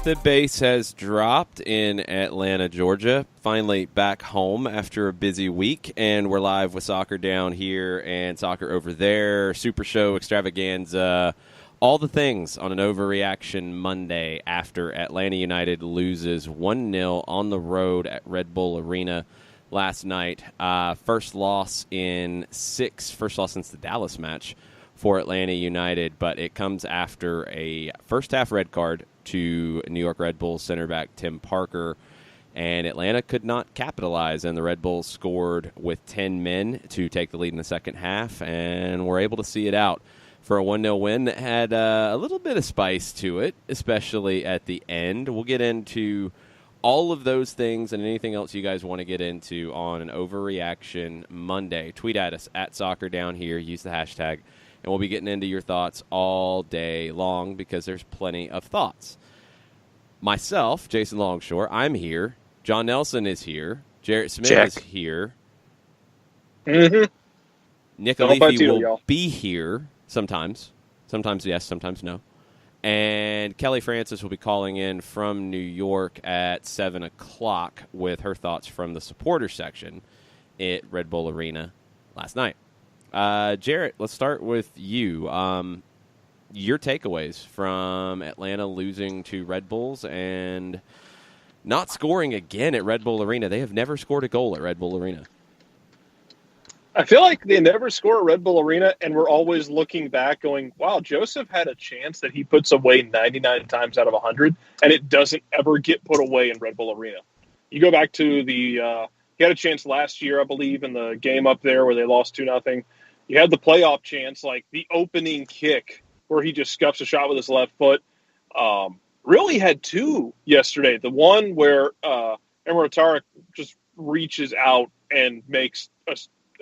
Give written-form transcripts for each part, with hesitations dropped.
The base has dropped in Atlanta, Georgia. Finally back home after a busy week, and we're live with Soccer Down Here and Soccer Over There, Super Show extravaganza, all the things on an overreaction Monday after Atlanta United loses 1-0 on the road at Red Bull Arena last night. First loss since the Dallas match for Atlanta United, but it comes after a first-half red card to New York Red Bulls center back Tim Parker, and Atlanta could not capitalize, and the Red Bulls scored with 10 men to take the lead in the second half, and were able to see it out for a 1-0 win that had a little bit of spice to it, especially at the end. We'll get into all of those things and anything else you guys want to get into on an Overreaction Monday. Tweet at us at Soccer Down Here. Use the hashtag. And we'll be getting into your thoughts all day long because there's plenty of thoughts. Myself, Jason Longshore, I'm here. John Nelson is here. Jarrett Smith is here. Mm-hmm. Nick Alifi will be here sometimes. Sometimes yes, sometimes no. And Kelly Francis will be calling in from New York at 7 o'clock with her thoughts from the supporter section at Red Bull Arena last night. Jarrett, let's start with you. Your takeaways from Atlanta losing to Red Bulls and not scoring again at Red Bull Arena. They have never scored a goal at Red Bull Arena. I feel like they never score at Red Bull Arena, and we're always looking back going, wow, Joseph had a chance that he puts away 99 times out of 100, and it doesn't ever get put away in Red Bull Arena. You go back to he had a chance last year, I believe, in the game up there where they lost 2-0. You had the playoff chance, like the opening kick where he just scuffs a shot with his left foot. Really had two yesterday. The one where Emre Tarek just reaches out and makes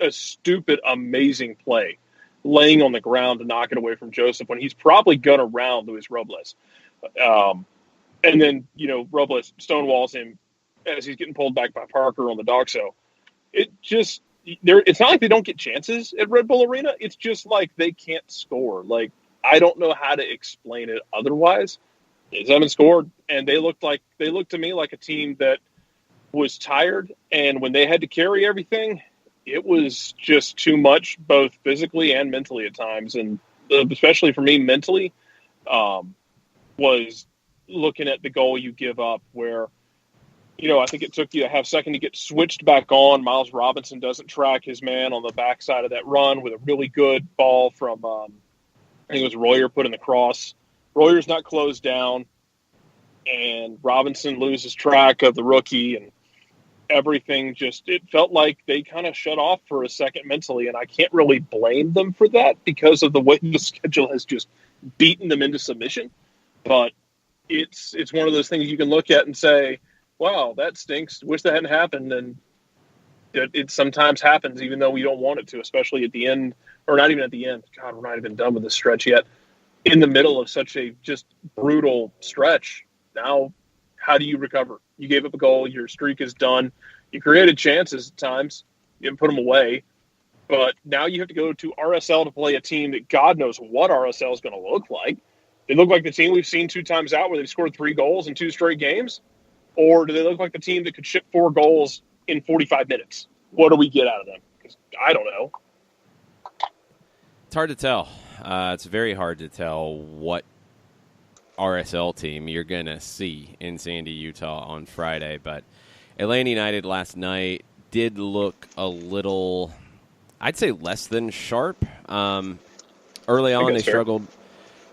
a stupid, amazing play, laying on the ground to knock it away from Joseph when he's probably gone around Luis Robles. And then, Robles stonewalls him as he's getting pulled back by Parker on the dog. So it just... it's not like they don't get chances at Red Bull Arena. It's just like they can't score. Like, I don't know how to explain it otherwise. They haven't scored, and they looked to me like a team that was tired, and when they had to carry everything, it was just too much, both physically and mentally at times. And especially for me, mentally, was looking at the goal you give up where, I think it took you a half second to get switched back on. Miles Robinson doesn't track his man on the backside of that run with a really good ball from, I think it was Royer put in the cross. Royer's not closed down, and Robinson loses track of the rookie, and everything it felt like they kind of shut off for a second mentally, and I can't really blame them for that because of the way the schedule has just beaten them into submission. But it's one of those things you can look at and say, wow, that stinks. Wish that hadn't happened. And it sometimes happens, even though we don't want it to, especially at the end, or not even at the end. God, we're not even done with this stretch yet. In the middle of such a just brutal stretch. Now, how do you recover? You gave up a goal. Your streak is done. You created chances at times. You didn't put them away. But now you have to go to RSL to play a team that God knows what RSL is going to look like. They look like the team we've seen 2 times out where they've scored 3 goals in 2 straight games. Or do they look like the team that could ship 4 goals in 45 minutes? What do we get out of them? 'Cause I don't know. It's hard to tell. It's very hard to tell what RSL team you're going to see in Sandy, Utah on Friday. But Atlanta United last night did look a little, I'd say, less than sharp. Early on, they struggled.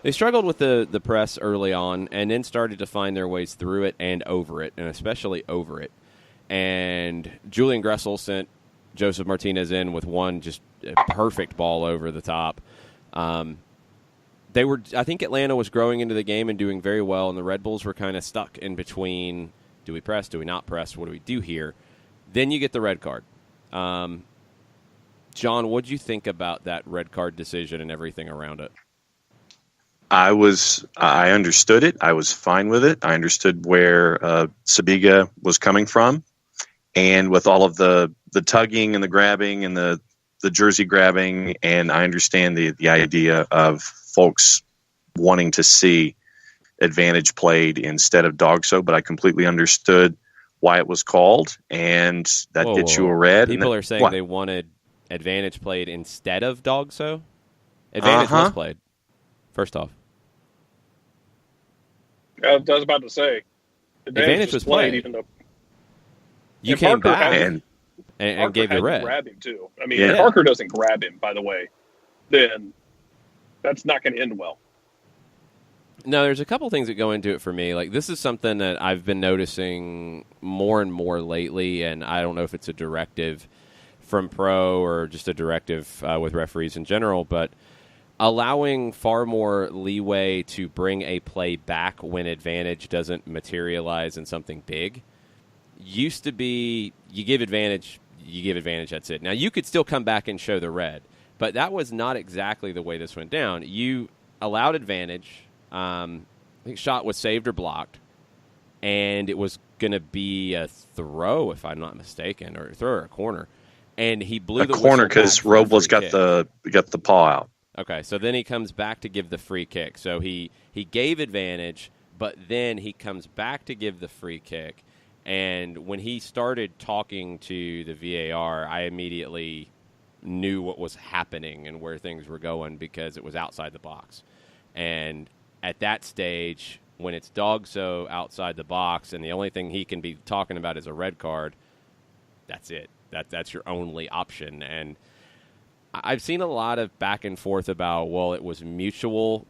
They struggled with the press early on and then started to find their ways through it and over it, and especially over it. And Julian Gressel sent Joseph Martinez in with one just perfect ball over the top. I think Atlanta was growing into the game and doing very well, and the Red Bulls were kind of stuck in between, do we press, do we not press, what do we do here? Then you get the red card. John, what'd you think about that red card decision and everything around it? I understood it. I was fine with it. I understood where Sabiga was coming from, and with all of the tugging and the grabbing and the jersey grabbing, and I understand the idea of folks wanting to see advantage played instead of dog show, but I completely understood why it was called, and that gets you a red. People are saying they wanted advantage played instead of dog show. Advantage was played. First off, I was about to say, advantage was played, even though you came Parker back and gave the red. Grab him too. I mean, if Parker doesn't grab him, by the way, then that's not going to end well. No, there's a couple things that go into it for me. Like, this is something that I've been noticing more and more lately, and I don't know if it's a directive from pro or just a directive with referees in general, but allowing far more leeway to bring a play back when advantage doesn't materialize in something big. Used to be you give advantage, that's it. Now, you could still come back and show the red, but that was not exactly the way this went down. You allowed advantage. I think shot was saved or blocked, and it was going to be a throw, if I'm not mistaken, or a throw or a corner. And he blew the corner because Robles got the paw out. Okay, so then he comes back to give the free kick. So he gave advantage, but then he comes back to give the free kick. And when he started talking to the VAR, I immediately knew what was happening and where things were going because it was outside the box. And at that stage, when it's dog-so outside the box and the only thing he can be talking about is a red card, that's it. That's your only option. And I've seen a lot of back and forth about, well, it was mutual,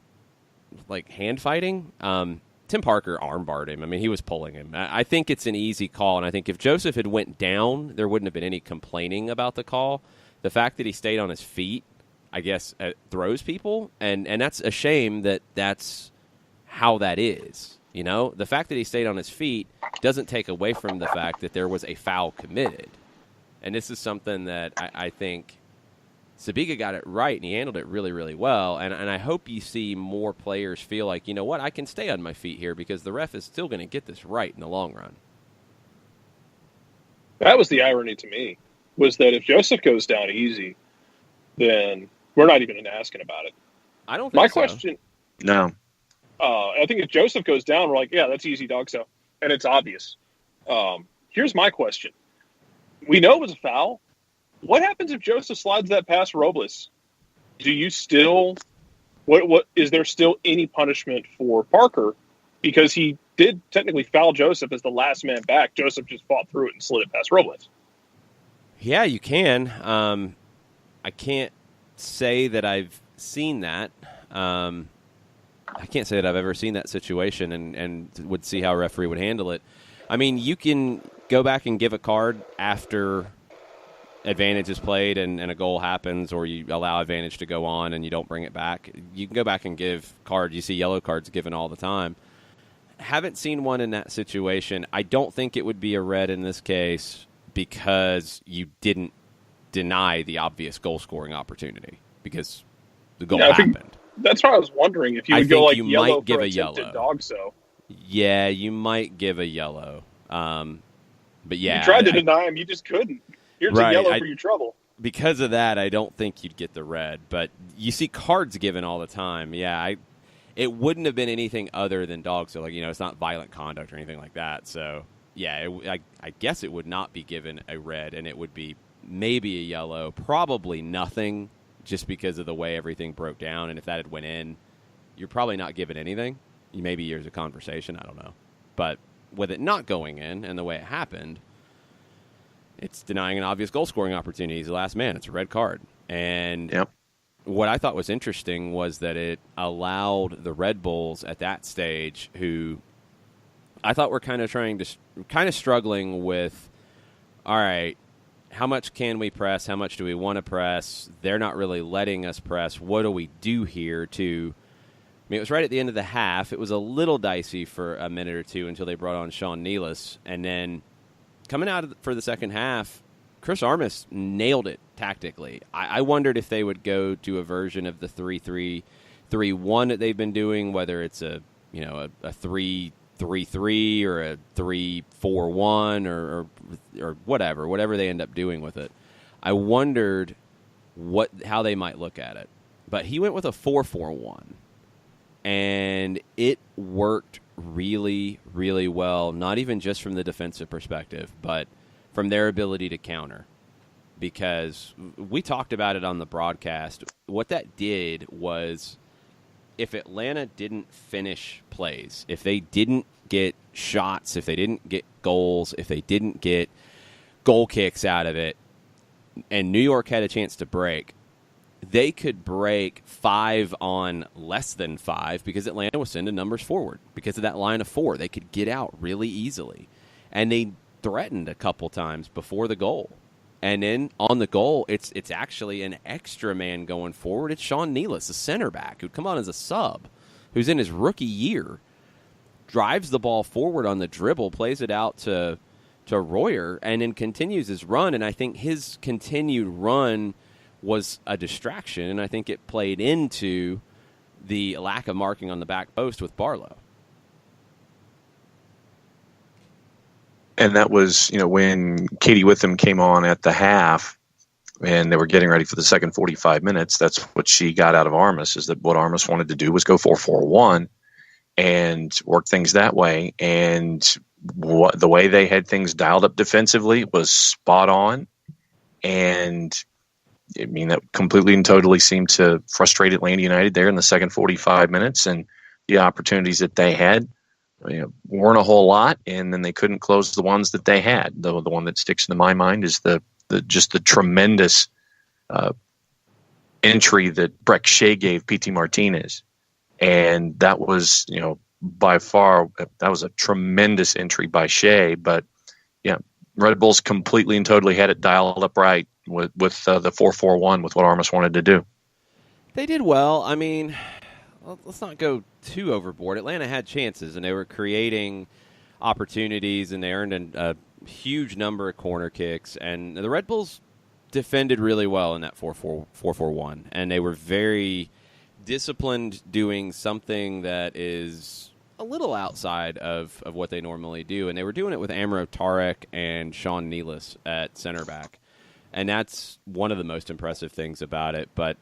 like, hand fighting. Tim Parker armbarred him. I mean, he was pulling him. I think it's an easy call, and I think if Joseph had went down, there wouldn't have been any complaining about the call. The fact that he stayed on his feet, I guess, throws people, and that's a shame that that's how that is. You know, the fact that he stayed on his feet doesn't take away from the fact that there was a foul committed. And this is something that I think Sabiga got it right, and he handled it really, really well. And I hope you see more players feel like, you know what, I can stay on my feet here because the ref is still going to get this right in the long run. That was the irony to me, was that if Joseph goes down easy, then we're not even asking about it. I don't think so. My question... No. I think if Joseph goes down, we're like, yeah, that's easy, dog, so. And it's obvious. Here's my question. We know it was a foul. What happens if Joseph slides that past Robles? Do you still... What is there still any punishment for Parker? Because he did technically foul Joseph as the last man back. Joseph just fought through it and slid it past Robles. Yeah, you can. I can't say that I've seen that. I can't say that I've ever seen that situation and would see how a referee would handle it. I mean, you can go back and give a card after advantage is played and a goal happens, or you allow advantage to go on and you don't bring it back. You can go back and give cards. You see yellow cards given all the time. Haven't seen one in that situation. I don't think it would be a red in this case because you didn't deny the obvious goal-scoring opportunity because the goal happened. That's why I was wondering if you would go like yellow for attempted dog so. Yeah, you might give a yellow. But yeah. You tried to deny him, you just couldn't. Here's a yellow for your trouble. Because of that, I don't think you'd get the red. But you see cards given all the time. Yeah, it wouldn't have been anything other than dog so. Like, you know, it's not violent conduct or anything like that. So, yeah, I guess it would not be given a red, and it would be maybe a yellow, probably nothing, just because of the way everything broke down. And if that had went in, you're probably not given anything. Maybe there's a conversation, I don't know. But with it not going in and the way it happened, it's denying an obvious goal-scoring opportunity. He's the last man. It's a red card. And what I thought was interesting was that it allowed the Red Bulls at that stage, who I thought were kind of struggling with, all right, how much can we press? How much do we want to press? They're not really letting us press. What do we do here to... I mean, it was right at the end of the half. It was a little dicey for a minute or two until they brought on Sean Nealis. And then coming out for the second half, Chris Armas nailed it tactically. I wondered if they would go to a version of the 3-3-3-1 that they've been doing, whether it's a 3-3-3 or a 3-4-1 or whatever they end up doing with it. I wondered how they might look at it. But he went with a 4-4-1, and it worked really, really well, not even just from the defensive perspective, but from their ability to counter. Because we talked about it on the broadcast. What that did was, if Atlanta didn't finish plays, if they didn't get shots, if they didn't get goals, if they didn't get goal kicks out of it, and New York had a chance to break, they could break 5 on less than 5 because Atlanta was sending numbers forward. Because of that line of 4, they could get out really easily. And they threatened a couple times before the goal. And then on the goal, it's actually an extra man going forward. It's Sean Nealis, a center back, who'd come on as a sub, who's in his rookie year, drives the ball forward on the dribble, plays it out to Royer, and then continues his run. And I think his continued run was a distraction, and I think it played into the lack of marking on the back post with Barlow. And that was, when Katie Witham came on at the half and they were getting ready for the second 45 minutes, that's what she got out of Armas, is that what Armas wanted to do was go 4-4-1 and work things that way. And the way they had things dialed up defensively was spot on. And that completely and totally seemed to frustrate Atlanta United there in the second 45 minutes, and the opportunities that they had weren't a whole lot, and then they couldn't close the ones that they had. The one that sticks into my mind is the tremendous entry that Breck Shea gave P.T. Martinez, and that was by far that was a tremendous entry by Shea. But Red Bulls completely and totally had it dialed up right with the 4-4-1 with what Armas wanted to do. They did well. I mean, let's not go too overboard. Atlanta had chances, and they were creating opportunities, and they earned a huge number of corner kicks. And the Red Bulls defended really well in that 4-4-1, and they were very disciplined, doing something that is a little outside of what they normally do. And they were doing it with Amro Tarek and Sean Nealis at center back. And that's one of the most impressive things about it. But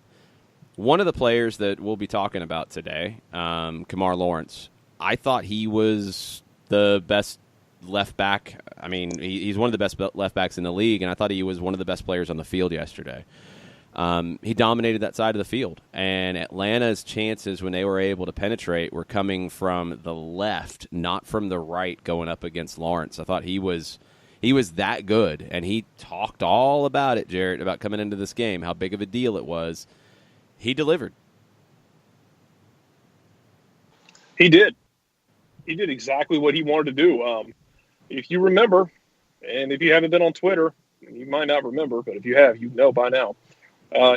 one of the players that we'll be talking about today, Kamar Lawrence, I thought he was the best left back. I mean, he's one of the best left backs in the league, and I thought he was one of the best players on the field yesterday. He dominated that side of the field, and Atlanta's chances when they were able to penetrate were coming from the left, not from the right, going up against Lawrence. I thought he was that good, and he talked all about it, Jarrett, about coming into this game, how big of a deal it was. He delivered. He did. He did exactly what he wanted to do. If you remember, and if you haven't been on Twitter, you might not remember, but if you have, you know by now.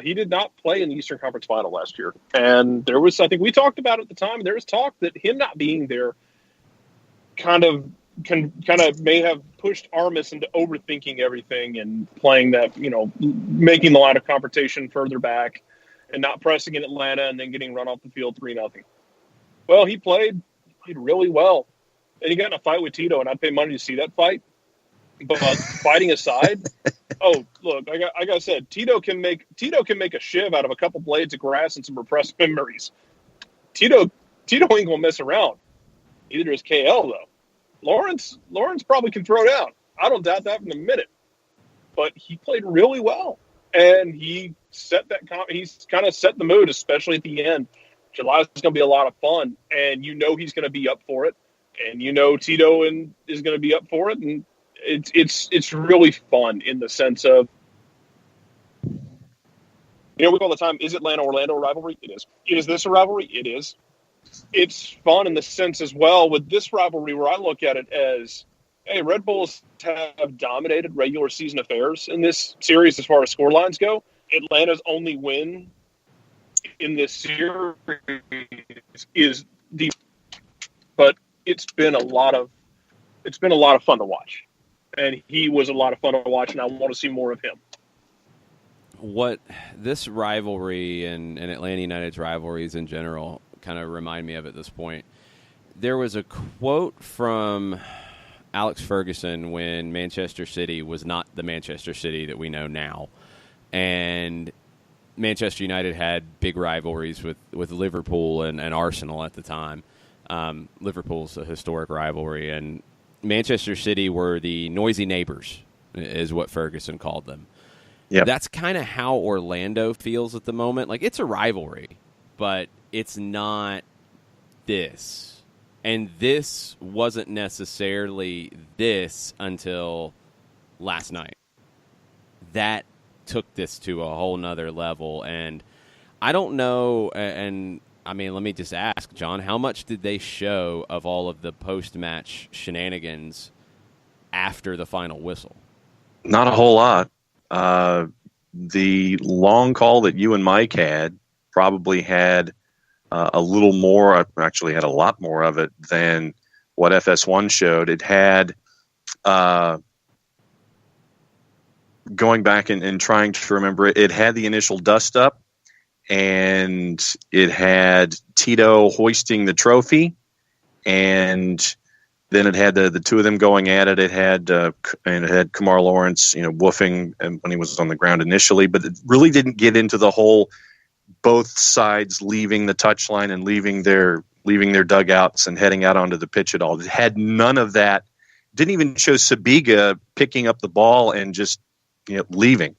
He did not play in the Eastern Conference Final last year. And there was, I think we talked about it at the time, there was talk that him not being there kind of may have pushed Armas into overthinking everything and playing that, making the line of confrontation further back and not pressing in Atlanta and then getting run off the field 3-0. Well, he played really well. And he got in a fight with Tito, and I'd pay money to see that fight. But fighting aside, oh, look, like I said, Tito can make a shiv out of a couple blades of grass and some repressed memories. Tito ain't gonna mess around. Neither is KL though. Lawrence probably can throw down. I don't doubt that in a minute. But he played really well, and he he's kind of set the mood, especially at the end. July is going to be a lot of fun, and he's going to be up for it, and Tito is going to be up for it, and it's really fun in the sense of, we all the time, is Atlanta-Orlando a rivalry? It is. Is this a rivalry? It is. It's fun in the sense as well with this rivalry where I look at it as, hey, Red Bulls have dominated regular season affairs in this series as far as score lines go. Atlanta's only win in this series is but it's been a lot of fun to watch. and he was a lot of fun to watch, and I want to see more of him. What this rivalry and Atlanta United's rivalries in general kind of remind me of at this point. There was a quote from Alex Ferguson when Manchester City was not the Manchester City that we know now. And Manchester United had big rivalries with Liverpool and Arsenal at the time. Liverpool's a historic rivalry, and Manchester City were the noisy neighbors, is what Ferguson called them. Yep. That's kind of how Orlando feels at the moment. Like, it's a rivalry, but it's not this. And this wasn't necessarily this until last night. That took this to a whole nother level. And I don't know, and I mean, let me just ask, John, how much did they show of all of the post-match shenanigans after the final whistle? Not a whole lot. The long call that you and Mike had probably had a little more, actually had a lot more of it than what FS1 showed. It had, going back and trying to remember it had the initial dust up, and it had Tito hoisting the trophy, and then it had the two of them going at it. It had Kamar Lawrence, woofing when he was on the ground initially, but it really didn't get into the whole both sides leaving the touchline and leaving their dugouts and heading out onto the pitch at all. It had none of that. Didn't even show Sabiga picking up the ball and just leaving.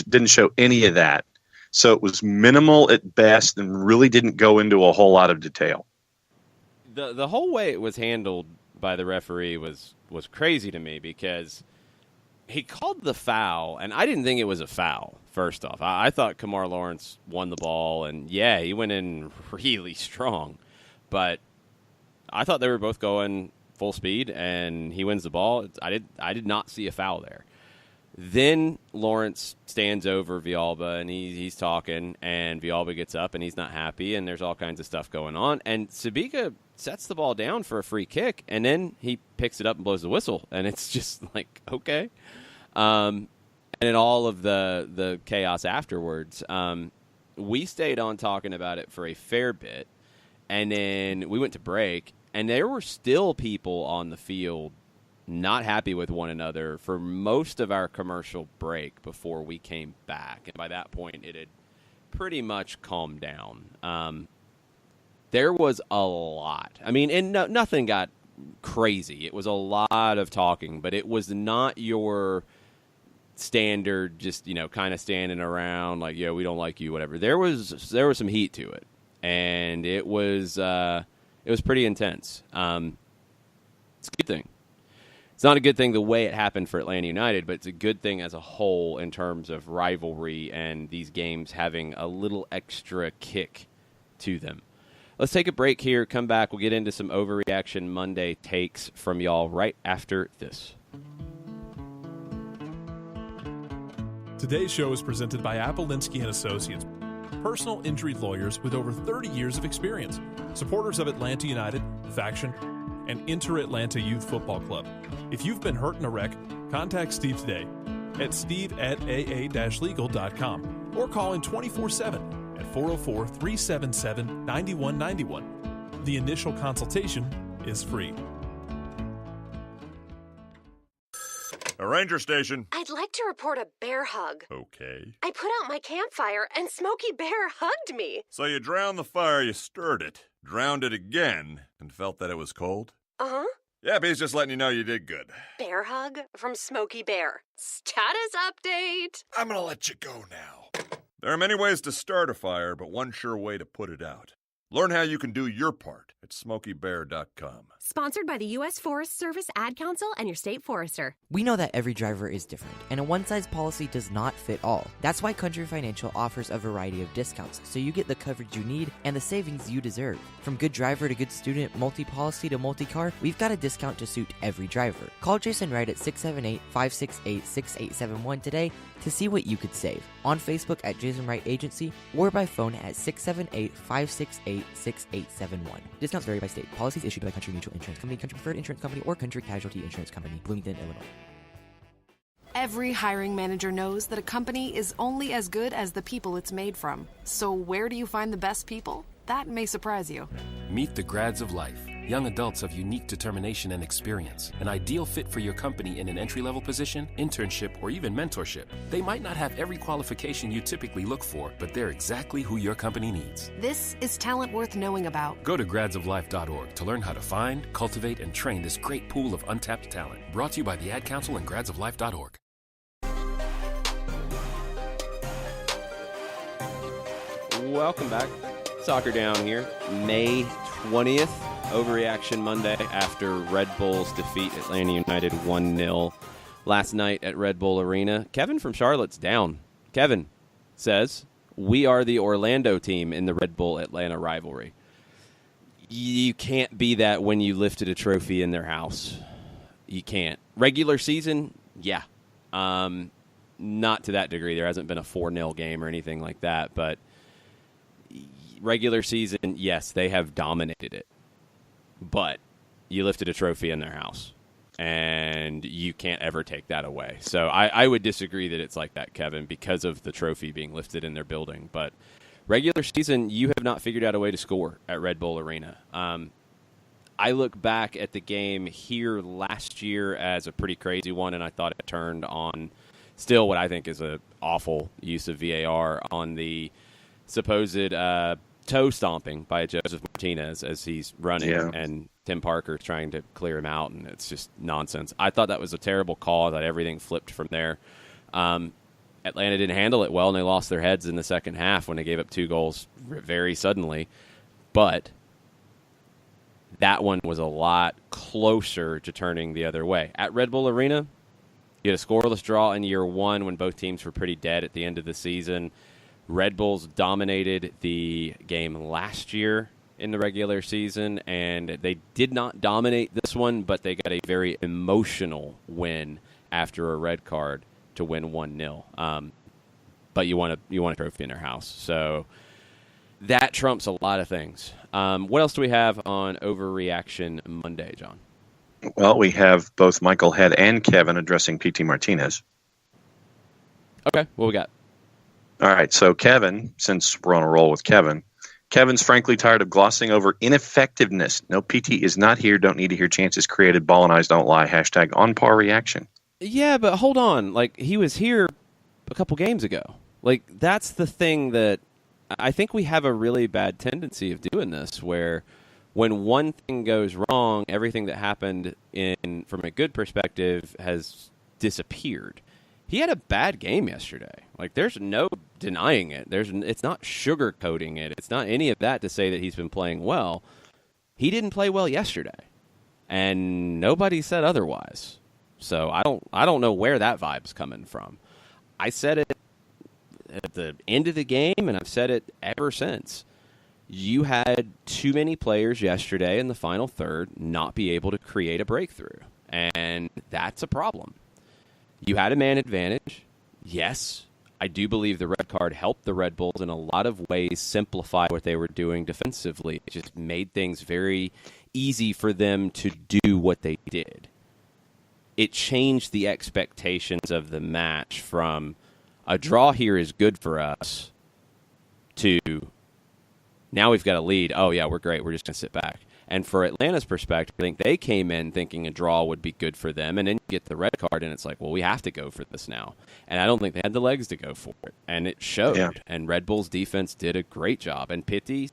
Didn't show any of that. So it was minimal at best and really didn't go into a whole lot of detail. The whole way it was handled by the referee was crazy to me, because he called the foul, and I didn't think it was a foul, first off. I thought Kamar Lawrence won the ball, and yeah, he went in really strong. But I thought they were both going full speed, and he wins the ball. I did not see a foul there. Then Lawrence stands over Villalba, and he's talking, and Villalba gets up, and he's not happy, and there's all kinds of stuff going on. And Sabiga sets the ball down for a free kick, and then he picks it up and blows the whistle, and it's just like, okay. And in all of the chaos afterwards, we stayed on talking about it for a fair bit, and then we went to break, and there were still people on the field not happy with one another for most of our commercial break before we came back. And by that point, it had pretty much calmed down. There was a lot. I mean, and nothing got crazy. It was a lot of talking, but it was not your standard just, kind of standing around like, yeah, we don't like you, whatever. There was some heat to it, and it was pretty intense. It's a good thing. It's not a good thing the way it happened for Atlanta United, but it's a good thing as a whole in terms of rivalry and these games having a little extra kick to them. Let's take a break here, come back. We'll get into some Overreaction Monday takes from y'all right after this. Today's show is presented by Apolinsky & Associates, personal injury lawyers with over 30 years of experience, supporters of Atlanta United, Faction, and Inter-Atlanta Youth Football Club. If you've been hurt in a wreck, contact Steve today at steve@aa-legal.com or call in 24/7 at 404-377-9191. The initial consultation is free. A ranger station. I'd like to report a bear hug. Okay. I put out my campfire and Smokey Bear hugged me. So you drowned the fire, you stirred it, drowned it again, and felt that it was cold? Uh-huh. Yep, he's just letting you know you did good. Bear hug from Smokey Bear. Status update. I'm gonna let you go now. There are many ways to start a fire, but one sure way to put it out. Learn how you can do your part at SmokeyBear.com. Sponsored by the U.S. Forest Service Ad Council and your state forester. We know that every driver is different, and a one-size policy does not fit all. That's why Country Financial offers a variety of discounts, so you get the coverage you need and the savings you deserve. From good driver to good student, multi-policy to multi-car, we've got a discount to suit every driver. Call Jason Wright at 678-568-6871 today to see what you could save. On Facebook at Jason Wright Agency or by phone at 678-568-6871. Discounts vary by state. Policies issued by Country Mutual Insurance Company, Country Preferred Insurance Company, or Country Casualty Insurance Company, Bloomington, Illinois. Every hiring manager knows that a company is only as good as the people it's made from. So where do you find the best people? That may surprise you. Meet the grads of life. Young adults of unique determination and experience. An ideal fit for your company in an entry-level position, internship, or even mentorship. They might not have every qualification you typically look for, but they're exactly who your company needs. This is talent worth knowing about. Go to gradsoflife.org to learn how to find, cultivate, and train this great pool of untapped talent. Brought to you by the Ad Council and gradsoflife.org. Welcome back. Soccer Down here. May 20th. Overreaction Monday after Red Bulls defeat Atlanta United 1-0 last night at Red Bull Arena. Kevin from Charlotte's down. Kevin says, we are the Orlando team in the Red Bull Atlanta rivalry. You can't be that when you lifted a trophy in their house. You can't. Regular season, yeah. Not to that degree. There hasn't been a 4-0 game or anything like that, but regular season, yes, they have dominated it. But you lifted a trophy in their house, and you can't ever take that away. So I would disagree that it's like that, Kevin, because of the trophy being lifted in their building. But regular season, you have not figured out a way to score at Red Bull Arena. I look back at the game here last year as a pretty crazy one, and I thought it turned on still what I think is an awful use of VAR on the supposed toe stomping by Joseph Martinez as he's running, and Tim Parker's trying to clear him out, and it's just nonsense. I thought that was a terrible call. I thought everything flipped from there. Atlanta didn't handle it well, and they lost their heads in the second half when they gave up 2 goals very suddenly. But that one was a lot closer to turning the other way. At Red Bull Arena, you had a scoreless draw in year 1 when both teams were pretty dead at the end of the season. Red Bulls dominated the game last year in the regular season, and they did not dominate this one, but they got a very emotional win after a red card to win 1-0. But you want a trophy in their house. So that trumps a lot of things. What else do we have on Overreaction Monday, John? Well, we have both Michael Head and Kevin addressing P.T. Martinez. Okay, what we got? All right, so Kevin, since we're on a roll with Kevin, Kevin's frankly tired of glossing over ineffectiveness. No, PT is not here. Don't need to hear chances created. Ball and eyes don't lie. # on par reaction. Yeah, but hold on. Like, he was here a couple games ago. Like, that's the thing that I think we have a really bad tendency of doing this, where when one thing goes wrong, everything that happened from a good perspective has disappeared. He had a bad game yesterday. Like, there's no denying it. It's not sugarcoating it. It's not any of that to say that he's been playing well. He didn't play well yesterday, and nobody said otherwise. So I don't know where that vibe's coming from. I said it at the end of the game, and I've said it ever since. You had too many players yesterday in the final third not be able to create a breakthrough, and that's a problem. You had a man advantage. Yes, I do believe the red card helped the Red Bulls in a lot of ways simplify what they were doing defensively. It just made things very easy for them to do what they did. It changed the expectations of the match from a draw here is good for us to now we've got a lead. Oh, yeah, we're great. We're just going to sit back. And for Atlanta's perspective, I think they came in thinking a draw would be good for them, and then you get the red card, and it's like, well, we have to go for this now. And I don't think they had the legs to go for it, and it showed. Yeah. And Red Bull's defense did a great job. And Pitty's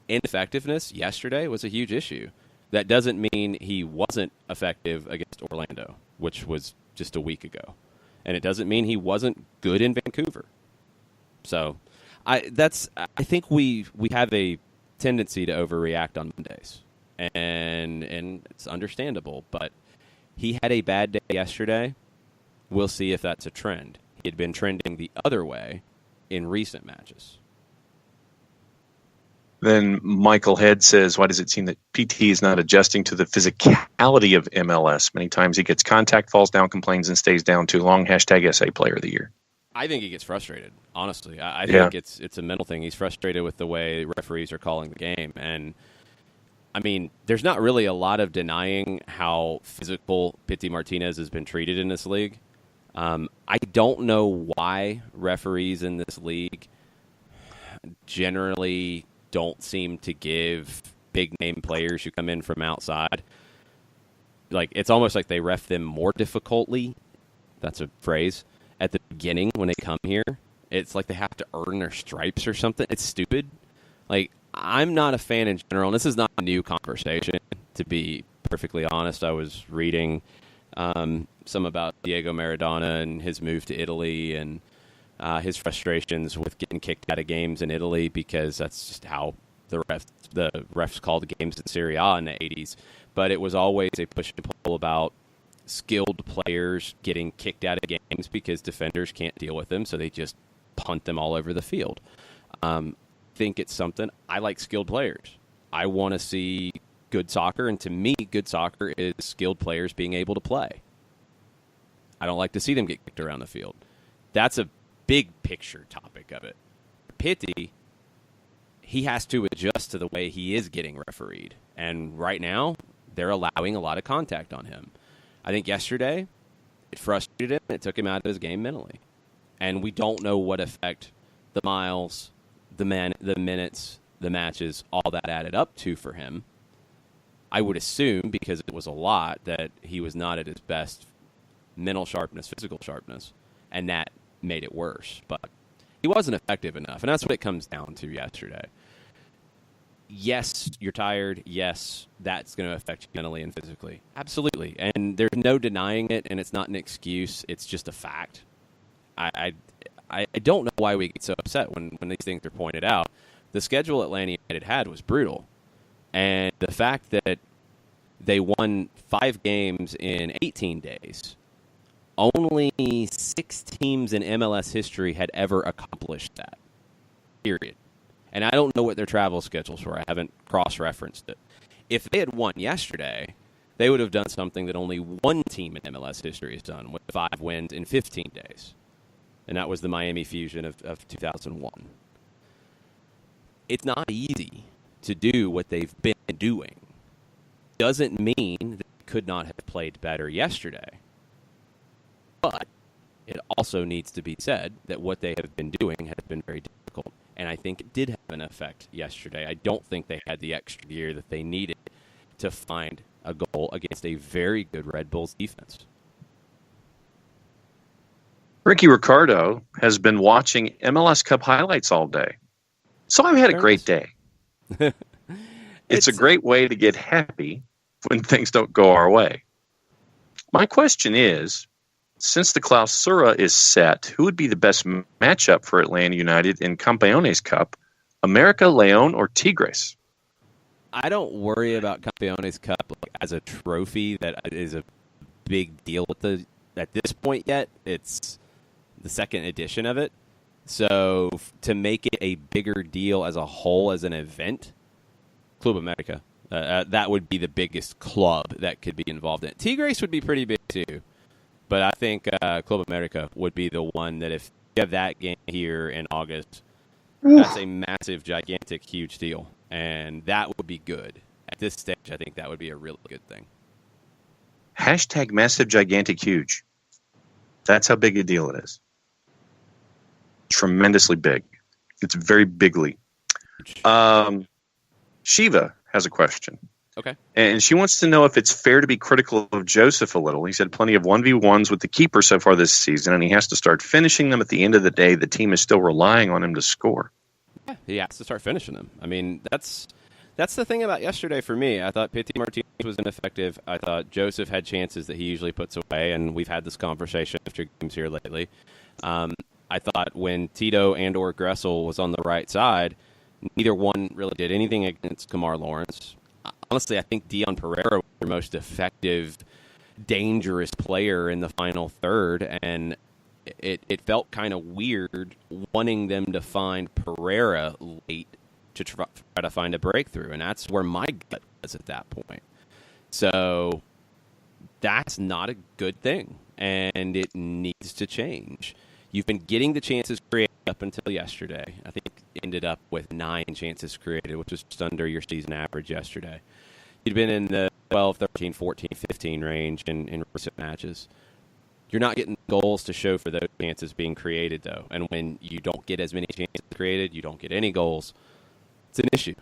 ineffectiveness yesterday was a huge issue. That doesn't mean he wasn't effective against Orlando, which was just a week ago. And it doesn't mean he wasn't good in Vancouver. So I think we have a tendency to overreact on Mondays. And it's understandable, but he had a bad day yesterday. We'll see if that's a trend. He had been trending the other way in recent matches. Then Michael Head says, why does it seem that PT is not adjusting to the physicality of MLS? Many times he gets contact, falls down, complains, and stays down too long. # SA Player of the Year. I think he gets frustrated, honestly. I think it's a mental thing. He's frustrated with the way referees are calling the game. And I mean, there's not really a lot of denying how physical Pity Martinez has been treated in this league. I don't know why referees in this league generally don't seem to give big-name players who come in from outside. Like, it's almost like they ref them more difficultly. That's a phrase. At the beginning when they come here, it's like they have to earn their stripes or something. It's stupid. Like, I'm not a fan in general, and this is not a new conversation, to be perfectly honest. I was reading some about Diego Maradona and his move to Italy and his frustrations with getting kicked out of games in Italy because that's just how the refs called games in Serie A in the 80s. But it was always a push and pull about skilled players getting kicked out of games because defenders can't deal with them, so they just punt them all over the field. Think it's something. I like skilled players. I want to see good soccer, and to me, good soccer is skilled players being able to play. I don't like to see them get kicked around the field. That's a big picture topic of it. Pitti, he has to adjust to the way he is getting refereed, and right now, they're allowing a lot of contact on him. I think yesterday, it frustrated him, and it took him out of his game mentally. And we don't know what effect the miles, the minutes, the matches, all that added up to for him. I would assume, because it was a lot, that he was not at his best mental sharpness, physical sharpness, and that made it worse. But he wasn't effective enough, and that's what it comes down to yesterday. Yes, you're tired. Yes, that's going to affect you mentally and physically. Absolutely. And there's no denying it, and it's not an excuse. It's just a fact. I don't know why we get so upset when these things are pointed out. The schedule Atlanta United had was brutal. And the fact that they won 5 games in 18 days, only 6 teams in MLS history had ever accomplished that. Period. And I don't know what their travel schedules were. I haven't cross-referenced it. If they had won yesterday, they would have done something that only one team in MLS history has done, with 5 wins in 15 days. And that was the Miami Fusion of 2001. It's not easy to do what they've been doing. Doesn't mean that they could not have played better yesterday. But it also needs to be said that what they have been doing has been very difficult. And I think it did have an effect yesterday. I don't think they had the extra gear that they needed to find a goal against a very good Red Bulls defense. Ricky Ricardo has been watching MLS Cup highlights all day. So I've had a great day. It's a great way to get happy when things don't go our way. My question is, since the Clausura is set, who would be the best matchup for Atlanta United in Campeones Cup? America, León, or Tigres? I don't worry about Campeones Cup as a trophy that is a big deal at this point yet. It's the second edition of it. So to make it a bigger deal as a whole, as an event, Club America, that would be the biggest club that could be involved in it. Tigres would be pretty big too. But I think Club America would be the one that if you have that game here in August, that's a massive, gigantic, huge deal. And that would be good. At this stage, I think that would be a really good thing. Hashtag massive, gigantic, huge. That's how big a deal it is. Tremendously big. It's very bigly. Shiva has a question. Okay. And she wants to know if it's fair to be critical of Joseph a little. He's had plenty of 1v1s with the keeper so far this season, and he has to start finishing them. At the end of the day, the team is still relying on him to score. Yeah, he has to start finishing them. I mean, that's the thing about yesterday for me. I thought Pity Martinez was ineffective. I thought Joseph had chances that he usually puts away, and we've had this conversation after games here lately. I thought when Tito and or Gressel was on the right side, neither one really did anything against Kamar Lawrence. Honestly, I think Dion Pereira was the most effective, dangerous player in the final third, and it felt kind of weird wanting them to find Pereira late to try to find a breakthrough, and that's where my gut was at that point. So that's not a good thing, and it needs to change. You've been getting the chances created up until yesterday. I think ended up with 9 chances created, which was just under your season average yesterday. You'd been in the 12, 13, 14, 15 range in recent matches. You're not getting goals to show for those chances being created, though. And when you don't get as many chances created, you don't get any goals. It's an issue.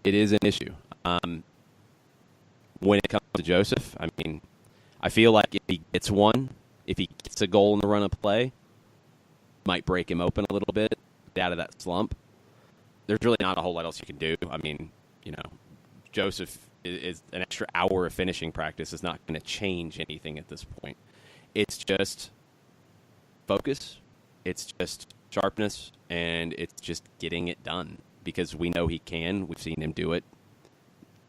It is an issue. When it comes to Joseph, I mean, I feel like if he gets one, if he gets a goal in the run of play, might break him open a little bit, get out of that slump. There's really not a whole lot else you can do. I mean, Joseph is an extra hour of finishing practice is not going to change anything at this point. It's just focus, it's just sharpness, and it's just getting it done because we know he can. We've seen him do it.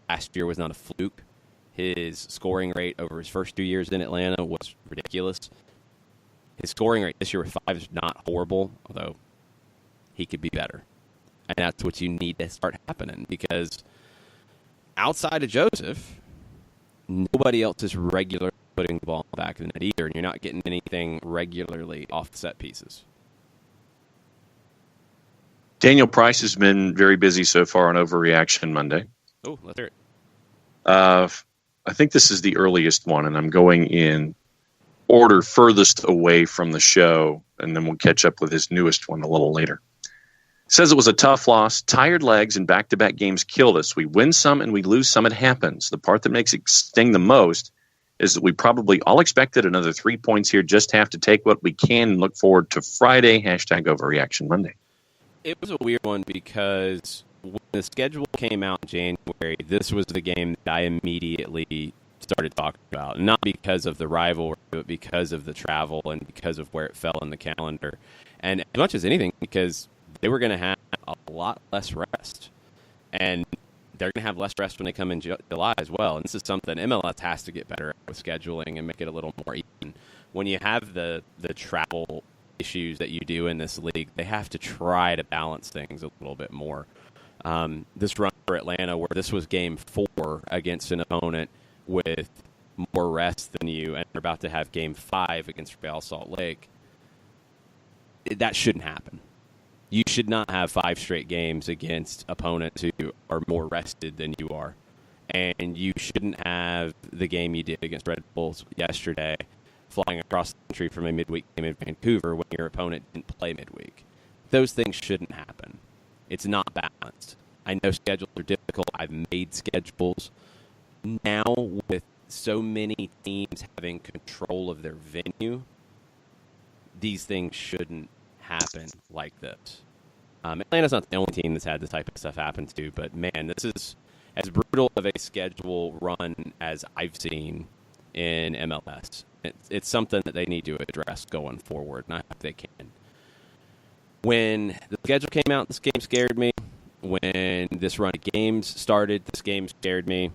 Last year was not a fluke. His scoring rate over his first 2 years in Atlanta was ridiculous. His scoring rate this year with 5 is not horrible, although he could be better. And that's what you need to start happening because outside of Joseph, nobody else is regularly putting the ball back in the net either, and you're not getting anything regularly off the set pieces. Daniel Price has been very busy so far on Overreaction Monday. Oh, let's hear it. I think this is the earliest one, and I'm going in order furthest away from the show, and then we'll catch up with his newest one a little later. Says it was a tough loss. Tired legs and back-to-back games killed us. We win some and we lose some. It happens. The part that makes it sting the most is that we probably all expected another 3 points here. Just have to take what we can and look forward to Friday. #Overreaction Monday. It was a weird one because when the schedule came out in January, this was the game that I immediately started talking about. Not because of the rivalry, but because of the travel and because of where it fell in the calendar. And as much as anything, because they were going to have a lot less rest. And they're going to have less rest when they come in July as well. And this is something MLS has to get better at with scheduling and make it a little more even. When you have the travel issues that you do in this league, they have to try to balance things a little bit more. This run for Atlanta, where this was game 4 against an opponent with more rest than you, and they're about to have game 5 against Real Salt Lake, that shouldn't happen. You should not have 5 straight games against opponents who are more rested than you are. And you shouldn't have the game you did against Red Bulls yesterday, flying across the country from a midweek game in Vancouver when your opponent didn't play midweek. Those things shouldn't happen. It's not balanced. I know schedules are difficult. I've made schedules. Now, with so many teams having control of their venue, these things shouldn't happen like this. Atlanta's not the only team that's had this type of stuff happen to, but man, this is as brutal of a schedule run as I've seen in MLS. It's something that they need to address going forward, and I hope they can. When the schedule came out, this game scared me. When this run of games started, this game scared me.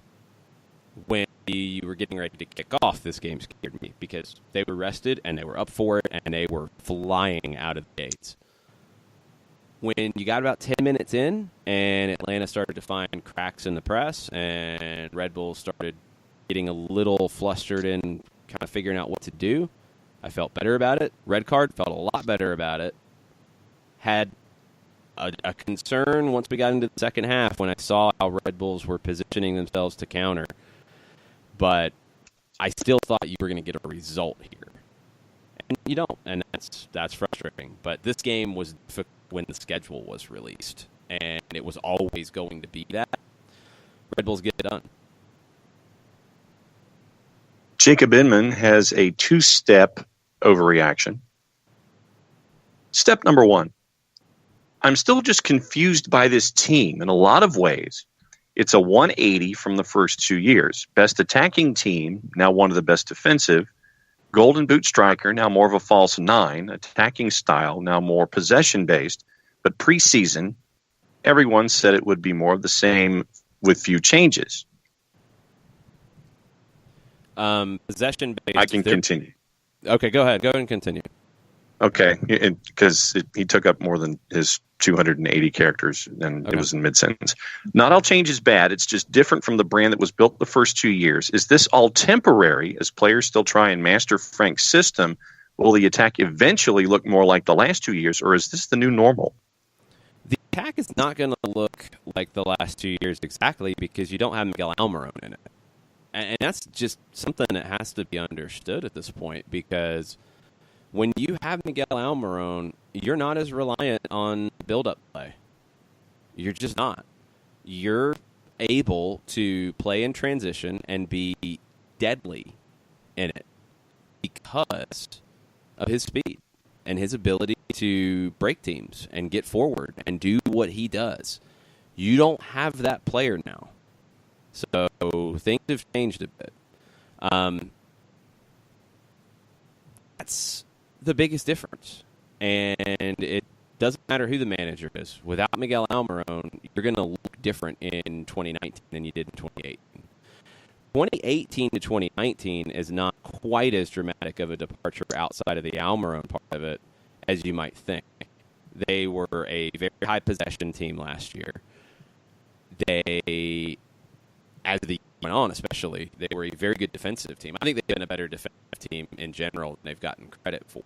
When you were getting ready to kick off, this game scared me because they were rested and they were up for it and they were flying out of the gates. When you got about 10 minutes in and Atlanta started to find cracks in the press and Red Bull started getting a little flustered and kind of figuring out what to do, I felt better about it. Red card, felt a lot better about it. Had a concern once we got into the second half when I saw how Red Bulls were positioning themselves to counter. But I still thought you were going to get a result here. And you don't, and that's frustrating. But this game was when the schedule was released, and it was always going to be that. Red Bulls get it done. Jacob Inman has a 2-step overreaction. Step number 1. I'm still just confused by this team in a lot of ways. It's a 180 from the first 2 years. Best attacking team, now one of the best defensive. Golden boot striker, now more of a false 9. Attacking style, now more possession-based. But preseason, everyone said it would be more of the same with few changes. Possession-based. I can continue. Okay, go ahead. Go ahead and continue. Okay, because he took up more than his 280 characters, and It was in mid-sentence. Not all change is bad. It's just different from the brand that was built the first 2 years. Is this all temporary as players still try and master Frank's system? Will the attack eventually look more like the last 2 years, or is this the new normal? The attack is not going to look like the last 2 years exactly because you don't have Miguel Almiron in it. And that's just something that has to be understood at this point, because when you have Miguel Almiron, you're not as reliant on build-up play. You're just not. You're able to play in transition and be deadly in it because of his speed and his ability to break teams and get forward and do what he does. You don't have that player now. So things have changed a bit. That's the biggest difference. And it doesn't matter who the manager is. Without Miguel Almiron, you're going to look different in 2019 than you did in 2018. 2018 to 2019 is not quite as dramatic of a departure outside of the Almiron part of it as you might think. They were a very high possession team last year. They, as the year went on especially, they were a very good defensive team. I think they've been a better defensive team in general than they've gotten credit for.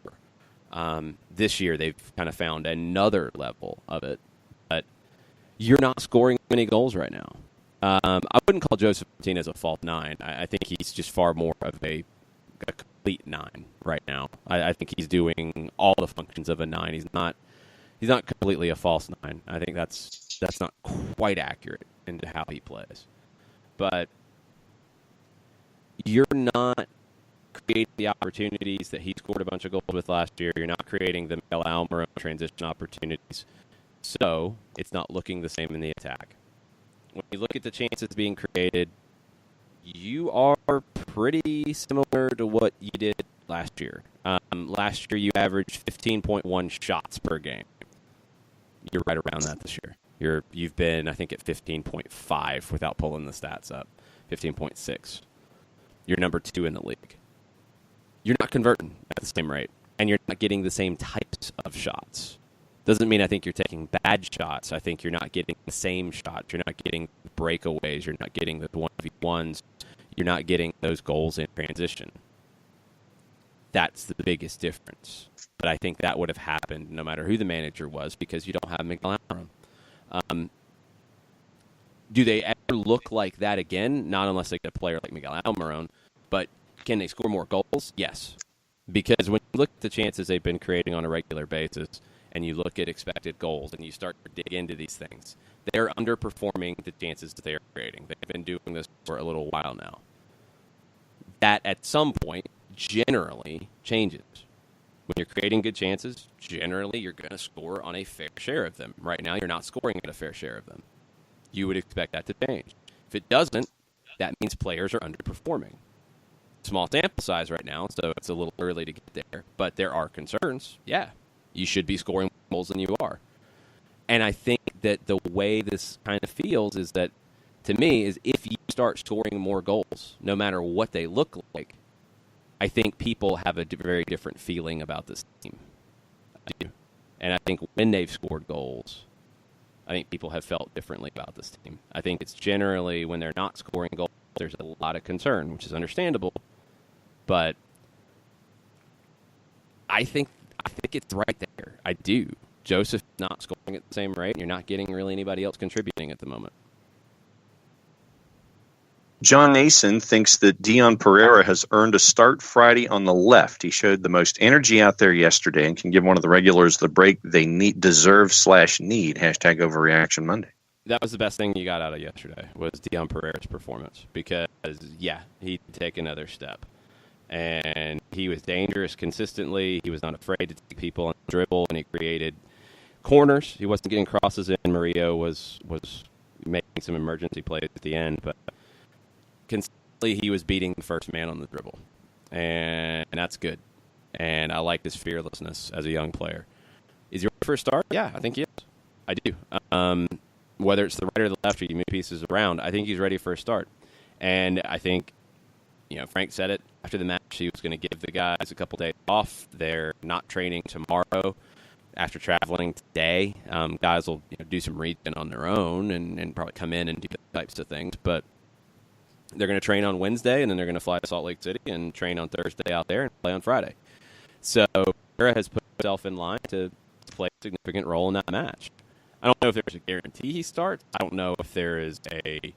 This year they've kind of found another level of it. But you're not scoring many goals right now. I wouldn't call Joseph Martinez a false nine. I think he's just far more of a complete nine right now. I think he's doing all the functions of a nine. He's not completely a false nine. I think that's not quite accurate into how he plays. But you're not creating the opportunities that he scored a bunch of goals with last year. You're not creating the Miguel Almiron transition opportunities. So it's not looking the same in the attack. When you look at the chances being created, you are pretty similar to what you did last year. Last year, you averaged 15.1 shots per game. You're right around that this year. You've been, I think, at 15.5 without pulling the stats up. 15.6. You're number 2 in the league. You're not converting at the same rate, and you're not getting the same types of shots. Doesn't mean I think you're taking bad shots. I think you're not getting the same shots. You're not getting breakaways. You're not getting the 1v1s. You're not getting those goals in transition. That's the biggest difference. But I think that would have happened no matter who the manager was, because you don't have Miguel Almiron. Do they ever look like that again? Not unless they get a player like Miguel Almiron. But can they score more goals? Yes. Because when you look at the chances they've been creating on a regular basis, and you look at expected goals, and you start to dig into these things, they're underperforming the chances that they're creating. They've been doing this for a little while now. That, at some point, generally changes. When you're creating good chances, generally you're going to score on a fair share of them. Right now, you're not scoring at a fair share of them. You would expect that to change. If it doesn't, that means players are underperforming. Small sample size right now, so it's a little early to get there. But there are concerns. Yeah, you should be scoring more goals than you are. And I think that the way this kind of feels is that, to me, is if you start scoring more goals, no matter what they look like, I think people have a very different feeling about this team. I do. And I think when they've scored goals, I think people have felt differently about this team. I think it's generally when they're not scoring goals, there's a lot of concern, which is understandable. But I think it's right there. I do. Joseph's not scoring at the same rate, and you're not getting really anybody else contributing at the moment. John Nason thinks that Dion Pereira has earned a start Friday on the left. He showed the most energy out there yesterday and can give one of the regulars the break they deserve/need. Hashtag Overreaction Monday. That was the best thing you got out of yesterday, was Dion Pereira's performance. Because, yeah, he'd take another step. And he was dangerous consistently. He was not afraid to take people on the dribble, and he created corners. He wasn't getting crosses in. Murillo was making some emergency plays at the end, but consistently he was beating the first man on the dribble. And that's good. And I like his fearlessness as a young player. Is he ready for a start? Yeah, I think he is. I do. Whether it's the right or the left, or you move pieces around, I think he's ready for a start. And I think, Frank said it after the match. He was going to give the guys a couple days off. They're not training tomorrow after traveling today. Guys will do some reading on their own and probably come in and do those types of things. But they're going to train on Wednesday, and then they're going to fly to Salt Lake City and train on Thursday out there and play on Friday. So Pereira has put himself in line to play a significant role in that match. I don't know if there's a guarantee he starts. I don't know if there is a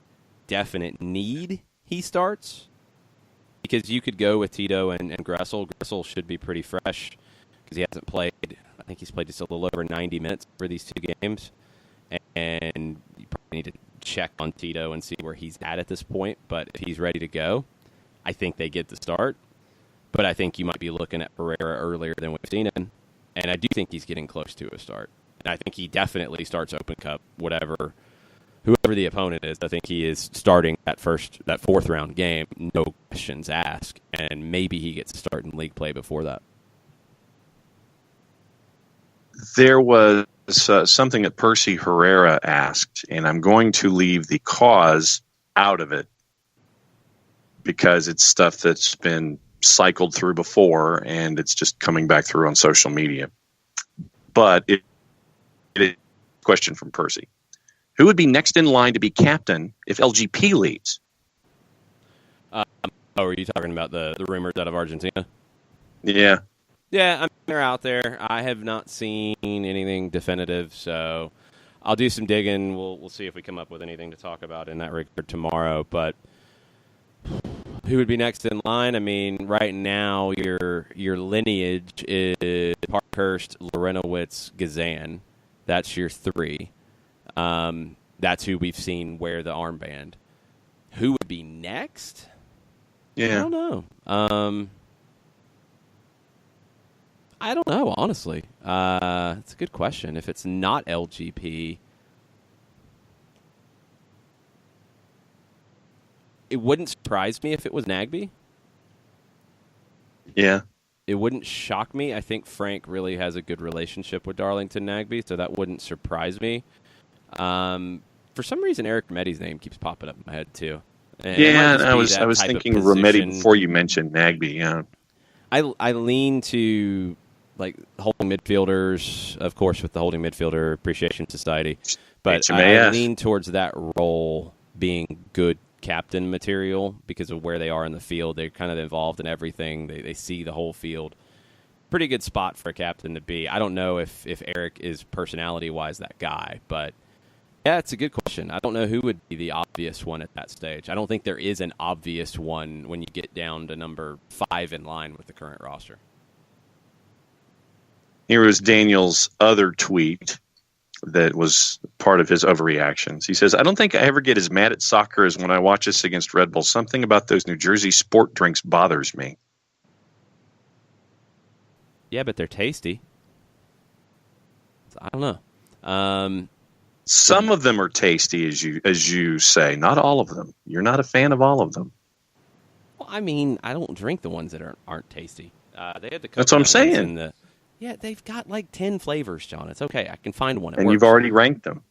definite need he starts, because you could go with Tito and Gressel. Gressel should be pretty fresh because he hasn't played. I think he's played just a little over 90 minutes for these 2 games. And you probably need to check on Tito and see where he's at this point. But if he's ready to go, I think they get the start. But I think you might be looking at Pereira earlier than we've seen him. And I do think he's getting close to a start. And I think he definitely starts Open Cup, whoever the opponent is. I think he is starting that 4th round game, no questions asked. And maybe he gets to start in league play before that. There was something that Percy Herrera asked, and I'm going to leave the cause out of it because it's stuff that's been cycled through before, and it's just coming back through on social media. But it is a question from Percy. Who would be next in line to be captain if LGP leaves? Are you talking about the rumors out of Argentina? Yeah. Yeah, I mean, they're out there. I have not seen anything definitive, so I'll do some digging. We'll see if we come up with anything to talk about in that regard tomorrow. But who would be next in line? I mean, right now your lineage is Parkhurst, Lorenowitz, Gazan. That's your 3. That's who we've seen wear the armband. Who would be next? Yeah. I don't know. I don't know, honestly. It's a good question. If it's not LGP, it wouldn't surprise me if it was Nagby. Yeah. It wouldn't shock me. I think Frank really has a good relationship with Darlington Nagby, so that wouldn't surprise me. For some reason, Eric Remedi's name keeps popping up in my head, too. And I was thinking Remedi before you mentioned Nagby, yeah. I lean to like holding midfielders, of course, with the Holding Midfielder Appreciation Society. But I lean towards that role being good captain material because of where they are in the field. They're kind of involved in everything. They see the whole field. Pretty good spot for a captain to be. I don't know if Eric is personality-wise that guy, but yeah, it's a good question. I don't know who would be the obvious one at that stage. I don't think there is an obvious one when you get down to number 5 in line with the current roster. Here is Daniel's other tweet that was part of his overreactions. He says, I don't think I ever get as mad at soccer as when I watch us against Red Bull. Something about those New Jersey sport drinks bothers me. Yeah, but they're tasty. I don't know. Some of them are tasty, as you say. Not all of them. You're not a fan of all of them. Well, I mean, I don't drink the ones that aren't tasty. They had the That's what I'm saying. Yeah, they've got like 10 flavors, John. It's okay. I can find one. And you've already ranked them.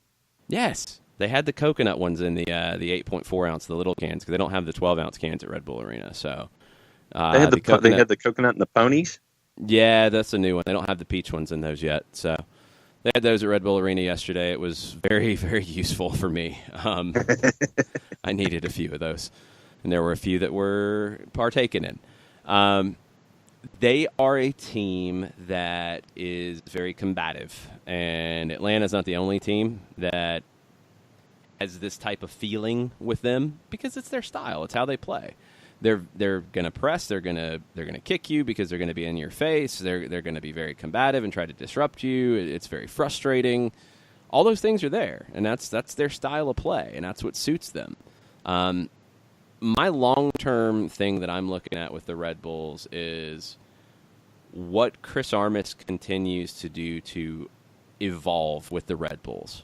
Yes. They had the coconut ones in the 8.4 ounce, the little cans, because they don't have the 12 ounce cans at Red Bull Arena. So they had the coconut and the ponies? Yeah, that's a new one. They don't have the peach ones in those yet. So they had those at Red Bull Arena yesterday. It was very, very useful for me. I needed a few of those. And there were a few that were partaken in. They are a team that is very combative, and Atlanta's not the only team that has this type of feeling with them because it's their style. It's how they play. They're going to press. They're going to kick you because they're going to be in your face. They're going to be very combative and try to disrupt you. It's very frustrating. All those things are there, and that's their style of play, and that's what suits them. My long-term thing that I'm looking at with the Red Bulls is what Chris Armas continues to do to evolve with the Red Bulls.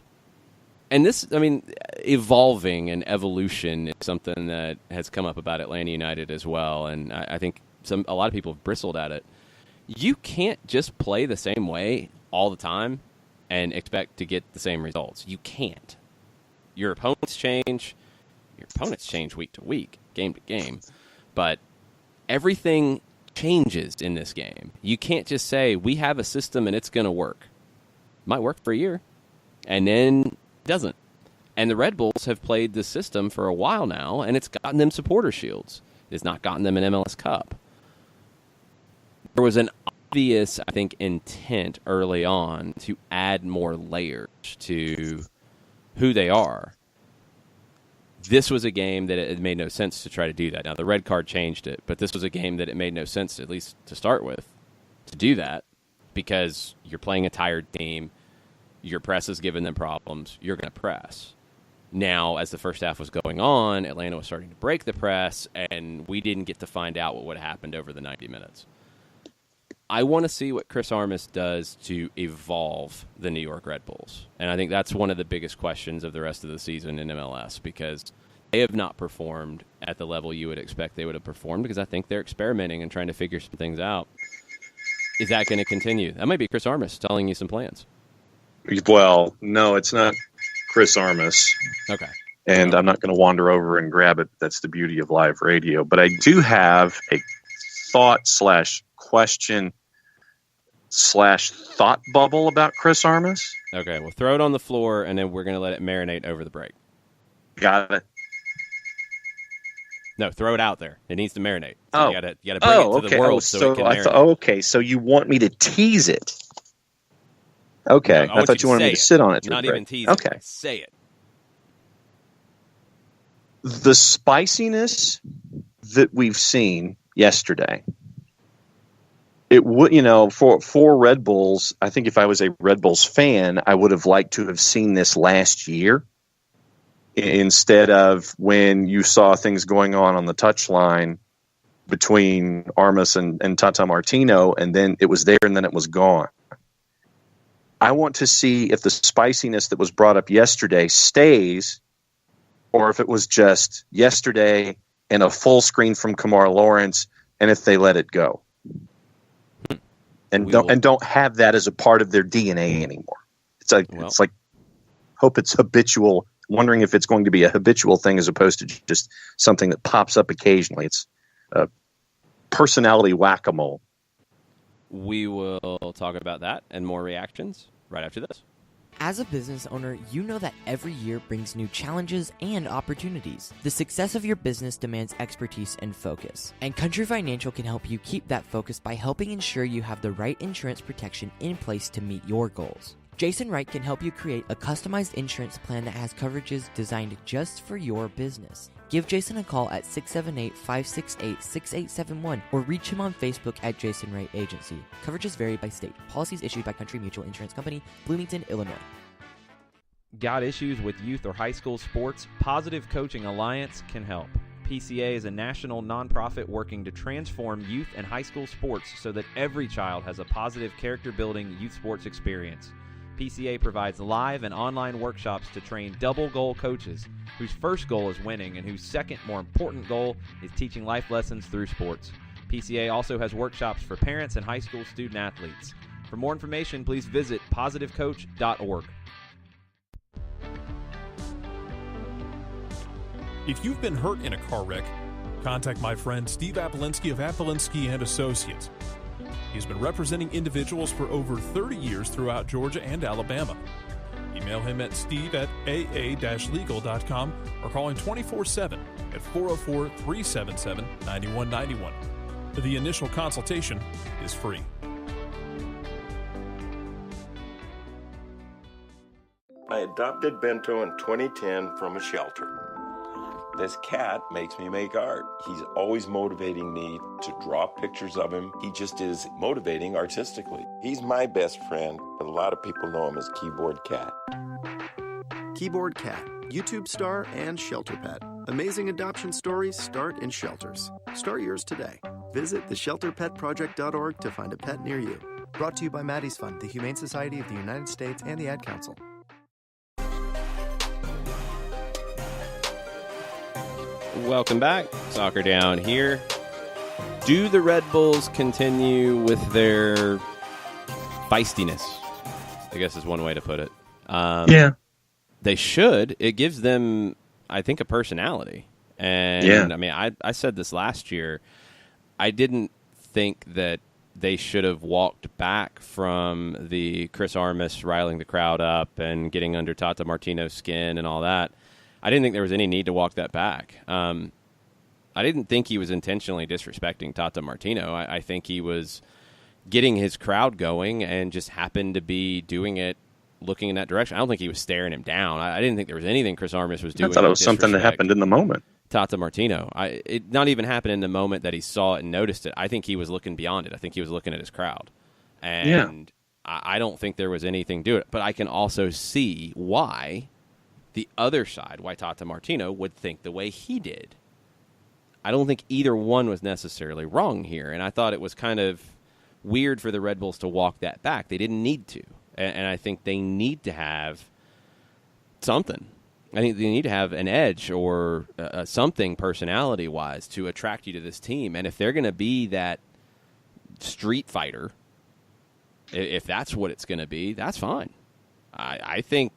And this, I mean, evolving and evolution is something that has come up about Atlanta United as well, and I think a lot of people have bristled at it. You can't just play the same way all the time and expect to get the same results. You can't. Your opponents change. Your opponents change week to week, game to game. But everything changes in this game. You can't just say, we have a system and it's going to work. It might work for a year, and then it doesn't. And the Red Bulls have played this system for a while now, and it's gotten them supporter shields. It's not gotten them an MLS Cup. There was an obvious, I think, intent early on to add more layers to who they are. this was a game that it made no sense to try to do that. Now, the red card changed it, but this was a game that it made no sense, at least to start with, to do that because you're playing a tired team. Your press is giving them problems. You're going to press. Now, as the first half was going on, Atlanta was starting to break the press, and we didn't get to find out what would have happened over the 90 minutes. I want to see what Chris Armas does to evolve the New York Red Bulls. And I think that's one of the biggest questions of the rest of the season in MLS because they have not performed at the level you would expect they would have performed because I think they're experimenting and trying to figure some things out. Is that going to continue? That might be Chris Armas telling you some plans. Well, no, it's not Chris Armas. Okay. And I'm not going to wander over and grab it. That's the beauty of live radio. But I do have a thought/question/thought bubble about Chris Armas. Okay, well, throw it on the floor, and then we're going to let it marinate over the break. Got it. No, throw it out there. It needs to marinate. So you got to bring it to the world so it can marinate. Okay, so you want me to tease it. Okay, No, I thought you wanted me to sit on it. Not even tease okay. it. Say it. The spiciness that we've seen yesterday, it would, for Red Bulls, I think if I was a Red Bulls fan, I would have liked to have seen this last year instead of when you saw things going on the touchline between Armas and Tata Martino, and then it was there and then it was gone. I want to see if the spiciness that was brought up yesterday stays or if it was just yesterday and a full screen from Kamar Lawrence and if they let it go. And don't have that as a part of their DNA anymore. It's like hope it's habitual, wondering if it's going to be a habitual thing as opposed to just something that pops up occasionally. It's personality whack-a-mole. We will talk about that and more reactions right after this. As a business owner, you know that every year brings new challenges and opportunities. The success of your business demands expertise and focus. And Country Financial can help you keep that focus by helping ensure you have the right insurance protection in place to meet your goals. Jason Wright can help you create a customized insurance plan that has coverages designed just for your business. Give Jason a call at 678-568-6871 or reach him on Facebook at Jason Wright Agency. Coverages vary by state. Policies issued by Country Mutual Insurance Company, Bloomington, Illinois. Got issues with youth or high school sports? Positive Coaching Alliance can help. PCA is a national nonprofit working to transform youth and high school sports so that every child has a positive character-building youth sports experience. PCA provides live and online workshops to train double-goal coaches whose first goal is winning and whose second, more important goal is teaching life lessons through sports. PCA also has workshops for parents and high school student-athletes. For more information, please visit positivecoach.org. If you've been hurt in a car wreck, contact my friend Steve Apolinsky of Apolinsky & Associates. He's been representing individuals for over 30 years throughout Georgia and Alabama. Email him at steve@aa-legal.com or call him 24/7 at 404-377-9191. The initial consultation is free. I adopted Bento in 2010 from a shelter. This cat makes me make art. He's always motivating me to draw pictures of him. He just is motivating artistically. He's my best friend, but a lot of people know him as Keyboard Cat. Keyboard Cat, YouTube star and shelter pet. Amazing adoption stories start in shelters. Start yours today. Visit theshelterpetproject.org to find a pet near you. Brought to you by Maddie's Fund, the Humane Society of the United States, and the Ad Council. Welcome back. Soccer Down here. Do the Red Bulls continue with their feistiness? I guess is one way to put it. Yeah. They should. It gives them, I think, a personality. And, yeah. I mean, I said this last year. I didn't think that they should have walked back from the Chris Armas riling the crowd up and getting under Tata Martino's skin and all that. I didn't think there was any need to walk that back. I didn't think he was intentionally disrespecting Tata Martino. I think he was getting his crowd going and just happened to be doing it looking in that direction. I don't think he was staring him down. I didn't think there was anything Chris Armas was doing. I thought it was something that happened in the moment. Tata Martino. It not even happened in the moment that he saw it and noticed it. I think he was looking beyond it. I think he was looking at his crowd. And I don't think there was anything to it. But I can also see why the other side, why Tata Martino would think the way he did. I don't think either one was necessarily wrong here. And I thought it was kind of weird for the Red Bulls to walk that back. They didn't need to. And I think they need to have something. I think they need to have an edge or something personality-wise to attract you to this team. And if they're going to be that street fighter, if that's what it's going to be, that's fine. I think,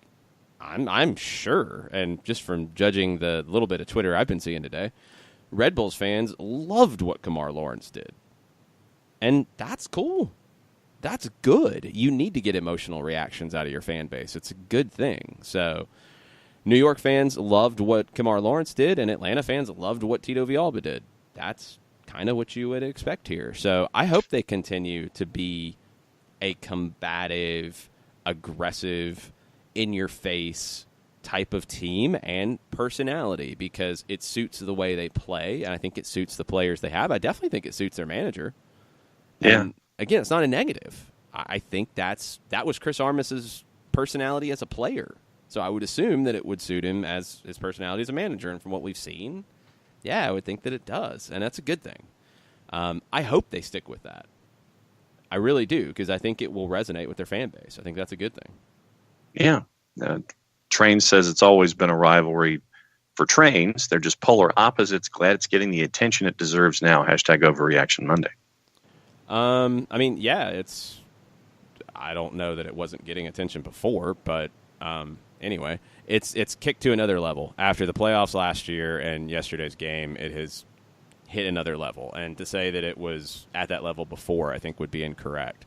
I'm sure, and just from judging the little bit of Twitter I've been seeing today, Red Bulls fans loved what Kamar Lawrence did. And that's cool. That's good. You need to get emotional reactions out of your fan base. It's a good thing. So New York fans loved what Kamar Lawrence did, and Atlanta fans loved what Tito Villalba did. That's kind of what you would expect here. So I hope they continue to be a combative, aggressive, in-your-face type of team and personality because it suits the way they play, and I think it suits the players they have. I definitely think it suits their manager. Yeah. And again, it's not a negative. I think that was Chris Armas's personality as a player. So I would assume that it would suit him as his personality as a manager. And from what we've seen, yeah, I would think that it does. And that's a good thing. I hope they stick with that. I really do, because I think it will resonate with their fan base. I think that's a good thing. Yeah. Train says it's always been a rivalry for Trains. They're just polar opposites. Glad it's getting the attention it deserves now. Hashtag Overreaction Monday. I mean, yeah, I don't know that it wasn't getting attention before, but anyway, it's kicked to another level. After the playoffs last year and yesterday's game, it has hit another level. And to say that it was at that level before, I think would be incorrect.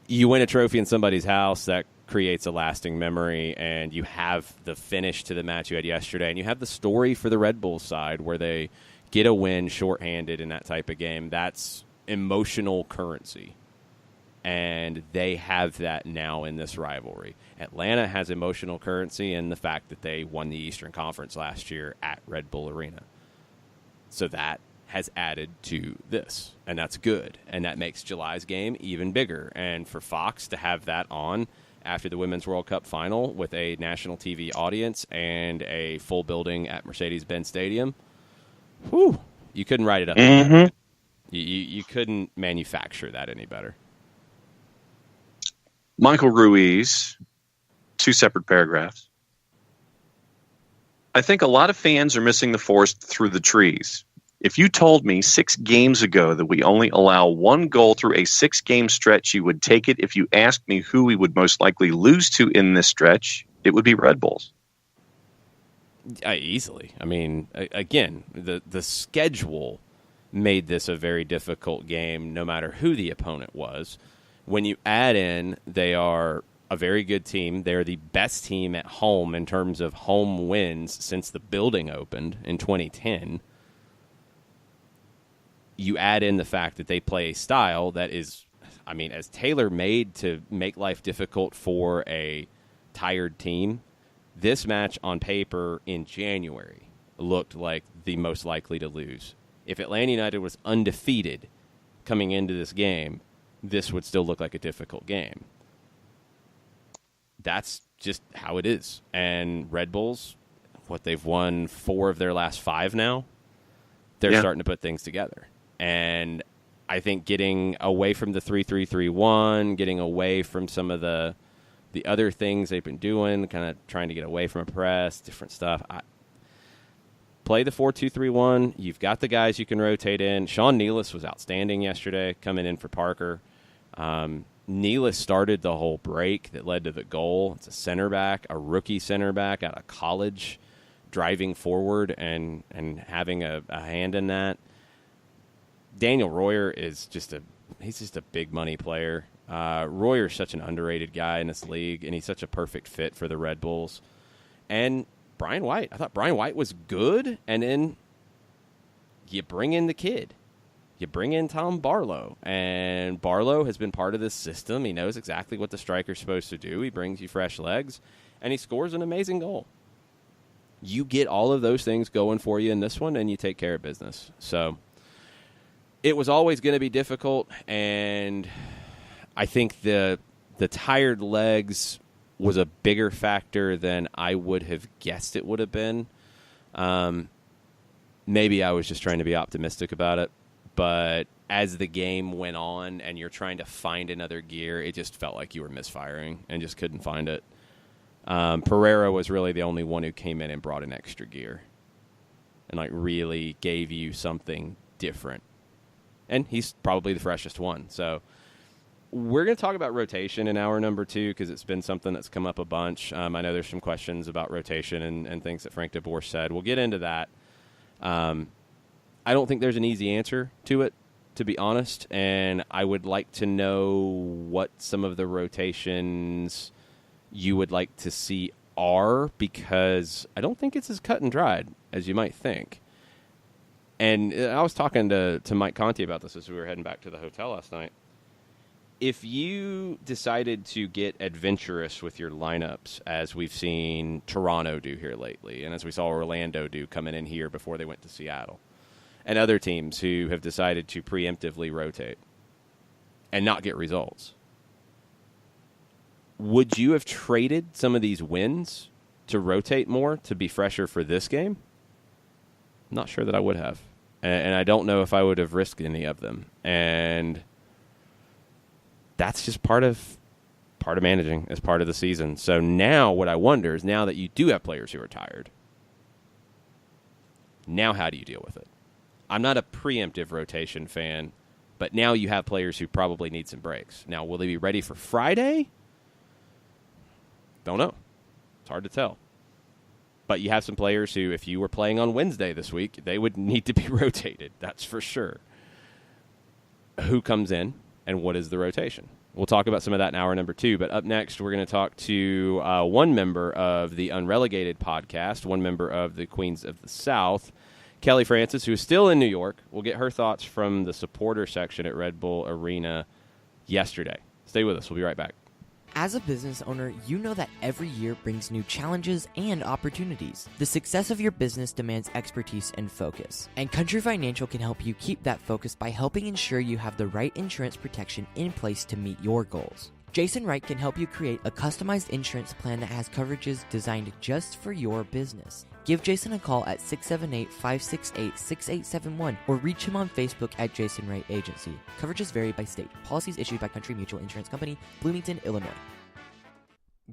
You win a trophy in somebody's house, that creates a lasting memory, and you have the finish to the match you had yesterday, and you have the story for the Red Bulls side where they get a win shorthanded in that type of game. That's emotional currency. And they have that now in this rivalry. Atlanta has emotional currency in the fact that they won the Eastern Conference last year at Red Bull Arena. So that has added to this, and that's good. And that makes July's game even bigger. And for Fox to have that on after the Women's World Cup final with a national TV audience and a full building at Mercedes-Benz Stadium, whew, you couldn't write it up. Mm-hmm. You couldn't manufacture that any better. Michael Ruiz, 2 separate paragraphs. I think a lot of fans are missing the forest through the trees. If you told me 6 games ago that we only allow 1 goal through a 6-game stretch, you would take it. If you asked me who we would most likely lose to in this stretch, it would be Red Bulls. Easily. I mean, again, the schedule made this a very difficult game no matter who the opponent was. When you add in, they are a very good team. They're the best team at home in terms of home wins since the building opened in 2010. You add in the fact that they play a style that is, I mean, as tailor-made to make life difficult for a tired team. This match on paper in January looked like the most likely to lose. If Atlanta United was undefeated coming into this game, this would still look like a difficult game. That's just how it is. And Red Bulls, they've won 4 of their last 5 now. They're starting to put things together. And I think getting away from the 3-3-3-1, getting away from some of the other things they've been doing, kind of trying to get away from a press, different stuff. Play the 4-2-3-1. You've got the guys you can rotate in. Sean Nealis was outstanding yesterday, coming in for Parker. Nealis started the whole break that led to the goal. It's a center back, a rookie center back out of college, driving forward and having a hand in that. Daniel Royer is just a big money player. Royer's such an underrated guy in this league, and he's such a perfect fit for the Red Bulls. And Brian White, I thought Brian White was good, and then you bring in the kid. you bring in Tom Barlow. And Barlow has been part of this system. He knows exactly what the striker's supposed to do. He brings you fresh legs, and he scores an amazing goal. You get all of those things going for you in this one, and you take care of business. So it was always going to be difficult, and I think the tired legs was a bigger factor than I would have guessed it would have been. Maybe I was just trying to be optimistic about it, but as the game went on and you're trying to find another gear, it just felt like you were misfiring and just couldn't find it. Pereira was really the only one who came in and brought an extra gear and like really gave you something different. And he's probably the freshest one. So we're going to talk about rotation in hour number 2 because it's been something that's come up a bunch. I know there's some questions about rotation and things that Frank DeBoer said. We'll get into that. I don't think there's an easy answer to it, to be honest, and I would like to know what some of the rotations you would like to see are, because I don't think it's as cut and dried as you might think. And I was talking to Mike Conti about this as we were heading back to the hotel last night. If you decided to get adventurous with your lineups, as we've seen Toronto do here lately, and as we saw Orlando do coming in here before they went to Seattle, and other teams who have decided to preemptively rotate and not get results, would you have traded some of these wins to rotate more to be fresher for this game? I'm not sure that I would have. And I don't know if I would have risked any of them. And that's just part of managing as part of the season. So now what I wonder is, now that you do have players who are tired, now how do you deal with it? I'm not a preemptive rotation fan, but now you have players who probably need some breaks. Now, will they be ready for Friday? Don't know. It's hard to tell. But you have some players who, if you were playing on Wednesday this week, they would need to be rotated. That's for sure. Who comes in and what is the rotation? We'll talk about some of that in hour number 2. But up next, we're going to talk to one member of the Unrelegated podcast, one member of the Queens of the South, Kelly Francis, who is still in New York. We'll get her thoughts from the supporter section at Red Bull Arena yesterday. Stay with us. We'll be right back. As a business owner, you know that every year brings new challenges and opportunities. The success of your business demands expertise and focus. And Country Financial can help you keep that focus by helping ensure you have the right insurance protection in place to meet your goals. Jason Wright can help you create a customized insurance plan that has coverages designed just for your business. Give Jason a call at 678-568-6871 or reach him on Facebook at Jason Wright Agency. Coverages vary by state. Policies issued by Country Mutual Insurance Company, Bloomington, Illinois.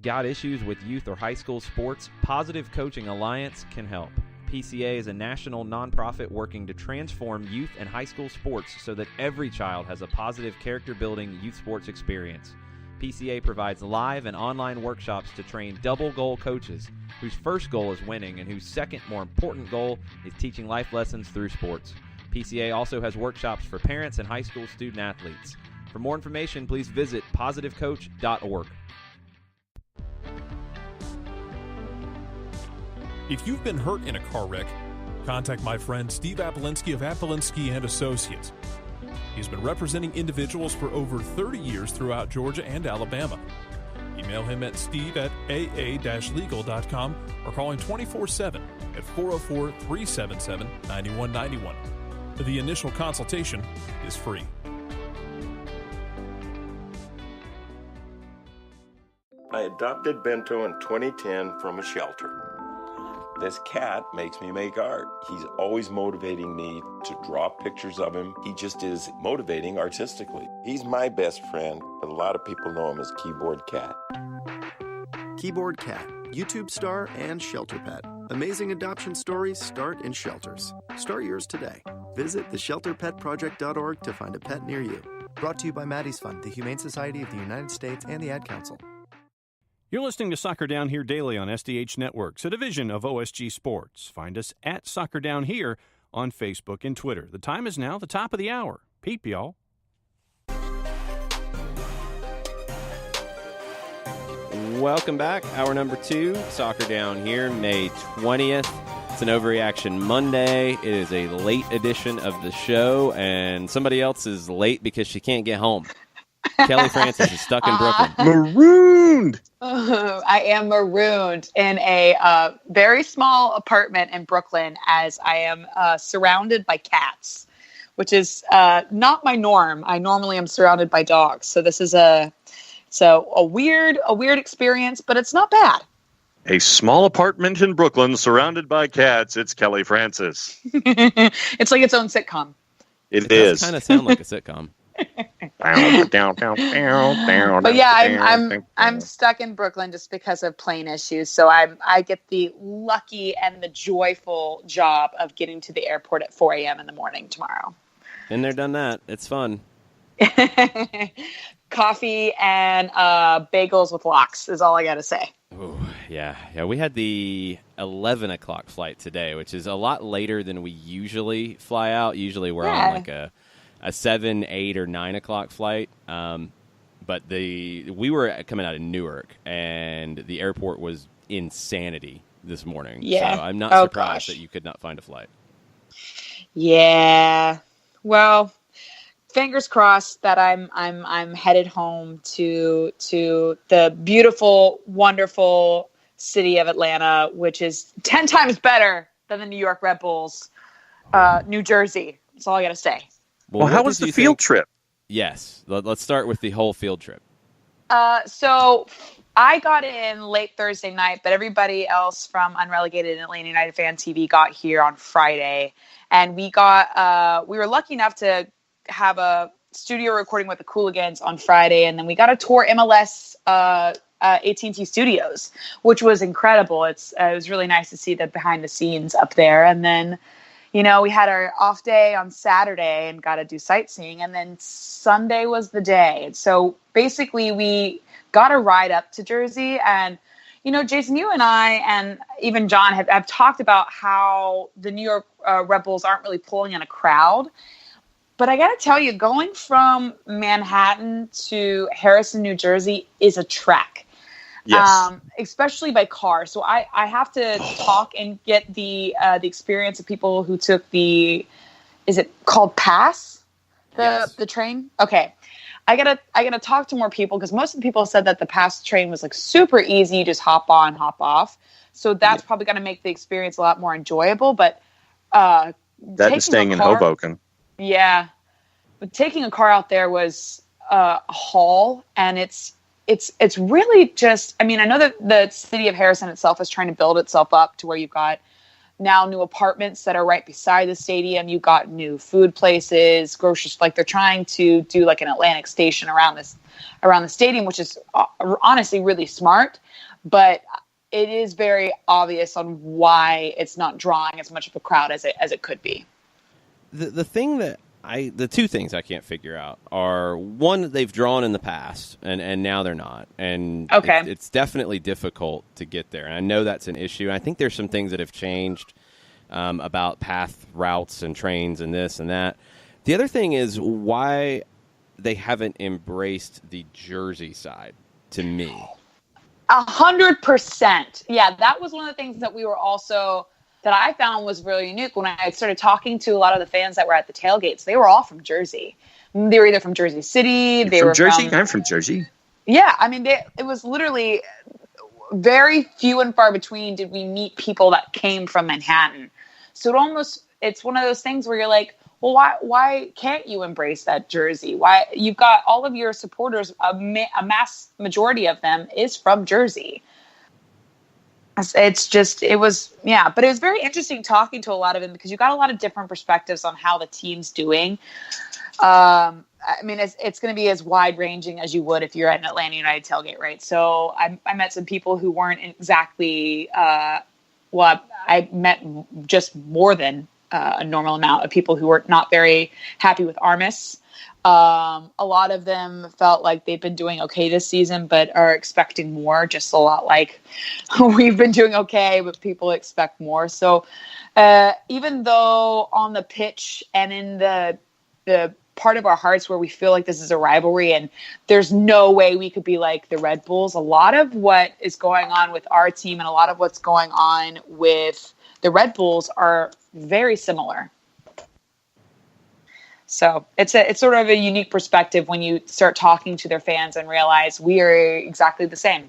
Got issues with youth or high school sports? Positive Coaching Alliance can help. PCA is a national nonprofit working to transform youth and high school sports so that every child has a positive character-building youth sports experience. PCA provides live and online workshops to train double goal coaches whose first goal is winning and whose second, more important goal is teaching life lessons through sports. PCA also has workshops for parents and high school student athletes. For more information, please visit positivecoach.org. If you've been hurt in a car wreck, contact my friend Steve Apolinsky of Apolinsky & Associates. He's been representing individuals for over 30 years throughout Georgia and Alabama. Email him at steve@aa-legal.com or call him 24/7 at 404-377-9191. The initial consultation is free. I adopted Bento in 2010 from a shelter. This cat makes me make art. He's always motivating me to draw pictures of him. He just is motivating artistically. He's my best friend, but a lot of people know him as Keyboard Cat. Keyboard Cat, YouTube star and shelter pet. Amazing adoption stories start in shelters. Start yours today. Visit theshelterpetproject.org to find a pet near you. Brought to you by Maddie's Fund, the Humane Society of the United States, and the Ad Council. You're listening to Soccer Down Here daily on SDH Networks, a division of OSG Sports. Find us at Soccer Down Here on Facebook and Twitter. The time is now the top of the hour. Peep, y'all. Welcome back. Hour number 2, Soccer Down Here, May 20th. It's an Overreaction Monday. It is a late edition of the show, and somebody else is late because she can't get home. Kelly Francis is stuck in Brooklyn. Marooned! I am marooned in a very small apartment in Brooklyn as I am surrounded by cats, which is not my norm. I normally am surrounded by dogs. So this is a weird experience, but it's not bad. A small apartment in Brooklyn surrounded by cats. It's Kelly Francis. It's like its own sitcom. It is. Does kind of sound like a sitcom. But yeah, I'm stuck in Brooklyn just because of plane issues. So I get the lucky and the joyful job of getting to the airport at 4 a.m. in the morning tomorrow. Been there, done that. It's fun. Coffee and bagels with lox is all I got to say. Ooh, yeah. We had the 11 o'clock flight today, which is a lot later than we usually fly out. Usually we're on like a 7, 8, or 9 o'clock flight. But we were coming out of Newark, and the airport was insanity this morning. Yeah. So I'm not surprised that you could not find a flight. Yeah. Well, fingers crossed that I'm headed home to the beautiful, wonderful city of Atlanta, which is 10 times better than the New York Red Bulls, New Jersey. That's all I got to say. Well, how was the field trip? Yes. Let's start with the whole field trip. So I got in late Thursday night, but everybody else from Unrelegated and Atlanta United Fan TV got here on Friday. And we were lucky enough to have a studio recording with the Cooligans on Friday. And then we got to tour MLS AT&T Studios, which was incredible. It was really nice to see the behind the scenes up there. And then, we had our off day on Saturday and got to do sightseeing. And then Sunday was the day. So basically we got a ride up to Jersey. And, Jason, you and I, and even John have talked about how the New York Red Bulls aren't really pulling in a crowd. But I got to tell you, going from Manhattan to Harrison, New Jersey is a trek. Yes. Especially by car. So I have to talk and get the experience of people who took is it called Pass? The train? Okay. I gotta talk to more people because most of the people said that the Pass train was like super easy. You just hop on, hop off. So that's probably going to make the experience a lot more enjoyable. But that and staying in Hoboken. Yeah. But taking a car out there was a haul, and it's really just, I know that the city of Harrison itself is trying to build itself up to where you've got now new apartments that are right beside the stadium. You've got new food places, groceries, like they're trying to do like an Atlantic station around the stadium, which is honestly really smart, but it is very obvious on why it's not drawing as much of a crowd as it could be. The thing that the two things I can't figure out are, one, they've drawn in the past, and now they're not. And it's definitely difficult to get there. And I know that's an issue. I think there's some things that have changed about path routes and trains and this and that. The other thing is why they haven't embraced the Jersey side, to me. 100%. Yeah, that was one of the things that that I found was really unique when I started talking to a lot of the fans that were at the tailgates. They were all from Jersey. They were either from Jersey City. I'm from Jersey. Yeah, it was literally very few and far between did we meet people that came from Manhattan. So it's one of those things where you're like, well, why can't you embrace that Jersey? Why you've got all of your supporters, a mass majority of them is from Jersey. It was very interesting talking to a lot of them because you got a lot of different perspectives on how the team's doing. It's going to be as wide ranging as you would if you're at an Atlanta United tailgate, right? So I met some people who weren't exactly, I met just more than a normal amount of people who were not very happy with Armis. A lot of them felt like they've been doing okay this season, but are expecting more, just a lot like we've been doing okay, but people expect more. So even though on the pitch and in the part of our hearts where we feel like this is a rivalry and there's no way we could be like the Red Bulls. A lot of what is going on with our team and a lot of what's going on with the Red Bulls are very similar. So it's sort of a unique perspective when you start talking to their fans and realize we are exactly the same.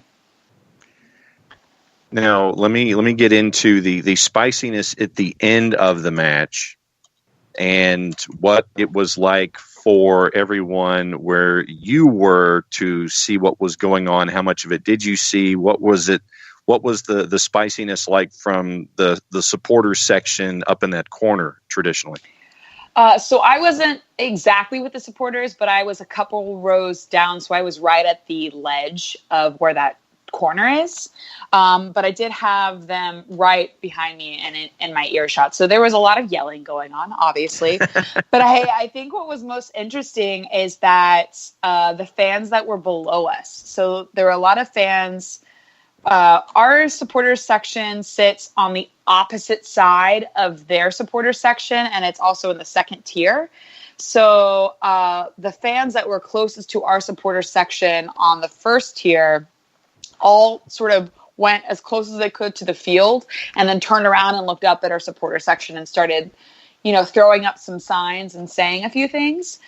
Now, let me get into the spiciness at the end of the match and what it was like for everyone where you were to see what was going on. How much of it did you see? What was it? What was the spiciness like from the supporters section up in that corner traditionally? So I wasn't exactly with the supporters, but I was a couple rows down. So I was right at the ledge of where that corner is. But I did have them right behind me and in my earshot. So there was a lot of yelling going on, obviously. But I think what was most interesting is that the fans that were below us. So there were a lot of fans. Our supporters section sits on the opposite side of their supporters section, and it's also in the second tier. So the fans that were closest to our supporters section on the first tier all sort of went as close as they could to the field and then turned around and looked up at our supporter section and started, throwing up some signs and saying a few things,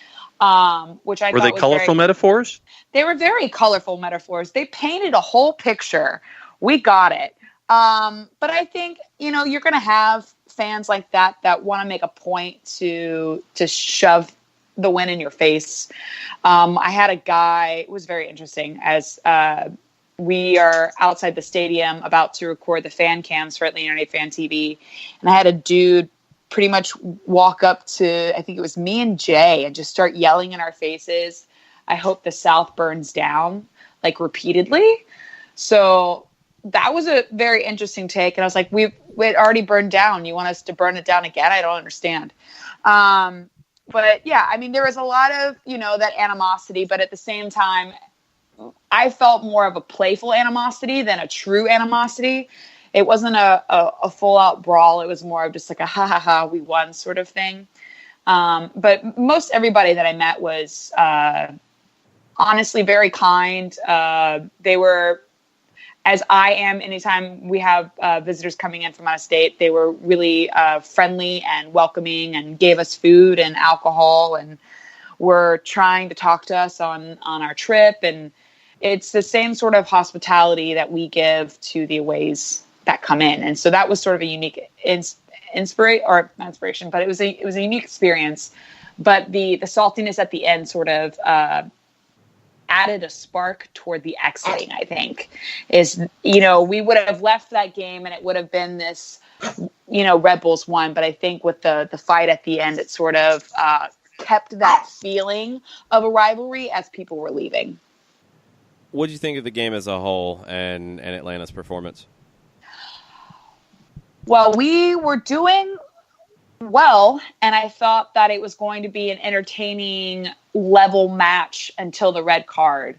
which I were thought they was colorful metaphors? They were very colorful metaphors. They painted a whole picture. We got it. But I think, you're going to have fans like that want to make a point to shove the win in your face. I had a guy, it was very interesting, as we are outside the stadium about to record the fan cams for Atlanta United Fan TV. And I had a dude pretty much walk up to, I think it was me and Jay, and just start yelling in our faces, "I hope the South burns down," like repeatedly. So that was a very interesting take. And I was like, it already burned down. You want us to burn it down again? I don't understand. But yeah, I mean, there was a lot of, that animosity, but at the same time, I felt more of a playful animosity than a true animosity. It wasn't a full out brawl. It was more of just like a ha ha ha, we won sort of thing. But most everybody that I met was honestly very kind. They were, as I am anytime we have visitors coming in from out of state, they were really friendly and welcoming and gave us food and alcohol and were trying to talk to us on our trip. And it's the same sort of hospitality that we give to the aways that come in. And so that was sort of a unique inspiration, but it was a unique experience. But the saltiness at the end sort of added a spark toward the exiting, I think, is, we would have left that game and it would have been this, Red Bulls won. But I think with the fight at the end, it sort of kept that feeling of a rivalry as people were leaving. What did you think of the game as a whole and Atlanta's performance? Well, we were doing well, and I thought that it was going to be an entertaining level match until the red card.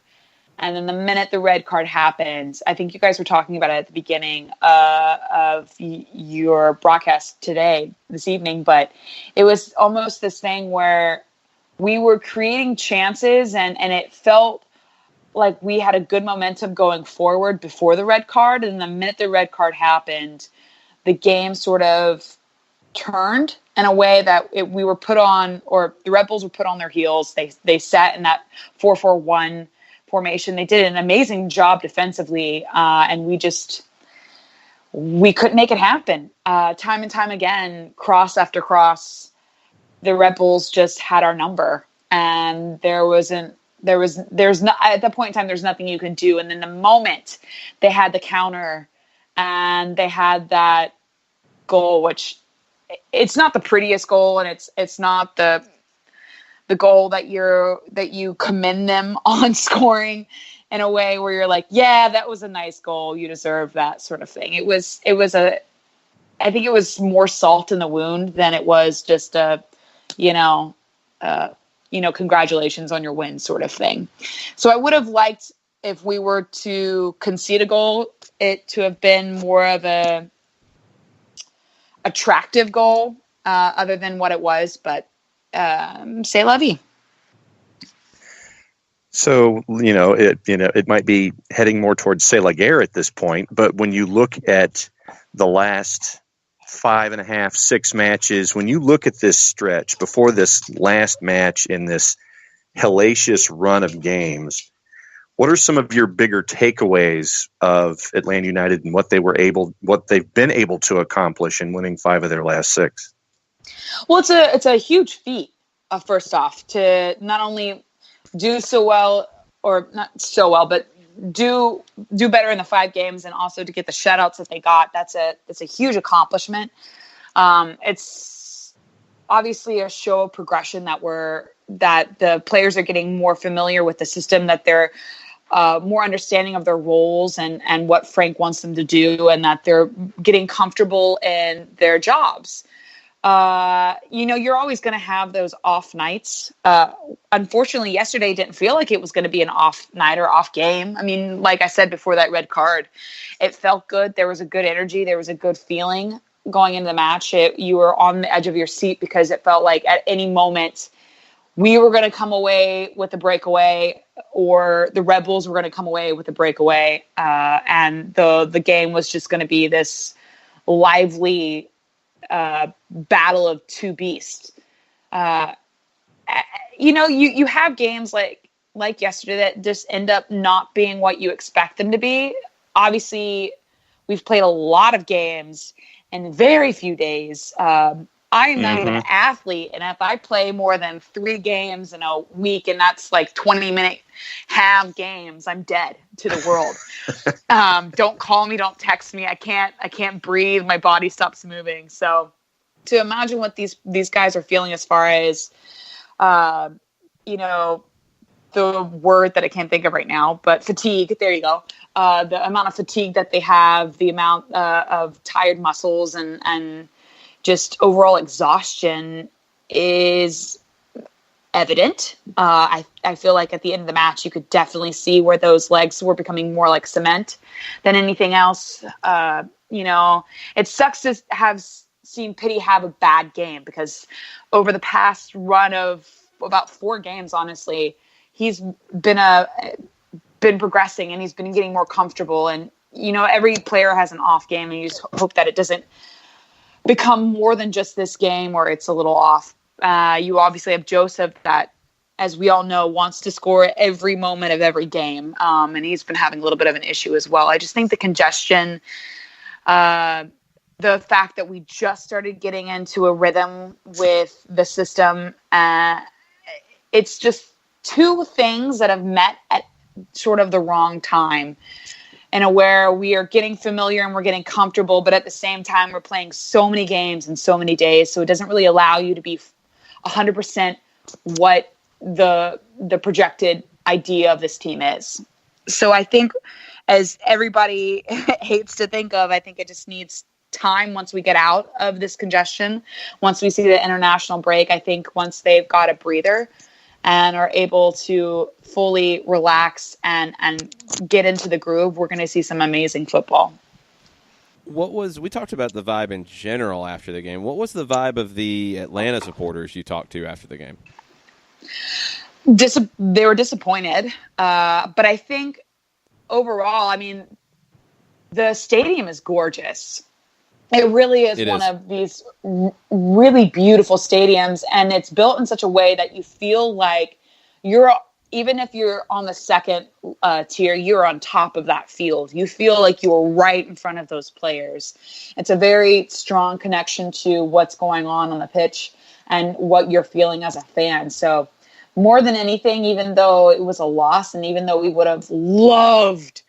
And then the minute the red card happened, I think you guys were talking about it at the beginning of your broadcast this evening, but it was almost this thing where we were creating chances and it felt like we had a good momentum going forward before the red card. And the minute the red card happened, the game sort of turned in a way that we were put on, or the Red Bulls were put on their heels. They sat in that 4-4-1 formation. They did an amazing job defensively. And we couldn't make it happen. Time and time again, cross after cross, the Red Bulls just had our number, and there's not, at that point in time, there's nothing you can do. And then the moment they had the counter and they had that goal, which it's not the prettiest goal, and it's not the goal that you commend them on scoring in a way where you're like, yeah, that was a nice goal, you deserve that sort of thing. I think it was more salt in the wound than it was just congratulations on your win sort of thing. So I would have liked, if we were to concede a goal, it to have been more of a attractive goal other than what it was. But c'est la vie. So, it might be heading more towards C'est la guerre at this point, but when you look at the last 5.5, 6 matches, when you look at this stretch before this last match in this hellacious run of games, what are some of your bigger takeaways of Atlanta United and what they've been able to accomplish in winning 5 of their last 6? Well, it's a huge feat, first off, to not only do so well, or not so well, but do better in the 5 games, and also to get the shutouts that they got. That's a huge accomplishment. It's obviously a show of progression that the players are getting more familiar with the system, that they're more understanding of their roles and what Frank wants them to do, and that they're getting comfortable in their jobs. You're always going to have those off nights. Unfortunately, yesterday didn't feel like it was going to be an off night or off game. I mean, like I said before that red card, it felt good. There was a good energy. There was a good feeling going into the match. You were on the edge of your seat because it felt like at any moment we were going to come away with a breakaway, or the Red Bulls were going to come away with a breakaway. And the game was just going to be this lively battle of two beasts. You have games like yesterday that just end up not being what you expect them to be. Obviously, we've played a lot of games in very few days. I am not even an athlete, and if I play more than 3 games in a week, and that's like 20-minute half games, I'm dead to the world. Don't call me, don't text me. I can't breathe. My body stops moving. So to imagine what these guys are feeling as far as, the word that I can't think of right now, but fatigue. There you go. The amount of fatigue that they have, the amount of tired muscles, and just overall exhaustion is evident. I feel like at the end of the match, you could definitely see where those legs were becoming more like cement than anything else. It sucks to have seen Pitty have a bad game, because over the past run of about 4 games, honestly, he's been progressing, and he's been getting more comfortable. And, every player has an off game, and you just hope that it doesn't become more than just this game where it's a little off. You obviously have Joseph that, as we all know, wants to score at every moment of every game. And he's been having a little bit of an issue as well. I just think the congestion, the fact that we just started getting into a rhythm with the system, it's just 2 things that have met at sort of the wrong time. And where we are getting familiar and we're getting comfortable, but at the same time, we're playing so many games in so many days. So it doesn't really allow you to be 100% what the projected idea of this team is. So I think, as everybody hates to think of, I think it just needs time once we get out of this congestion. Once we see the international break, I think once they've got a breather and are able to fully relax and get into the groove, we're going to see some amazing football. We talked about the vibe in general after the game. What was the vibe of the Atlanta supporters you talked to after the game? They were disappointed. But I think overall, I mean, the stadium is gorgeous. It really is one of these really beautiful stadiums, and it's built in such a way that you feel like even if you're on the second tier, you're on top of that field. You feel like you're right in front of those players. It's a very strong connection to what's going on the pitch and what you're feeling as a fan. So more than anything, even though it was a loss, and even though we would have loved,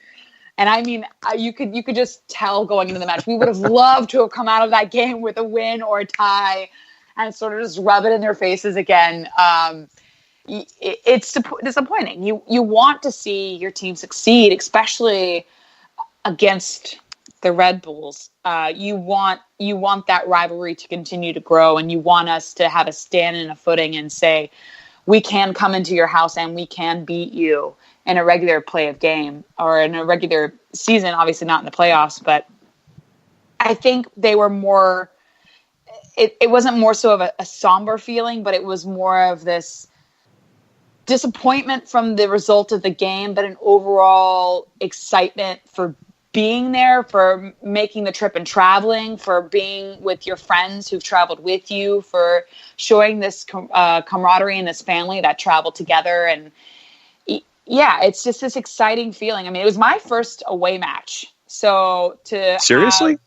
and I mean, you could just tell going into the match, we would have loved to have come out of that game with a win or a tie and sort of just rub it in their faces again. It's disappointing. You want to see your team succeed, especially against the Red Bulls. You want that rivalry to continue to grow, and you want us to have a stand and a footing and say, we can come into your house and we can beat you in a regular play of game or in a regular season, obviously not in the playoffs. But I think they were more, it wasn't more so of a somber feeling, but it was more of this, disappointment from the result of the game, but an overall excitement for being there, for making the trip and traveling, for being with your friends who've traveled with you, for showing this camaraderie and this family that traveled together. And yeah, it's just this exciting feeling. I mean, it was my first away match. So Seriously?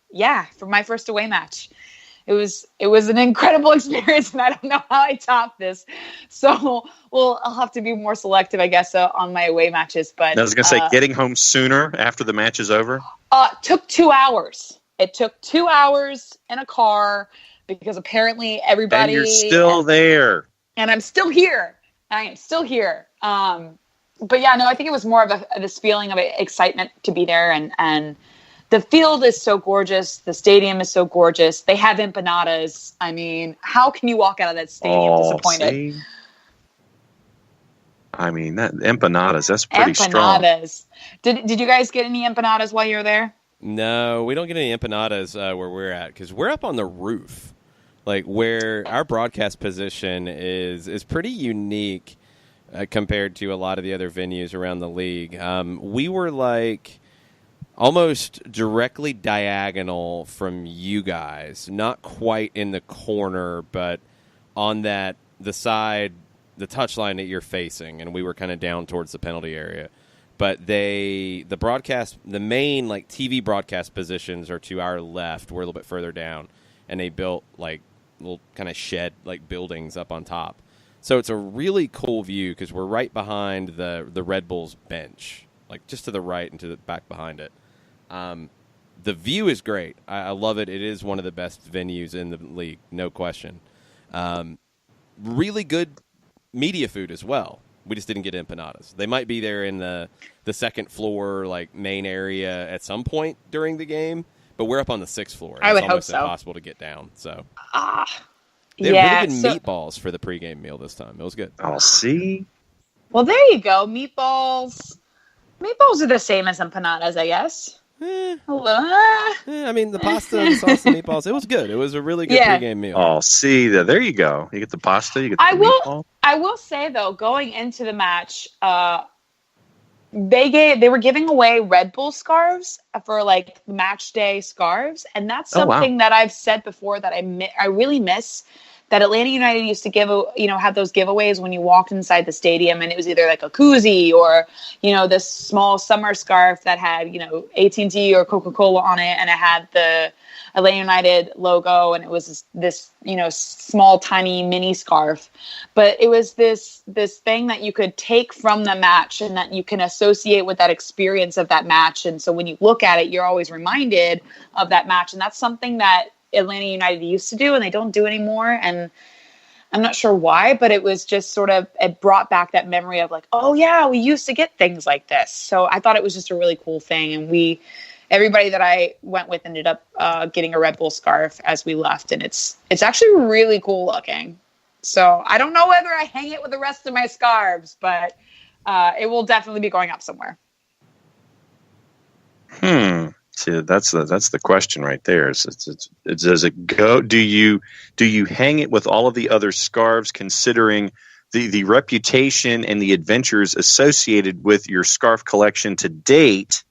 For my first away match. It was an incredible experience, and I don't know how I top this. So, I'll have to be more selective, I guess, on my away matches. But I was going to say, getting home sooner after the match is over? Took 2 hours. It took 2 hours in a car because apparently everybody. And you're still there. And I'm still here. I am still here. But yeah, no, I think it was more of this feeling of excitement to be there, and the field is so gorgeous. The stadium is so gorgeous. They have empanadas. I mean, how can you walk out of that stadium disappointed? See? I mean, that empanadas, that's pretty strong. Empanadas. Did you guys get any empanadas while you were there? No, we don't get any empanadas where we're at because we're up on the roof. Like, where our broadcast position is pretty unique compared to a lot of the other venues around the league. We were like almost directly diagonal from you guys, not quite in the corner, but on the side, the touchline that you're facing, and we were kind of down towards the penalty area. But the main like TV broadcast positions are to our left. We're a little bit further down, and they built like little kind of shed like buildings up on top. So it's a really cool view because we're right behind the Red Bulls bench, like just to the right and to the back behind it. The view is great. I love it. It is one of the best venues in the league, no question. Really good media food as well. We just didn't get empanadas. They might be there in the second floor, like main area at some point during the game, but we're up on the 6th floor. I would hope so. It's almost impossible to get down. So they had really good meatballs for the pregame meal this time. It was good. I'll see. Well, there you go. Meatballs are the same as empanadas, I guess. I mean, the pasta, the sauce, the meatballs, it was good. It was a really good pregame meal. Oh, see, there you go. You get the pasta, you get the meatball. I will say, though, going into the match, they were giving away Red Bull scarves for, like, match day scarves, and that's something that I've said before that I really miss. That Atlanta United used to have those giveaways when you walked inside the stadium, and it was either like a koozie or, this small summer scarf that had, AT&T or Coca-Cola on it, and it had the Atlanta United logo, and it was this small, tiny mini scarf. But it was this thing that you could take from the match and that you can associate with that experience of that match. And so when you look at it, you're always reminded of that match. And that's something that Atlanta United used to do, and they don't do anymore. And I'm not sure why, but it was just sort of, it brought back that memory of like, oh yeah, we used to get things like this. So I thought it was just a really cool thing. And everybody that I went with ended up getting a Red Bull scarf as we left. And it's actually really cool looking. So I don't know whether I hang it with the rest of my scarves, but it will definitely be going up somewhere. See, that's the question right there. Does it go? Do you hang it with all of the other scarves, considering the reputation and the adventures associated with your scarf collection to date,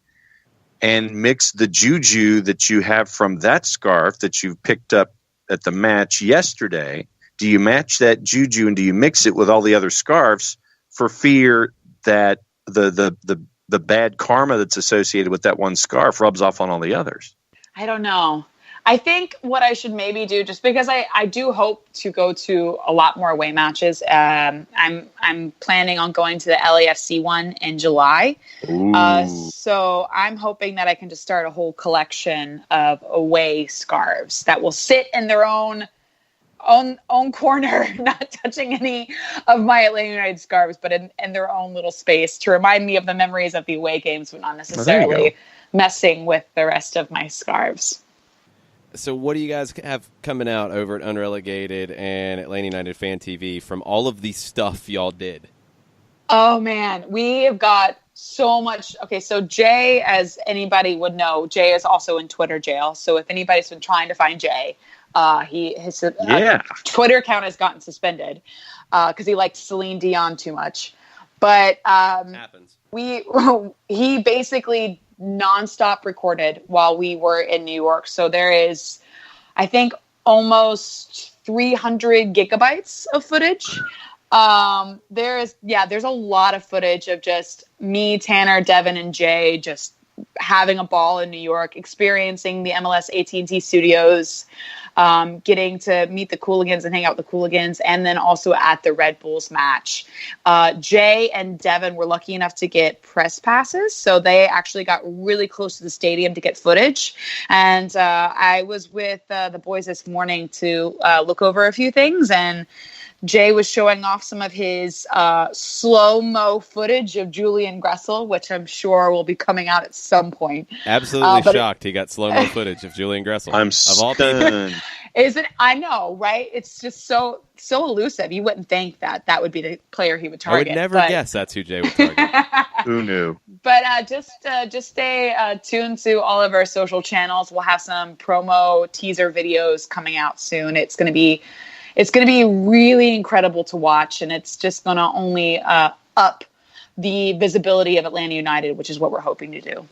and mix the juju that you have from that scarf that you've picked up at the match yesterday? Do you match that juju and do you mix it with all the other scarves for fear that the bad karma that's associated with that one scarf rubs off on all the others? I don't know. I think what I should maybe do, just because I do hope to go to a lot more away matches. I'm planning on going to the LAFC one in July. So I'm hoping that I can just start a whole collection of away scarves that will sit in their own corner, not touching any of my Atlanta United scarves, but in their own little space to remind me of the memories of the away games, but not necessarily messing with the rest of my scarves. So what do you guys have coming out over at Unrelegated and Atlanta United Fan TV from all of the stuff y'all did? Oh, man. We have got so much. Okay, so Jay, as anybody would know, Jay is also in Twitter jail. So if anybody's been trying to find Jay, his Twitter account has gotten suspended. because he liked Celine Dion too much. But happens. He basically nonstop recorded while we were in New York. So there is, I think, almost 300 gigabytes of footage. There's a lot of footage of just me, Tanner, Devin, and Jay just having a ball in New York, experiencing the MLS AT&T studios, getting to meet the Cooligans and hang out with the Cooligans, and then also at the Red Bulls match. Jay and Devin were lucky enough to get press passes, so they actually got really close to the stadium to get footage. And I was with the boys this morning to look over a few things, and Jay was showing off some of his slow-mo footage of Julian Gressel, which I'm sure will be coming out at some point. Absolutely shocked he got slow-mo footage of Julian Gressel. I'm stunned. I know, right? It's just so elusive. You wouldn't think that would be the player he would target. I would never guess that's who Jay would target. Who knew? But just stay tuned to all of our social channels. We'll have some promo teaser videos coming out soon. It's going to be really incredible to watch, and it's just going to only up the visibility of Atlanta United, which is what we're hoping to do.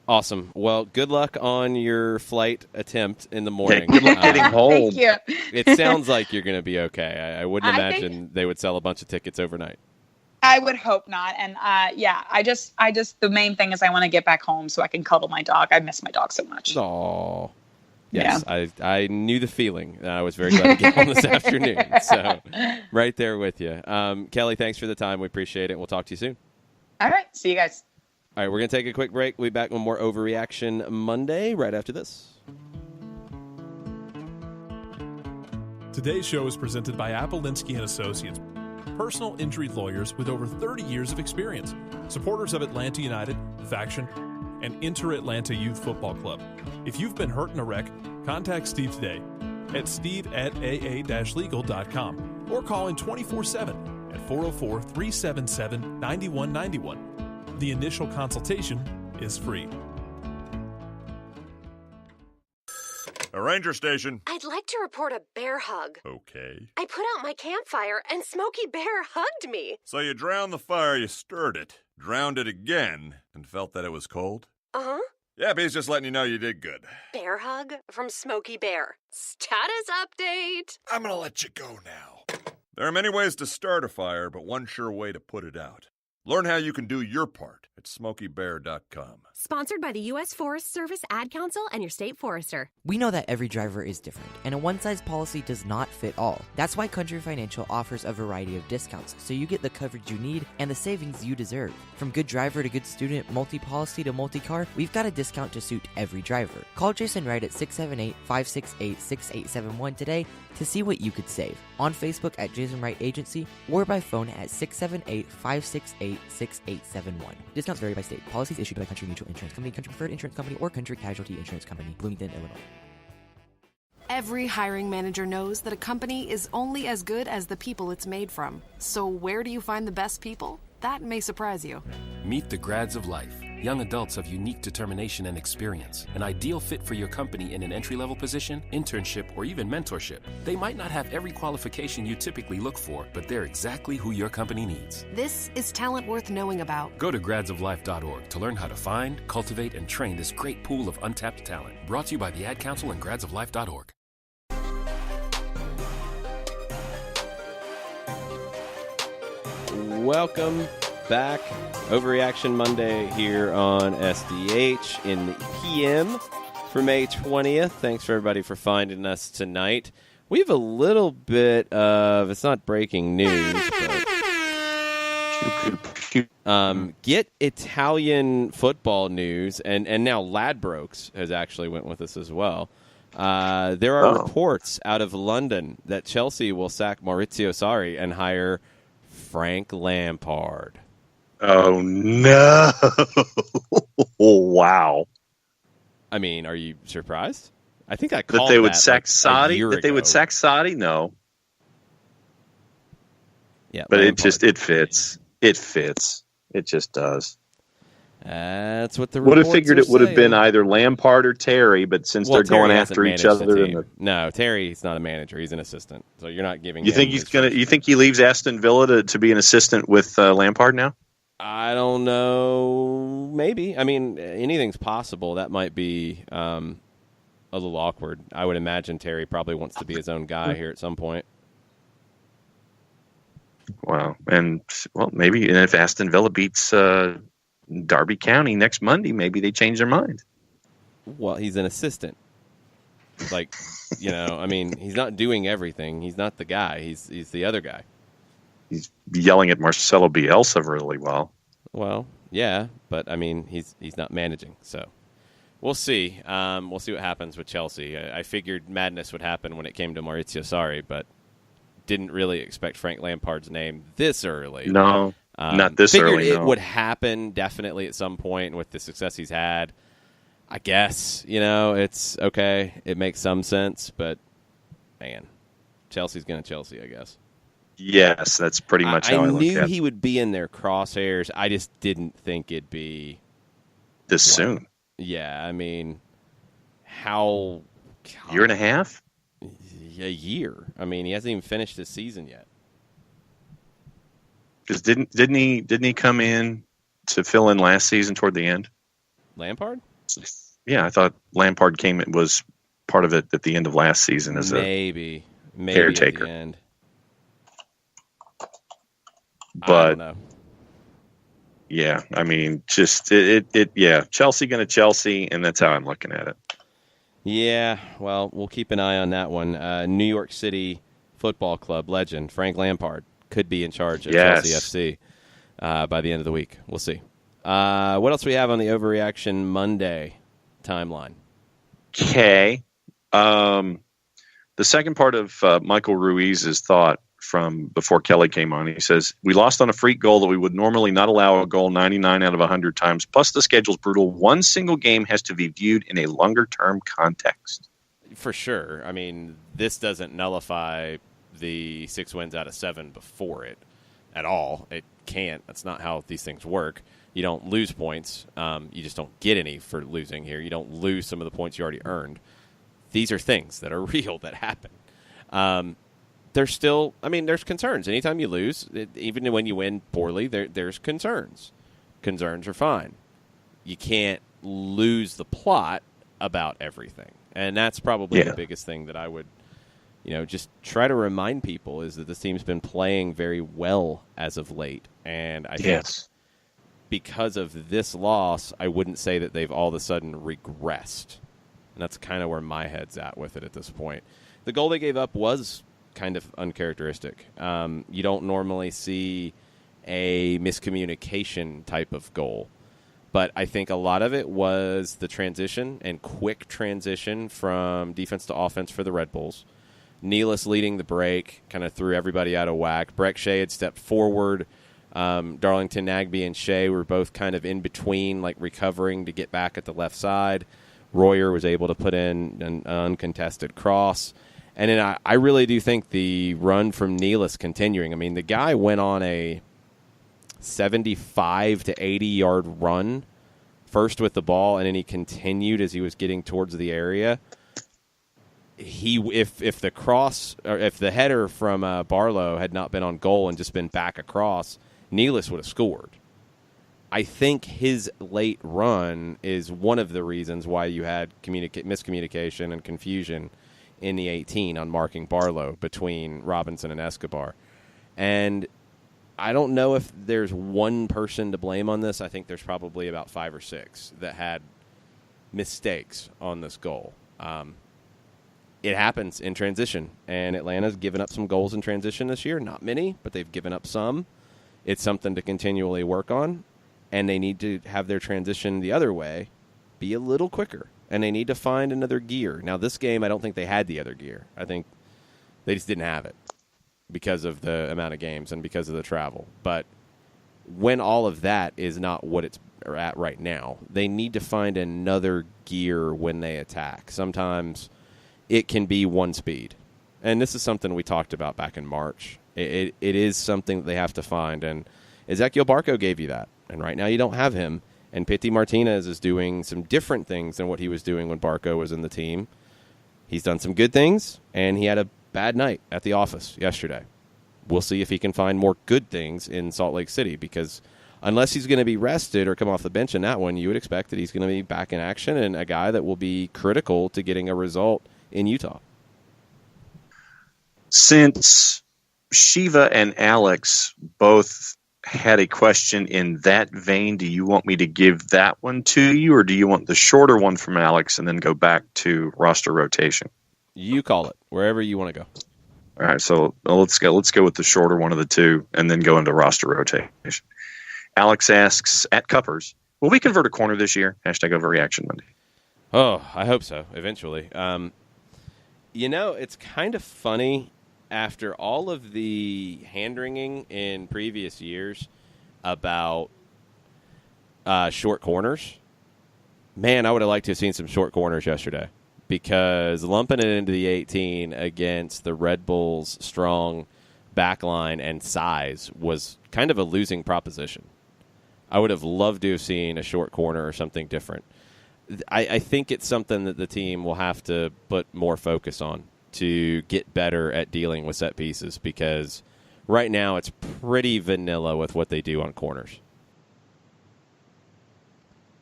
Awesome. Well, good luck on your flight attempt in the morning. Good luck getting home. Thank you. It sounds like you're going to be okay. I wouldn't imagine they would sell a bunch of tickets overnight. I would hope not. And I just the main thing is I want to get back home so I can cuddle my dog. I miss my dog so much. Aww. Yes, yeah. I knew the feeling. I was very glad to get home this afternoon. So, right there with you. Kelly, thanks for the time. We appreciate it. We'll talk to you soon. All right. See you guys. All right, we're going to take a quick break. We'll be back with more Overreaction Monday right after this. Today's show is presented by Appolinsky & Associates, personal injury lawyers with over 30 years of experience, supporters of Atlanta United, Faction, and Inter-Atlanta Youth Football Club. If you've been hurt in a wreck, contact Steve today at steve@aa-legal.com or call in 24/7 at 404-377-9191. The initial consultation is free. A ranger station. I'd like to report a bear hug. Okay. I put out my campfire and Smokey Bear hugged me. So you drowned the fire, you stirred it, drowned it again, and felt that it was cold? Uh-huh. Yep, he's just letting you know you did good. Bear hug from Smokey Bear. Status update. I'm gonna let you go now. There are many ways to start a fire, but one sure way to put it out. Learn how you can do your part at SmokeyBear.com. Sponsored by the U.S. Forest Service Ad Council and your state forester. We know that every driver is different, and a one-size policy does not fit all. That's why Country Financial offers a variety of discounts, so you get the coverage you need and the savings you deserve. From good driver to good student, multi-policy to multi-car, we've got a discount to suit every driver. Call Jason Wright at 678-568-6871 today to see what you could save. On Facebook at Jason Wright Agency or by phone at 678-568-6871. Discounts vary by state. Policies issued by Country Mutual Insurance Company, Country Preferred Insurance Company, or Country Casualty Insurance Company, Bloomington, Illinois. Every hiring manager knows that a company is only as good as the people it's made from. So where do you find the best people? That may surprise you. Meet the grads of life. Young adults of unique determination and experience. An ideal fit for your company in an entry-level position, internship, or even mentorship. They might not have every qualification you typically look for, but they're exactly who your company needs. This is talent worth knowing about. Go to gradsoflife.org to learn how to find, cultivate, and train this great pool of untapped talent. Brought to you by the Ad Council and gradsoflife.org. Welcome back. Overreaction Monday here on SDH in the PM for May 20th. Thanks for everybody for finding us tonight. We have a little bit of, it's not breaking news, but get Italian football news, and now Ladbrokes has actually went with us as well. There are reports out of London that Chelsea will sack Maurizio Sarri and hire Frank Lampard. Oh, no. Wow. I mean, are you surprised? I think I called that they would sack like Sadi? That they would sack Sadi? No. Yeah, but Lampard. It fits. It fits. It just does. That's what the would have reports figured are it would have been saying. either Lampard or Terry, but since Well, they're going Terry hasn't after each managed the other, team. No, Terry's not a manager; he's an assistant. So you're not giving. you think he's gonna? You think he leaves Aston Villa to be an assistant with Lampard now? I don't know. Maybe. I mean, anything's possible. That might be a little awkward. I would imagine Terry probably wants to be his own guy here at some point. Wow. And, well, maybe if Aston Villa beats Derby County next Monday, maybe they change their mind. Well, he's an assistant. Like, I mean, he's not doing everything. He's not the guy. He's the other guy. He's yelling at Marcelo Bielsa really well. Well, yeah, but, I mean, he's not managing, so we'll see. We'll see what happens with Chelsea. I figured madness would happen when it came to Maurizio Sarri, but didn't really expect Frank Lampard's name this early. No, not this figured early. It no. would happen definitely at some point with the success he's had. I guess, it's okay. It makes some sense, but, man, Chelsea's going to Chelsea, I guess. Yes, that's pretty much how I look at it. I knew he would be in their crosshairs. I just didn't think it'd be this soon. Yeah, I mean, how... Year and a half? A year. I mean, he hasn't even finished his season yet. Because didn't he come in to fill in last season toward the end? Lampard? Yeah, I thought Lampard was part of it at the end of last season as maybe caretaker. At the end. But I don't know. Yeah, I mean, just yeah, Chelsea going to Chelsea, and that's how I'm looking at it. Yeah, well, we'll keep an eye on that one. New York City Football Club legend Frank Lampard could be in charge of Chelsea FC by the end of the week. We'll see. What else do we have on the Overreaction Monday timeline? Okay. The second part of Michael Ruiz's thought from before Kelly came on, he says, we lost on a freak goal that we would normally not allow a goal 99 out of 100 times. Plus, the schedule's brutal. One single game has to be viewed in a longer-term context. For sure. I mean, this doesn't nullify the 6 wins out of 7 before it at all. It can't. That's not how these things work. You don't lose points. You just don't get any for losing here. You don't lose some of the points you already earned. These are things that are real that happen. There's still, there's concerns. Anytime you lose, even when you win poorly, there's concerns. Concerns are fine. You can't lose the plot about everything. And that's probably the biggest thing that I would, just try to remind people is that this team's been playing very well as of late. And I think because of this loss, I wouldn't say that they've all of a sudden regressed. And that's kind of where my head's at with it at this point. The goal they gave up was kind of uncharacteristic. You don't normally see a miscommunication type of goal. But I think a lot of it was the transition and quick transition from defense to offense for the Red Bulls. Nealis leading the break kind of threw everybody out of whack. Breck Shea had stepped forward. Darlington Nagbe and Shea were both kind of in between, like recovering to get back at the left side. Royer was able to put in an uncontested cross. And then I really do think the run from Nealis continuing. I mean, the guy went on a 75 to 80-yard run first with the ball, and then he continued as he was getting towards the area. If the cross or if the header from Barlow had not been on goal and just been back across, Nealis would have scored. I think his late run is one of the reasons why you had miscommunication and confusion in the 18 on marking Barlow between Robinson and Escobar. And I don't know if there's one person to blame on this. I think there's probably about 5 or 6 that had mistakes on this goal. It happens in transition, and Atlanta's given up some goals in transition this year. Not many, but they've given up some. It's something to continually work on, and they need to have their transition the other way be a little quicker. And they need to find another gear. Now, this game, I don't think they had the other gear. I think they just didn't have it because of the amount of games and because of the travel. But when all of that is not what it's at right now, they need to find another gear when they attack. Sometimes it can be one speed. And this is something we talked about back in March. It is something that they have to find. And Ezequiel Barco gave you that. And right now you don't have him. And Pity Martinez is doing some different things than what he was doing when Barco was in the team. He's done some good things, and he had a bad night at the office yesterday. We'll see if he can find more good things in Salt Lake City, because unless he's going to be rested or come off the bench in that one, you would expect that he's going to be back in action and a guy that will be critical to getting a result in Utah. Since Shiva and Alex both had a question in that vein, do you want me to give that one to you, or do you want the shorter one from Alex and then go back to roster rotation? You call it, wherever you want to go. All right, so let's go with the shorter one of the two and then go into roster rotation. Alex asks, at Cuppers, will we convert a corner this year? Hashtag Overreaction Monday. Oh, I hope so, eventually. It's kind of funny, after all of the hand-wringing in previous years about short corners, man, I would have liked to have seen some short corners yesterday, because lumping it into the 18 against the Red Bulls' strong backline and size was kind of a losing proposition. I would have loved to have seen a short corner or something different. I think it's something that the team will have to put more focus on to get better at dealing with set pieces, because right now it's pretty vanilla with what they do on corners.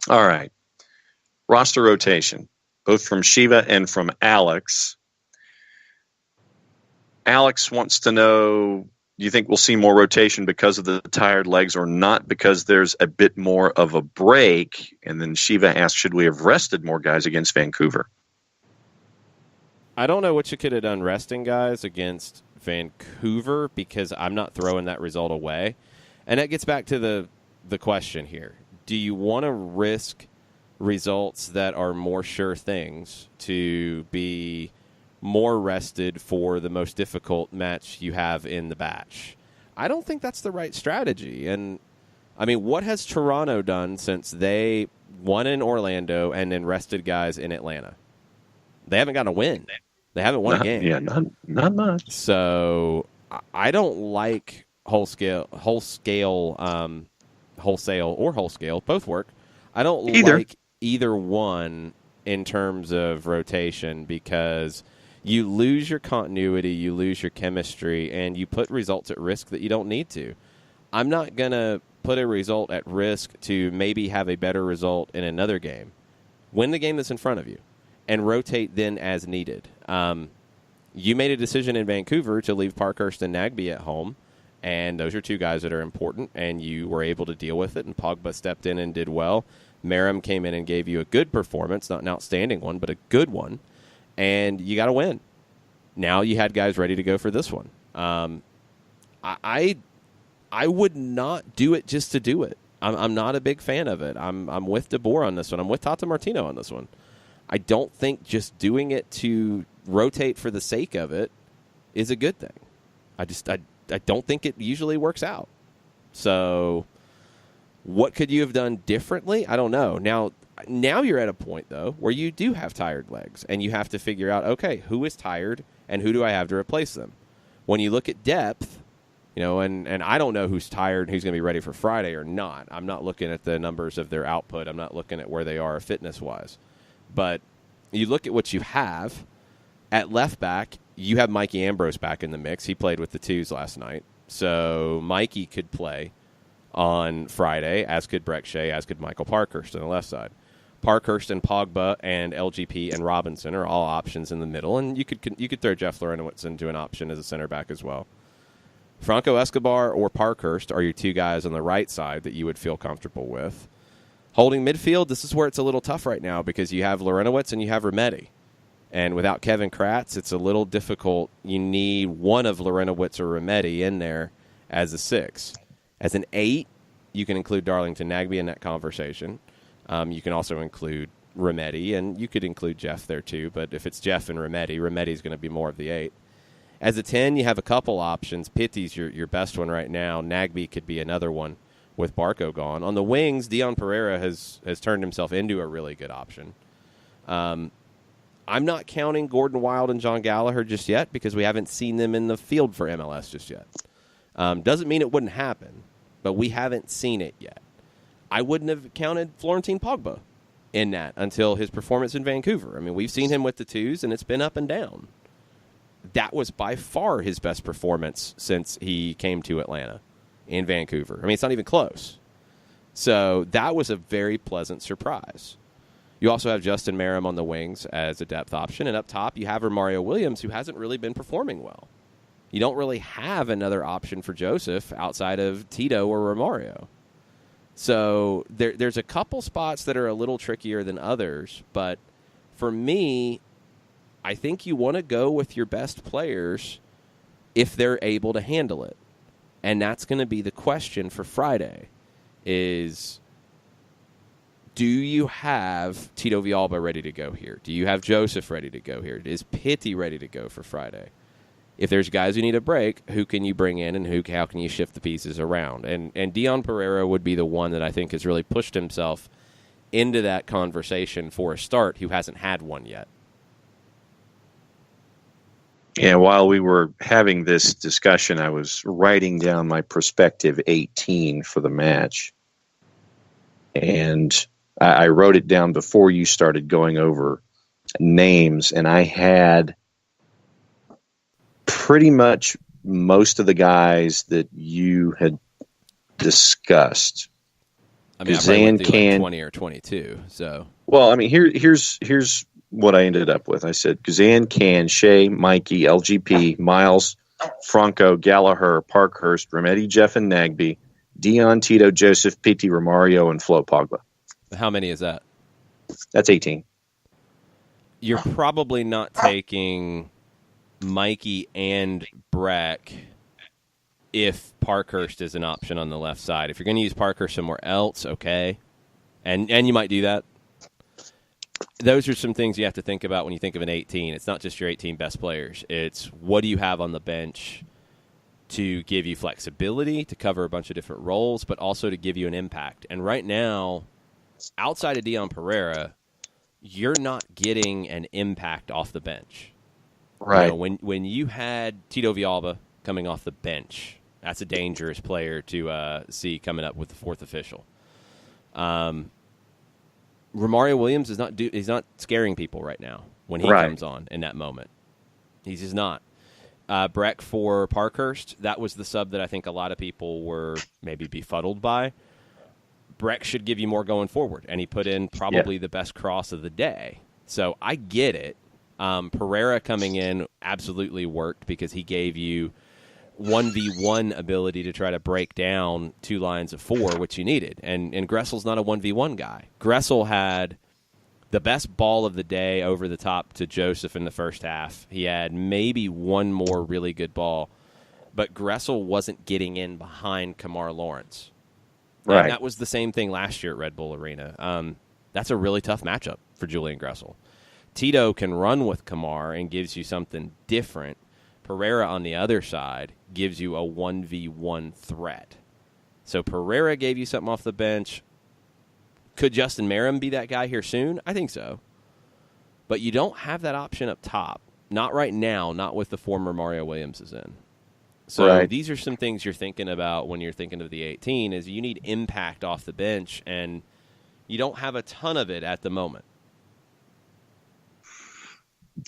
All right. Roster rotation, both from Shiva and from Alex. Alex wants to know, do you think we'll see more rotation because of the tired legs or not because there's a bit more of a break? And then Shiva asks, should we have rested more guys against Vancouver? I don't know what you could have done resting guys against Vancouver, because I'm not throwing that result away. And that gets back to the question here. Do you want to risk results that are more sure things to be more rested for the most difficult match you have in the batch? I don't think that's the right strategy. And, I mean, what has Toronto done since they won in Orlando and then rested guys in Atlanta? They haven't gotten a win. They haven't won a game. Yeah, not much. So I don't like wholesale, both work. I don't like either one in terms of rotation, because you lose your continuity, you lose your chemistry, and you put results at risk that you don't need to. I'm not going to put a result at risk to maybe have a better result in another game. Win the game that's in front of you and rotate then as needed. You made a decision in Vancouver to leave Parkhurst and Nagbe at home, and those are two guys that are important, and you were able to deal with it, and Pogba stepped in and did well. Merrim came in and gave you a good performance, not an outstanding one, but a good one, and you got to win. Now you had guys ready to go for this one. I would not do it just to do it. I'm not a big fan of it. I'm with DeBoer on this one. I'm with Tata Martino on this one. I don't think just doing it to rotate for the sake of it is a good thing. I don't think it usually works out. So what could you have done differently? I don't know. Now you're at a point, though, where you do have tired legs, and you have to figure out, okay, who is tired and who do I have to replace them? When you look at depth, and I don't know who's tired and who's going to be ready for Friday or not. I'm not looking at the numbers of their output. I'm not looking at where they are fitness-wise. But you look at what you have. At left back, you have Mikey Ambrose back in the mix. He played with the twos last night. So Mikey could play on Friday, as could Breck Shea, as could Michael Parkhurst on the left side. Parkhurst and Pogba and LGP and Robinson are all options in the middle, and you could throw Jeff Lorenowitz into an option as a center back as well. Franco Escobar or Parkhurst are your two guys on the right side that you would feel comfortable with. Holding midfield, this is where it's a little tough right now, because you have Lorenowitz and you have Remedi. And without Kevin Kratz, it's a little difficult. You need one of Lorenowitz or Remedi in there as a 6. As an 8, you can include Darlington Nagbe in that conversation. You can also include Remedi, and you could include Jeff there too. But if it's Jeff and Remedi is going to be more of the 8. As a 10, you have a couple options. Pitty's your best one right now. Nagbe could be another one with Barco gone. On the wings, Dion Pereira has turned himself into a really good option. I'm not counting Gordon Wild and John Gallagher just yet, because we haven't seen them in the field for MLS just yet. Doesn't mean it wouldn't happen, but we haven't seen it yet. I wouldn't have counted Florentine Pogba in that until his performance in Vancouver. I mean, we've seen him with the twos, and it's been up and down. That was by far his best performance since he came to Atlanta in Vancouver. I mean, it's not even close. So that was a very pleasant surprise. You also have Justin Merrim on the wings as a depth option, and up top you have Romario Williams, who hasn't really been performing well. You don't really have another option for Joseph outside of Tito or Romario. So there's a couple spots that are a little trickier than others, but for me, I think you want to go with your best players if they're able to handle it. And that's going to be the question for Friday is, do you have Tito Villalba ready to go here? Do you have Joseph ready to go here? Is Pitti ready to go for Friday? If there's guys who need a break, who can you bring in and how can you shift the pieces around? And Dion Pereira would be the one that I think has really pushed himself into that conversation for a start who hasn't had one yet. Yeah, while we were having this discussion, I was writing down my prospective 18 for the match. And I wrote it down before you started going over names, and I had pretty much most of the guys that you had discussed. I mean, I probably went through like 20 or 22. So, well, I mean, here's what I ended up with. I said Gazan, Can, Shea, Mikey, LGP, Miles, Franco, Gallagher, Parkhurst, Remedi, Jeff, and Nagby, Dion, Tito, Joseph, Pitti, Romario, and Flo Pogba. How many is that? That's 18. You're probably not taking Mikey and Breck if Parkhurst is an option on the left side. If you're going to use Parkhurst somewhere else, okay. And you might do that. Those are some things you have to think about when you think of an 18. It's not just your 18 best players. It's what do you have on the bench to give you flexibility, to cover a bunch of different roles, but also to give you an impact. And right now, outside of Dion Pereira, you're not getting an impact off the bench. Right. You know, when you had Tito Villalba coming off the bench, that's a dangerous player to see coming up with the fourth official. Romario Williams is he's not scaring people right now when he comes on in that moment. He's just not. Breck for Parkhurst, that was the sub that I think a lot of people were maybe befuddled by. Breck should give you more going forward, and he put in probably the best cross of the day. So I get it. Pereira coming in absolutely worked because he gave you 1v1 ability to try to break down two lines of four, which you needed. And Gressel's not a 1v1 guy. Gressel had the best ball of the day over the top to Joseph in the first half. He had maybe one more really good ball, but Gressel wasn't getting in behind Kamar Lawrence. Right. And that was the same thing last year at Red Bull Arena. That's a really tough matchup for Julian Gressel. Tito can run with Kamar and gives you something different. Pereira on the other side gives you a 1v1 threat. So Pereira gave you something off the bench. Could Justin Merrim be that guy here soon? I think so. But you don't have that option up top. Not right now, not with the former Mario Williams is in. So these are some things you're thinking about when you're thinking of the 18 is you need impact off the bench, and you don't have a ton of it at the moment.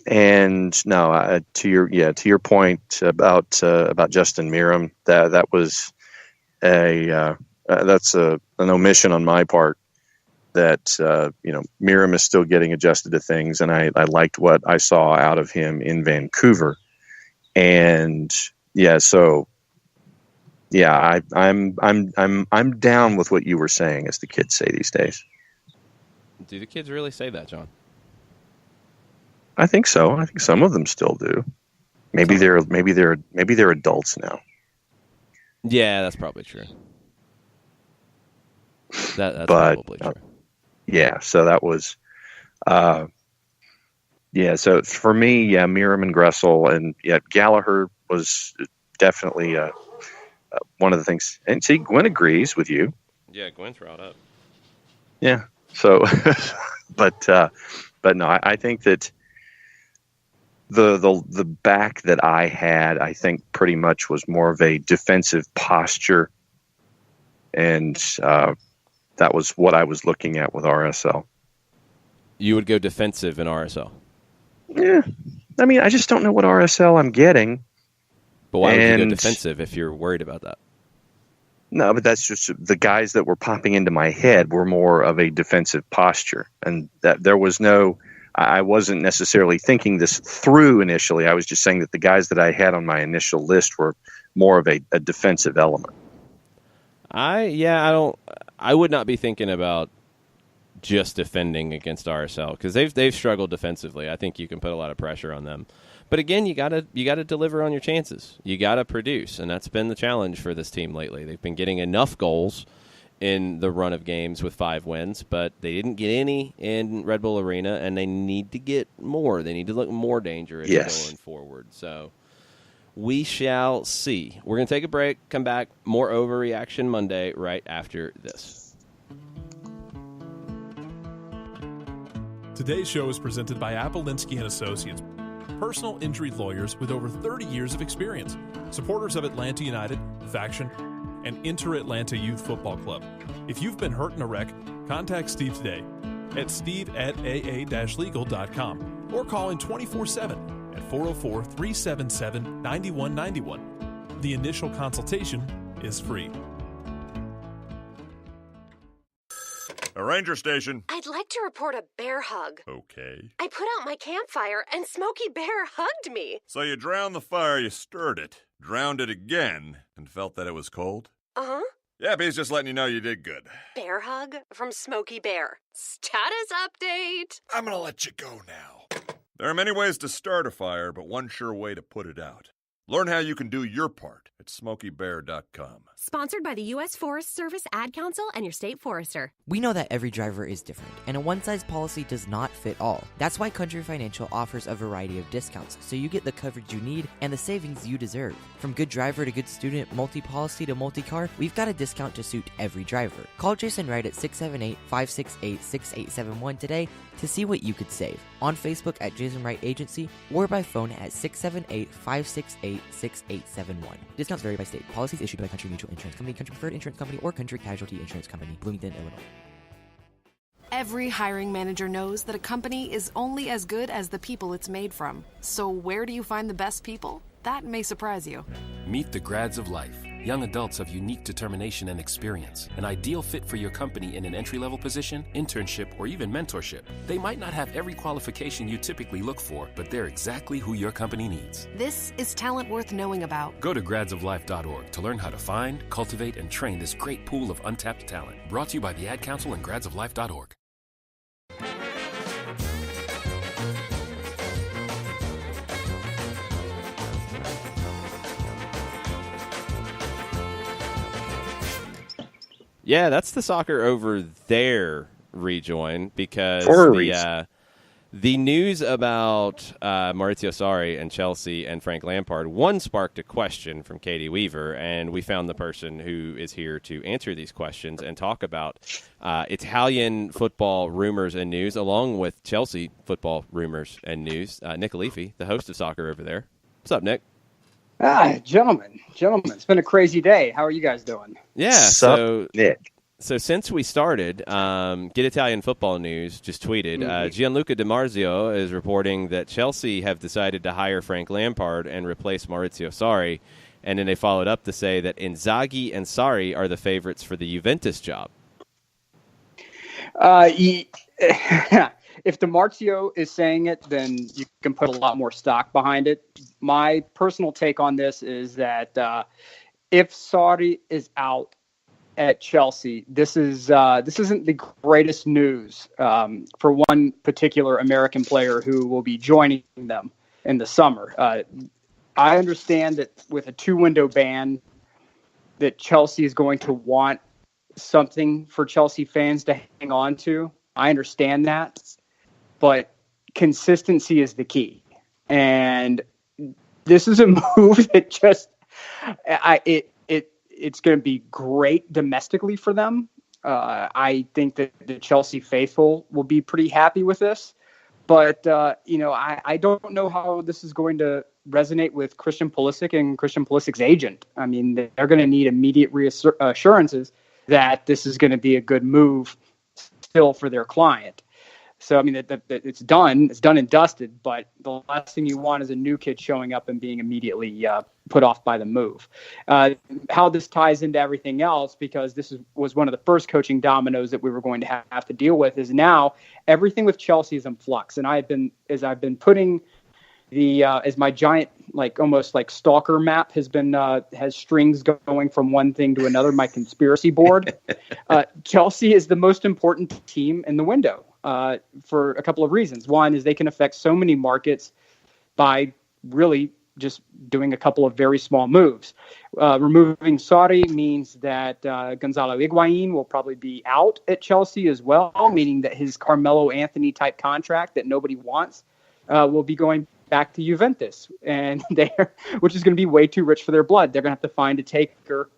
And no, to your point about Justin Merrim, that was that's an omission on my part. That Merrim is still getting adjusted to things, and I liked what I saw out of him in Vancouver, and I'm down with what you were saying, as the kids say these days. Do the kids really say that, John? I think so. I think some of them still do. Maybe they're adults now. Yeah, that's probably true. That's probably true. Yeah, so that was so for me, Merrim and Gressel, and Gallagher was definitely one of the things. And see, Gwen agrees with you. Yeah, Gwen's brought up. Yeah. So, but no, I think that the back that I had, I think pretty much was more of a defensive posture, and that was what I was looking at with RSL. You would go defensive in RSL. Yeah. I mean, I just don't know what RSL I'm getting. But why would you go defensive if you're worried about that? No, but that's just the guys that were popping into my head were more of a defensive posture. And that there was no, I wasn't necessarily thinking this through initially. I was just saying that the guys that I had on my initial list were more of a defensive element. I would not be thinking about just defending against RSL because they've struggled defensively. I think you can put a lot of pressure on them. But again, you gotta deliver on your chances. You gotta produce, and that's been the challenge for this team lately. They've been getting enough goals in the run of games with 5 wins, but they didn't get any in Red Bull Arena, and they need to get more. They need to look more dangerous going forward. So we shall see. We're going to take a break, come back, more Overreaction Monday right after this. Today's show is presented by Appolinsky & Associates, personal injury lawyers with over 30 years of experience, supporters of Atlanta United, Faction, and Inter-Atlanta Youth Football Club. If you've been hurt in a wreck, contact Steve today at steve@aa-legal.com or call in 24/7 at 404-377-9191. The initial consultation is free. A ranger station. I'd like to report a bear hug. Okay. I put out my campfire and Smokey Bear hugged me. So you drowned the fire, you stirred it, drowned it again, and felt that it was cold? Uh-huh. Yeah, but he's just letting you know you did good. Bear hug from Smokey Bear. Status update. I'm gonna let you go now. There are many ways to start a fire, but one sure way to put it out. Learn how you can do your part at SmokeyBear.com. Sponsored by the U.S. Forest Service Ad Council and your state forester. We know that every driver is different, and a one-size policy does not fit all. That's why Country Financial offers a variety of discounts, so you get the coverage you need and the savings you deserve. From good driver to good student, multi-policy to multi-car, we've got a discount to suit every driver. Call Jason Wright at 678-568-6871 today to see what you could save. On Facebook at Jason Wright Agency or by phone at 678-568-6871. Discounts vary by state. Policies issued by Country Mutual Insurance Company, Country Preferred Insurance Company, or Country Casualty Insurance Company, Bloomington, Illinois. Every hiring manager knows that a company is only as good as the people it's made from. So where do you find the best people? That may surprise you. Meet the grads of life. Young adults of unique determination and experience. An ideal fit for your company in an entry-level position, internship, or even mentorship. They might not have every qualification you typically look for, but they're exactly who your company needs. This is talent worth knowing about. Go to gradsoflife.org to learn how to find, cultivate, and train this great pool of untapped talent. Brought to you by the Ad Council and gradsoflife.org. Yeah, that's the Soccer Over There rejoin because the news about Maurizio Sarri and Chelsea and Frank Lampard, one sparked a question from Katie Weaver, and we found the person who is here to answer these questions and talk about Italian football rumors and news, along with Chelsea football rumors and news. Nick Alifi, the host of Soccer Over There. What's up, Nick? Gentlemen, it's been a crazy day. How are you guys doing? Yeah, so since we started, Get Italian Football News just tweeted, Gianluca Di Marzio is reporting that Chelsea have decided to hire Frank Lampard and replace Maurizio Sarri, and then they followed up to say that Inzaghi and Sarri are the favorites for the Juventus job. If Di Marzio is saying it, then you can put a lot more stock behind it. My personal take on this is that if Sarri is out at Chelsea, this isn't the greatest news for one particular American player who will be joining them in the summer. I understand that with a 2-window ban, that Chelsea is going to want something for Chelsea fans to hang on to. I understand that. But consistency is the key. And this is a move that just it's going to be great domestically for them. I think that the Chelsea faithful will be pretty happy with this. But, I don't know how this is going to resonate with Christian Pulisic and Christian Pulisic's agent. I mean, they're going to need immediate reassurances that this is going to be a good move still for their client. So, I mean, it's done and dusted, but the last thing you want is a new kid showing up and being immediately put off by the move. How this ties into everything else, because this was one of the first coaching dominoes that we were going to have to deal with, is now everything with Chelsea is in flux. And I've been putting as my giant, like almost like stalker map has strings going from one thing to another, my conspiracy board. Chelsea is the most important team in the window for a couple of reasons. One is they can affect so many markets by really just doing a couple of very small moves. Removing Sarri means that Gonzalo Higuain will probably be out at Chelsea as well, meaning that his Carmelo Anthony type contract that nobody wants will be going back to Juventus, and which is going to be way too rich for their blood. They're going to have to find a taker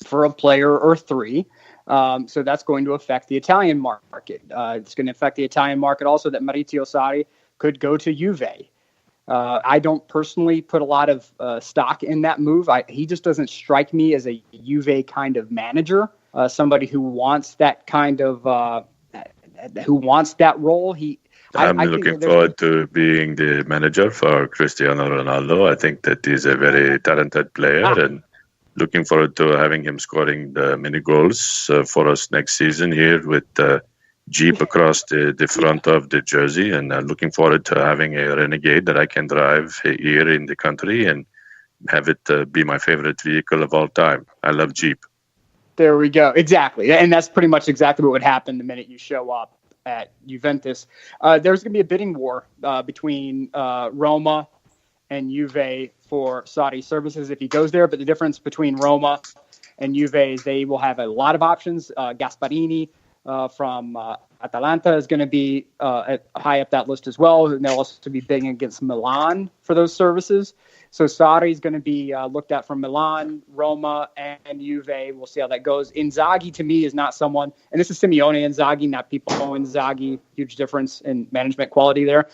for a player or three. So that's going to affect the Italian market. It's going to affect the Italian market also that Maurizio Sarri could go to Juve. I don't personally put a lot of stock in that move. He just doesn't strike me as a Juve kind of manager, somebody who wants that kind of who wants that role. I'm looking forward to being the manager for Cristiano Ronaldo. I think that he's a very talented player, and looking forward to having him scoring the many goals for us next season here with Jeep across the front of the jersey. And looking forward to having a Renegade that I can drive here in the country and have it be my favorite vehicle of all time. I love Jeep. There we go. Exactly. And that's pretty much exactly what would happen the minute you show up at Juventus. There's going to be a bidding war between Roma and Juve for Saudi services if he goes there. But the difference between Roma and Juve is they will have a lot of options. Gasparini from Atalanta is going to be high up that list as well. And they'll also be bidding against Milan for those services. So Sarri is going to be looked at from Milan, Roma, and Juve. We'll see how that goes. Inzaghi, to me, is not someone, and this is Simeone Inzaghi, not people Inzaghi. Huge difference in management quality there.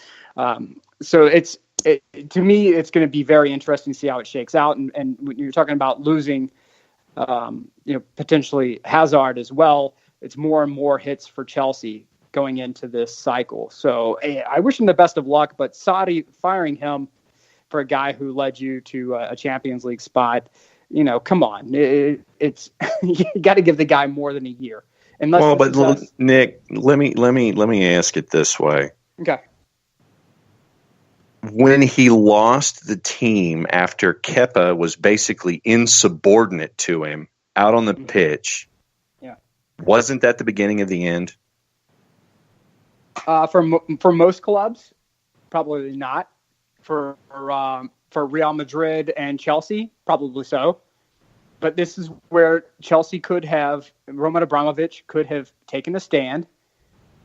So to me, it's going to be very interesting to see how it shakes out. And when you're talking about losing, potentially Hazard as well, it's more and more hits for Chelsea going into this cycle. So I wish him the best of luck, but Sarri, firing him for a guy who led you to a Champions League spot, come on. It's you got to give the guy more than a year. Nick, let me ask it this way. Okay. When he lost the team after Kepa was basically insubordinate to him out on the pitch, wasn't that the beginning of the end? For most clubs, probably not. For Real Madrid and Chelsea, probably so. But this is where Chelsea Roman Abramovich could have taken a stand,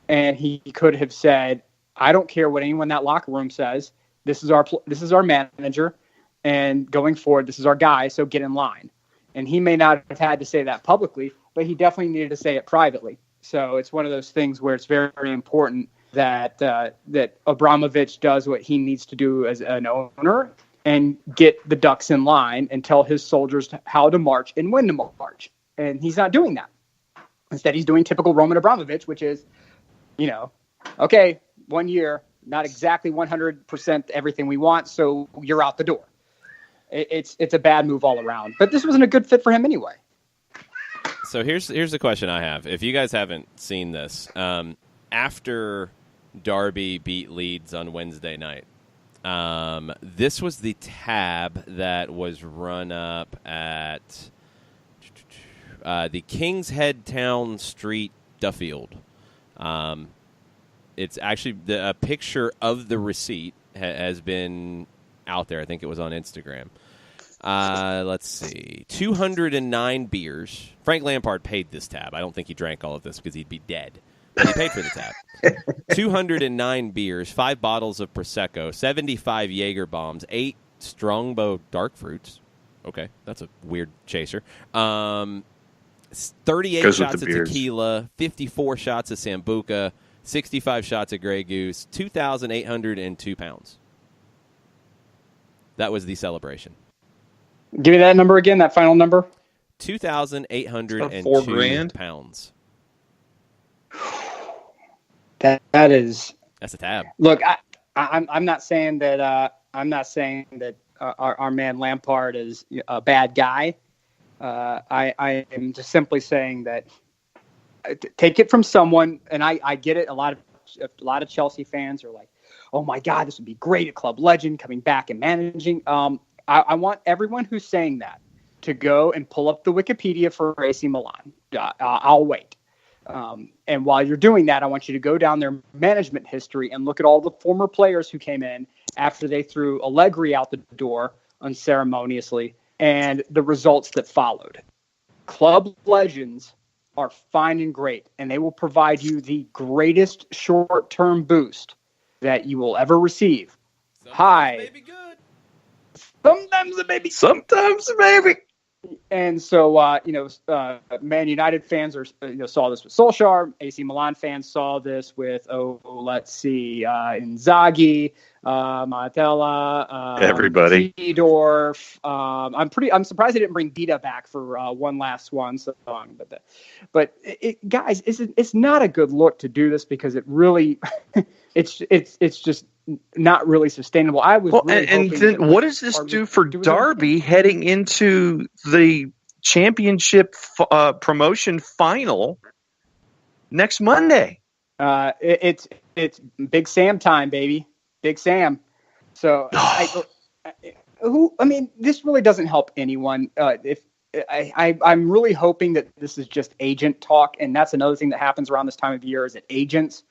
and he could have said, "I don't care what anyone in that locker room says. This is our manager, and going forward, this is our guy. So get in line." And he may not have had to say that publicly, but he definitely needed to say it privately. So it's one of those things where it's very, very important that Abramovich does what he needs to do as an owner and get the ducks in line and tell his soldiers how to march and when to march. And he's not doing that. Instead, he's doing typical Roman Abramovich, which is, okay, 1 year, not exactly 100% everything we want, so you're out the door. It's a bad move all around. But this wasn't a good fit for him anyway. So here's the question I have. If you guys haven't seen this, after Derby beat Leeds on Wednesday night, this was the tab that was run up at the King's Head Town Street, Duffield. It's actually a picture of the receipt has been out there. I think it was on Instagram. Let's see. 209 beers. Frank Lampard paid this tab. I don't think he drank all of this because he'd be dead. But he paid for the tab. 209 beers, 5 bottles of Prosecco, 75 Jaeger bombs, 8 Strongbow dark fruits. Okay, that's a weird chaser. 38 shots of tequila, 54 shots of Sambuca, 65 shots of Grey Goose, 2,802 pounds. That was the celebration. Give me that number again, that final number. 2,802 $4 grand pounds. That's a tab. Look, I'm not saying that our man Lampard is a bad guy. I am just simply saying that take it from someone, and I get it. A lot of Chelsea fans are like, "Oh my God, this would be great! A club legend coming back and managing." I want everyone who's saying that to go and pull up the Wikipedia for AC Milan. I'll wait. And while you're doing that, I want you to go down their management history and look at all the former players who came in after they threw Allegri out the door unceremoniously and the results that followed. Club legends are fine and great, and they will provide you the greatest short-term boost that you will ever receive. Sometimes it may be. And so, Man United fans saw this with Solskjaer. AC Milan fans saw this with, Inzaghi, Montella, everybody. Seedorf. I'm surprised they didn't bring Dita back for one last swan song. But guys, it's not a good look to do this because it really, it's just not really sustainable. I was and then what does this do for Derby heading into the championship promotion final next Monday? It's Big Sam time, baby. Big Sam. So this really doesn't help anyone. I'm really hoping that this is just agent talk, and that's another thing that happens around this time of year is that agents.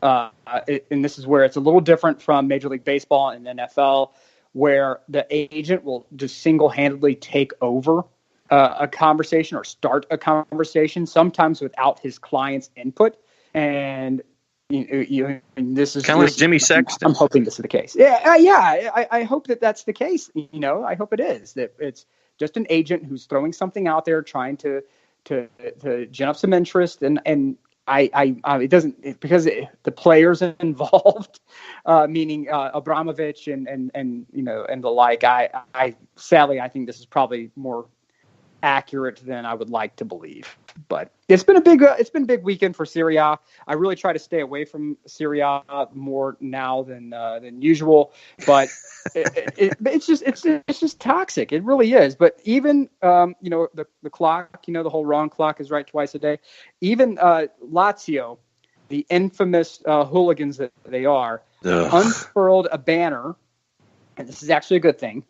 And this is where it's a little different from Major League Baseball and NFL, where the agent will just single-handedly take over a conversation or start a conversation, sometimes without his client's input. And this is kind of like Jimmy Sexton. I'm hoping this is the case. I hope that that's the case. I hope it is, that it's just an agent who's throwing something out there, trying to gin up some interest, and it doesn't because the players involved, meaning Abramovich and the like. I sadly I think this is probably more accurate than I would like to believe. But it's been a big weekend for Serie A. I really try to stay away from Serie A more now than usual. But it's just toxic. It really is. But even the clock, the whole wrong clock is right twice a day. Even Lazio, the infamous hooligans that they are, unfurled a banner, and this is actually a good thing.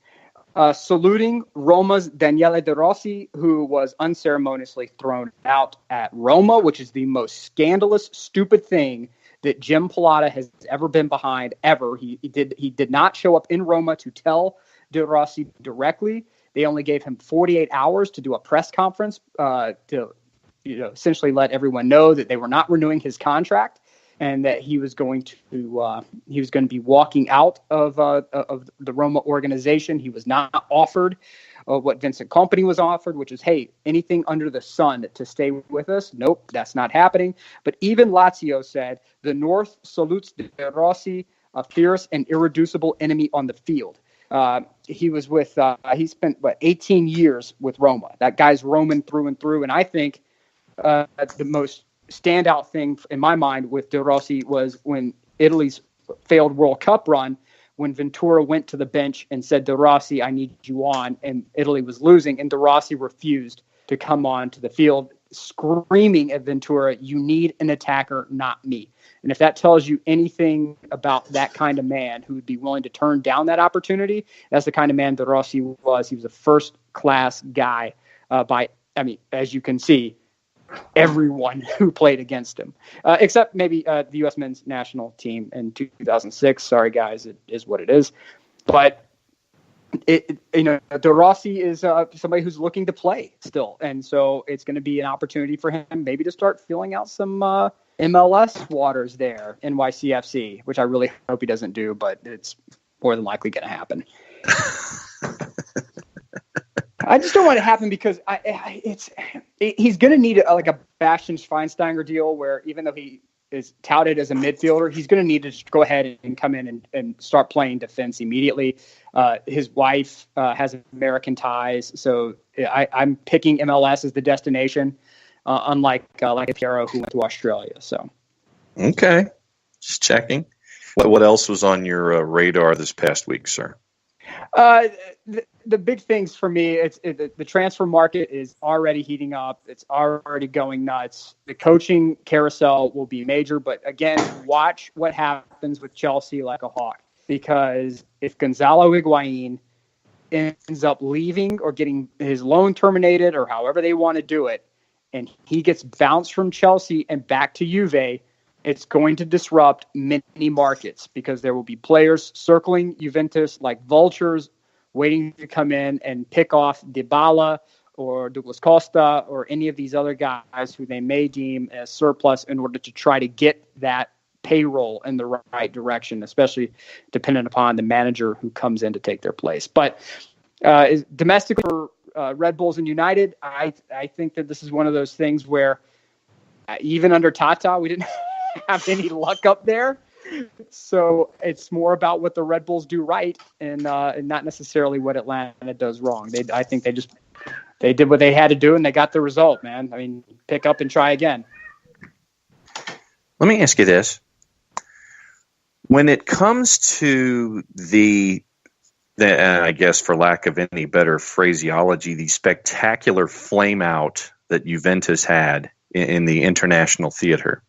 Saluting Roma's Daniele De Rossi, who was unceremoniously thrown out at Roma, which is the most scandalous, stupid thing that Jim Pilata has ever been behind, ever. He did not show up in Roma to tell De Rossi directly. They only gave him 48 hours to do a press conference to essentially let everyone know that they were not renewing his contract, and that he was going to be walking out of the Roma organization. He was not offered what Vincent Kompany was offered, which is, hey, anything under the sun to stay with us. Nope, that's not happening. But even Lazio said the North salutes De Rossi, a fierce and irreducible enemy on the field. He was with he spent 18 years with Roma. That guy's Roman through and through, and I think the most standout thing in my mind with De Rossi was when Italy's failed World Cup run, when Ventura went to the bench and said, De Rossi, I need you on, and Italy was losing, and De Rossi refused to come on to the field, screaming at Ventura, you need an attacker, not me. And if that tells you anything about that kind of man who would be willing to turn down that opportunity, that's the kind of man De Rossi was. He was a first-class guy as you can see, everyone who played against him, except maybe the U.S. men's national team in 2006. Sorry, guys, it is what it is. But De Rossi is somebody who's looking to play still, and so it's going to be an opportunity for him maybe to start filling out some MLS waters there, NYCFC, which I really hope he doesn't do, but it's more than likely going to happen. I just don't want it to happen because he's going to need a Bastian Schweinsteiger deal where even though he is touted as a midfielder, he's going to need to just go ahead and come in and start playing defense immediately. His wife has American ties, so I'm picking MLS as the destination, unlike like Piero who went to Australia. So, okay, just checking. What else was on your radar this past week, sir? The big things for me, the transfer market is already heating up. It's already going nuts. The coaching carousel will be major, but again, watch what happens with Chelsea like a hawk. Because if Gonzalo Higuain ends up leaving or getting his loan terminated or however they want to do it, and he gets bounced from Chelsea and back to Juve, it's going to disrupt many markets because there will be players circling Juventus like vultures waiting to come in and pick off Dybala or Douglas Costa or any of these other guys who they may deem as surplus in order to try to get that payroll in the right direction, especially dependent upon the manager who comes in to take their place. But domestic for Red Bulls and United, I think that this is one of those things where even under Tata, we didn't have any luck up there. So it's more about what the Red Bulls do right and not necessarily what Atlanta does wrong. I think they did what they had to do and they got the result, man. I mean, pick up and try again. Let me ask you this. When it comes to the I guess for lack of any better phraseology, the spectacular flame out that Juventus had in the international theater,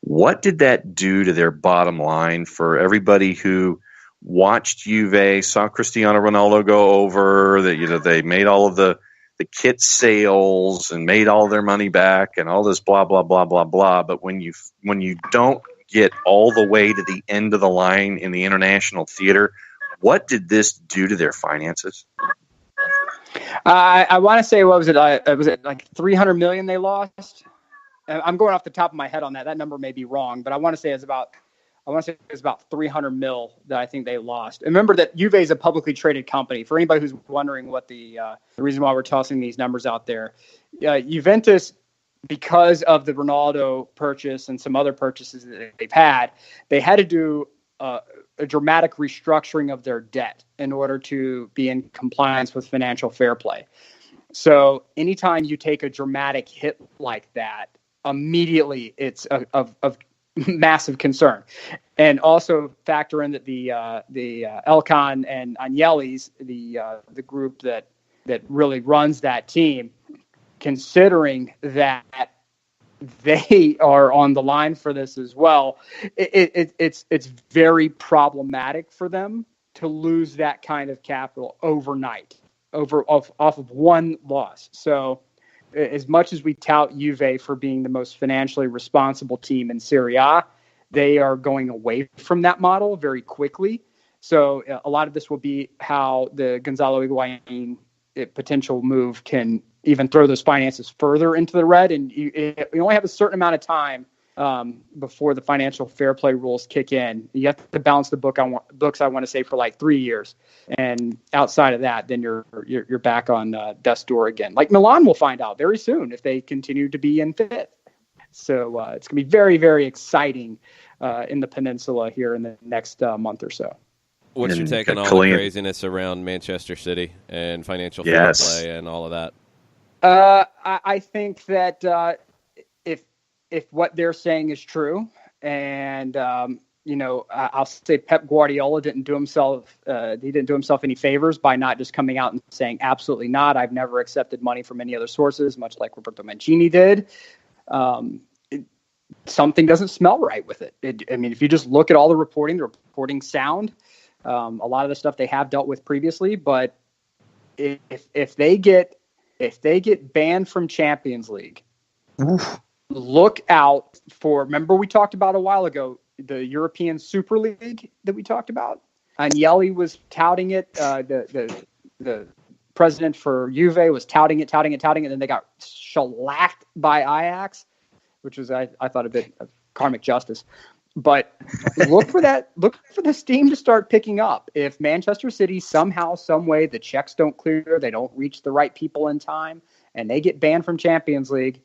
what did that do to their bottom line for everybody who watched Juve, saw Cristiano Ronaldo go over, that they made all of the kit sales and made all their money back and all this blah blah blah blah blah, but when you don't get all the way to the end of the line in the international theater, what did this do to their finances? I want to say, what was it? Was it like 300 million they lost? I'm going off the top of my head on that. That number may be wrong, but I want to say it's about 300 mil that I think they lost. And remember that Juve is a publicly traded company. For anybody who's wondering what the reason why we're tossing these numbers out there, Juventus, because of the Ronaldo purchase and some other purchases that they had to do a dramatic restructuring of their debt in order to be in compliance with financial fair play. So anytime you take a dramatic hit like that, immediately it's of massive concern. And also factor in that the Elkan and Agnelli's, the group that really runs that team, considering that they are on the line for this as well, it's very problematic for them to lose that kind of capital overnight off of one loss. So as much as we tout Juve for being the most financially responsible team in Serie A, they are going away from that model very quickly. So a lot of this will be how the Gonzalo Higuain potential move can even throw those finances further into the red. And you only have a certain amount of time before the financial fair play rules kick in. You have to balance the books, I want to say, for like 3 years. And outside of that, then you're back on death's door again. Like Milan will find out very soon if they continue to be in fifth. So it's going to be very, very exciting in the peninsula here in the next month or so. What's your take on all the craziness around Manchester City and financial fair play and all of that? I think that if what they're saying is true, and I'll say Pep Guardiola didn't do himself any favors by not just coming out and saying absolutely not. I've never accepted money from any other sources, much like Roberto Mancini did. Something doesn't smell right with it. If you just look at all the reporting sound. A lot of the stuff they have dealt with previously, but if they get banned from Champions League, look out for. Remember, we talked about a while ago the European Super League that we talked about. Agnelli was touting it. The president for Juve was touting it, and then they got shellacked by Ajax, which was I thought a bit of karmic justice. But look for that. Look for the steam to start picking up. If Manchester City somehow, some way, the checks don't clear, they don't reach the right people in time, and they get banned from Champions League,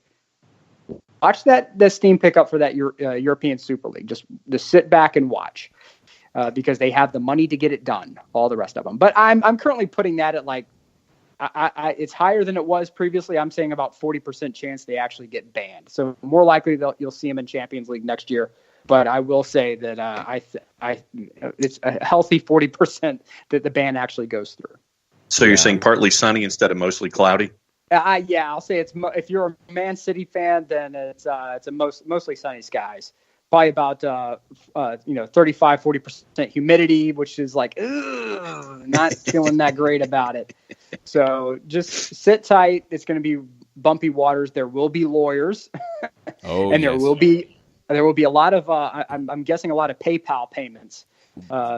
watch the steam pick up for that European Super League. Just sit back and watch, because they have the money to get it done. All the rest of them, but I'm currently putting that at like It's higher than it was previously. I'm saying about 40% chance they actually get banned. So more likely you'll see them in Champions League next year. But I will say that it's a healthy 40% that the ban actually goes through. So you're saying partly sunny instead of mostly cloudy? Yeah, I'll say if you're a Man City fan, then it's a mostly sunny skies. Probably about 35-40% humidity, which is like not feeling that great about it. So just sit tight. It's going to be bumpy waters. There will be lawyers, and there will be a lot of I'm guessing a lot of PayPal payments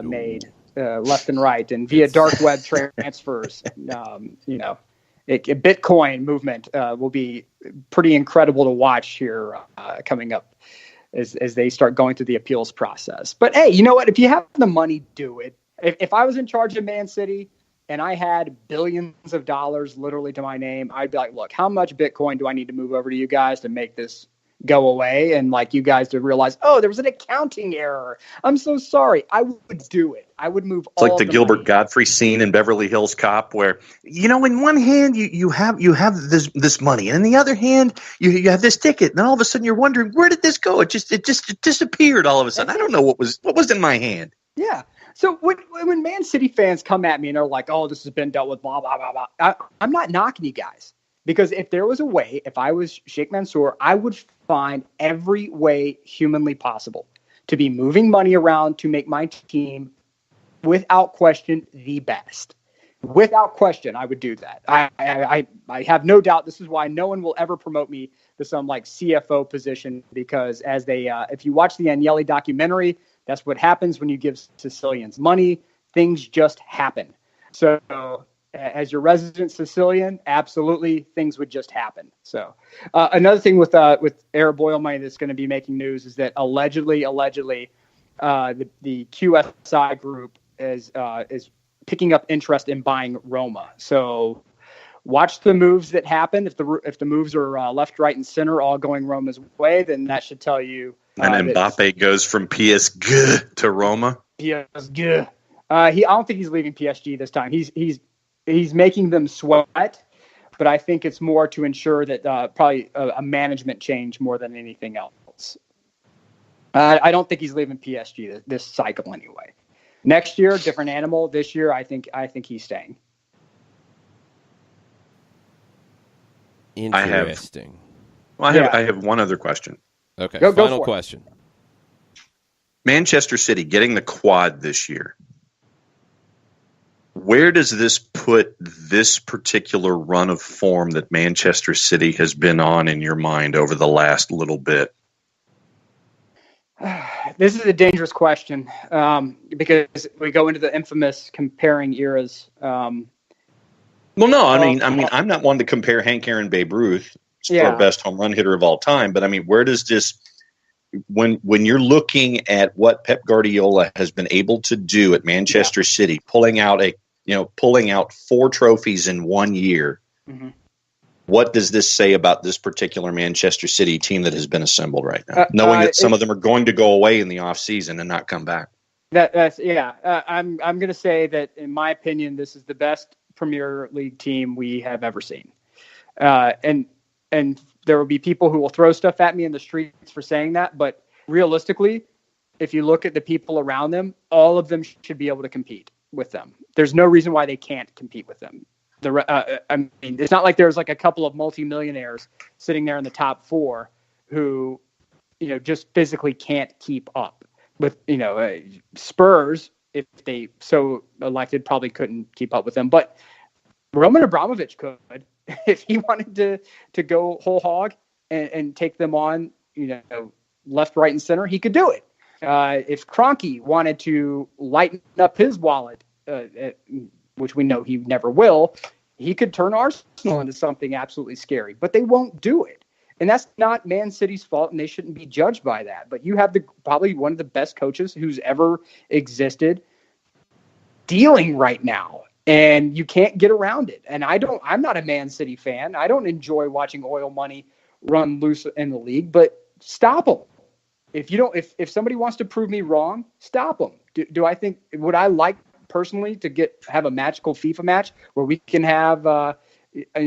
made left and right and via dark web transfers. Bitcoin movement will be pretty incredible to watch here coming up as they start going through the appeals process. But hey, you know what? If you have the money, do it. If I was in charge of Man City and I had billions of dollars literally to my name, I'd be like, look, how much Bitcoin do I need to move over to you guys to make this go away? And like you guys to realize, oh, there was an accounting error. I'm so sorry. I would do it. I would move all like the Gilbert money. Godfrey scene in Beverly Hills Cop where, in one hand you have this money, and in the other hand you have this ticket, and then all of a sudden you're wondering, where did this go? It just disappeared all of a sudden. I don't know what was in my hand. Yeah. So when Man City fans come at me and they're like, oh, this has been dealt with, blah, blah, blah, blah, I'm not knocking you guys. Because if there was a way, if I was Sheikh Mansour, I would find every way humanly possible to be moving money around to make my team, without question, the best. Without question, I would do that. I have no doubt. This is why no one will ever promote me to some like CFO position, because if you watch the Agnelli documentary, that's what happens when you give Sicilians money. Things just happen. So as your resident Sicilian, absolutely, things would just happen. So another thing with Arab oil money that's going to be making news is that allegedly, the QSI group is picking up interest in buying Roma. So watch the moves that happen. If the moves are left, right, and center, all going Roma's way, then that should tell you. And Mbappe goes from PSG to Roma. PSG. I don't think he's leaving PSG this time. He's making them sweat, but I think it's more to ensure that probably a management change more than anything else. I don't think he's leaving PSG this cycle anyway. Next year, different animal. This year, I think he's staying. Interesting. I have one other question. Okay, go final for it. question. Manchester City getting the quad this year. Where does this put this particular run of form that Manchester City has been on in your mind over the last little bit? This is a dangerous question because we go into the infamous comparing eras. Well, no, I mean, I'm not one to compare Hank Aaron Babe Ruth, our best home run hitter of all time. But I mean, where does this, when you're looking at what Pep Guardiola has been able to do at Manchester City, pulling out 4 trophies in 1 year, what does this say about this particular Manchester City team that has been assembled right now, knowing that some of them are going to go away in the offseason and not come back? I'm going to say that, in my opinion, this is the best Premier League team we have ever seen. And there will be people who will throw stuff at me in the streets for saying that. But realistically, if you look at the people around them, all of them should be able to compete with them. There's no reason why they can't compete with them. I mean, it's not like there's like a couple of multimillionaires sitting there in the top 4 who, just physically can't keep up with, Spurs, if they so elected, probably couldn't keep up with them. But Roman Abramovich could, if he wanted to go whole hog and take them on, left, right, and center, he could do it. If Kroenke wanted to lighten up his wallet, which we know he never will, he could turn Arsenal into something absolutely scary. But they won't do it. And that's not Man City's fault, and they shouldn't be judged by that. But you have probably one of the best coaches who's ever existed dealing right now, and you can't get around it. And I'm not a Man City fan. I don't enjoy watching oil money run loose in the league, but stop them. If somebody wants to prove me wrong, stop them. Would I like personally to have a magical FIFA match where we can have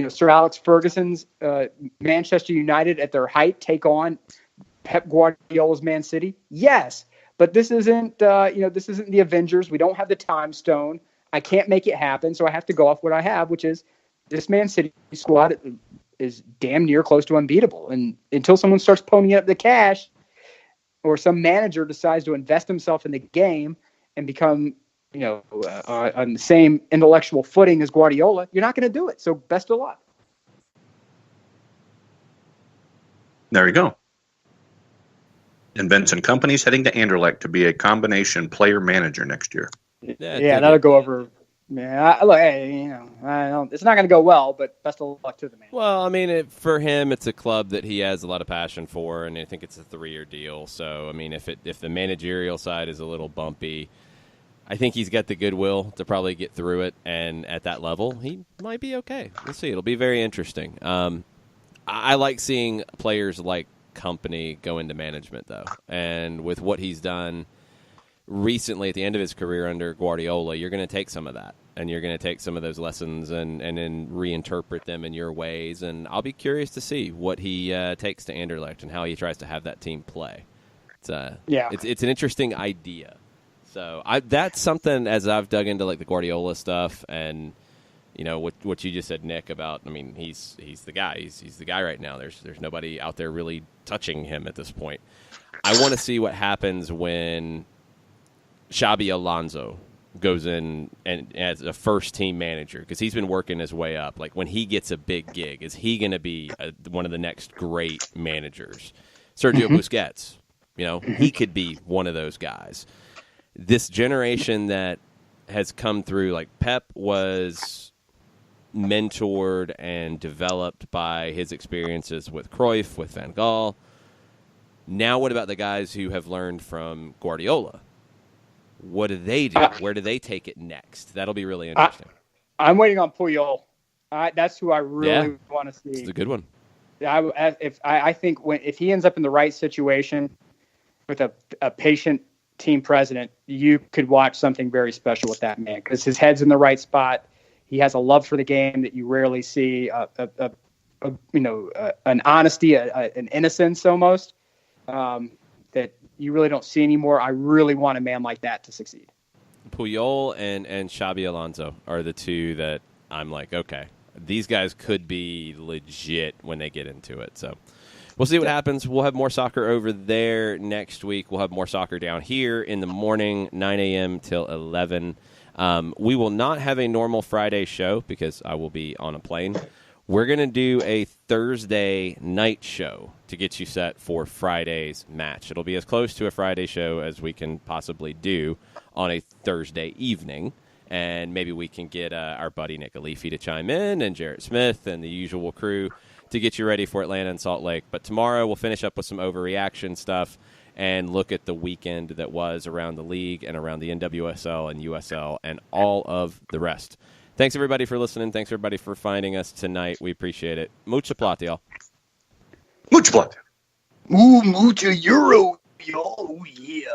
Sir Alex Ferguson's Manchester United at their height take on Pep Guardiola's Man City? Yes, but this isn't the Avengers. We don't have the time stone. I can't make it happen, so I have to go off what I have, which is this Man City squad is damn near close to unbeatable. And until someone starts ponying up the cash, or some manager decides to invest himself in the game and become, on the same intellectual footing as Guardiola, you're not going to do it. So best of luck. There you go. And Vincent Kompany's heading to Anderlecht to be a combination player-manager next year. Yeah, that'll go over. Yeah, it's not going to go well, but best of luck to the man. Well, I mean, for him, it's a club that he has a lot of passion for, and I think it's a 3-year deal. So, I mean, if the managerial side is a little bumpy, I think he's got the goodwill to probably get through it, and at that level, he might be okay. We'll see. It'll be very interesting. I like seeing players like Kompany go into management, though, and with what he's done recently at the end of his career under Guardiola, you're going to take some of that, and you're going to take some of those lessons and then reinterpret them in your ways. And I'll be curious to see what he takes to Anderlecht and how he tries to have that team play. It's an interesting idea. So that's something, as I've dug into like the Guardiola stuff and what you just said, Nick, about, I mean, he's the guy. He's the guy right now. There's nobody out there really touching him at this point. I want to see what happens when Xabi Alonso goes in and as a first-team manager, because he's been working his way up. Like, when he gets a big gig, is he going to be one of the next great managers? Sergio Busquets, he could be one of those guys. This generation that has come through, like Pep was mentored and developed by his experiences with Cruyff, with Van Gaal. Now what about the guys who have learned from Guardiola? What do they do? Where do they take it next? That'll be really interesting. I'm waiting on Puyol. That's who I really want to see. It's a good one. I think if he ends up in the right situation with a patient team president, you could watch something very special with that man, because his head's in the right spot. He has a love for the game that you rarely see. An honesty, an innocence almost that you really don't see anymore. I really want a man like that to succeed. Puyol and Xabi Alonso are the two that I'm like, okay, these guys could be legit when they get into it. So we'll see what happens. We'll have more soccer over there next week. We'll have more soccer down here in the morning, 9 a.m. till 11. We will not have a normal Friday show because I will be on a plane. We're going to do a Thursday night show to get you set for Friday's match. It'll be as close to a Friday show as we can possibly do on a Thursday evening. And maybe we can get our buddy Nick Alifi to chime in, and Jarrett Smith and the usual crew to get you ready for Atlanta and Salt Lake. But tomorrow we'll finish up with some overreaction stuff and look at the weekend that was around the league and around the NWSL and USL and all of the rest. Thanks, everybody, for listening. Thanks, everybody, for finding us tonight. We appreciate it. Mucha plata, y'all. Mucha plata. Ooh, mucha euro, y'all. Oh, yeah.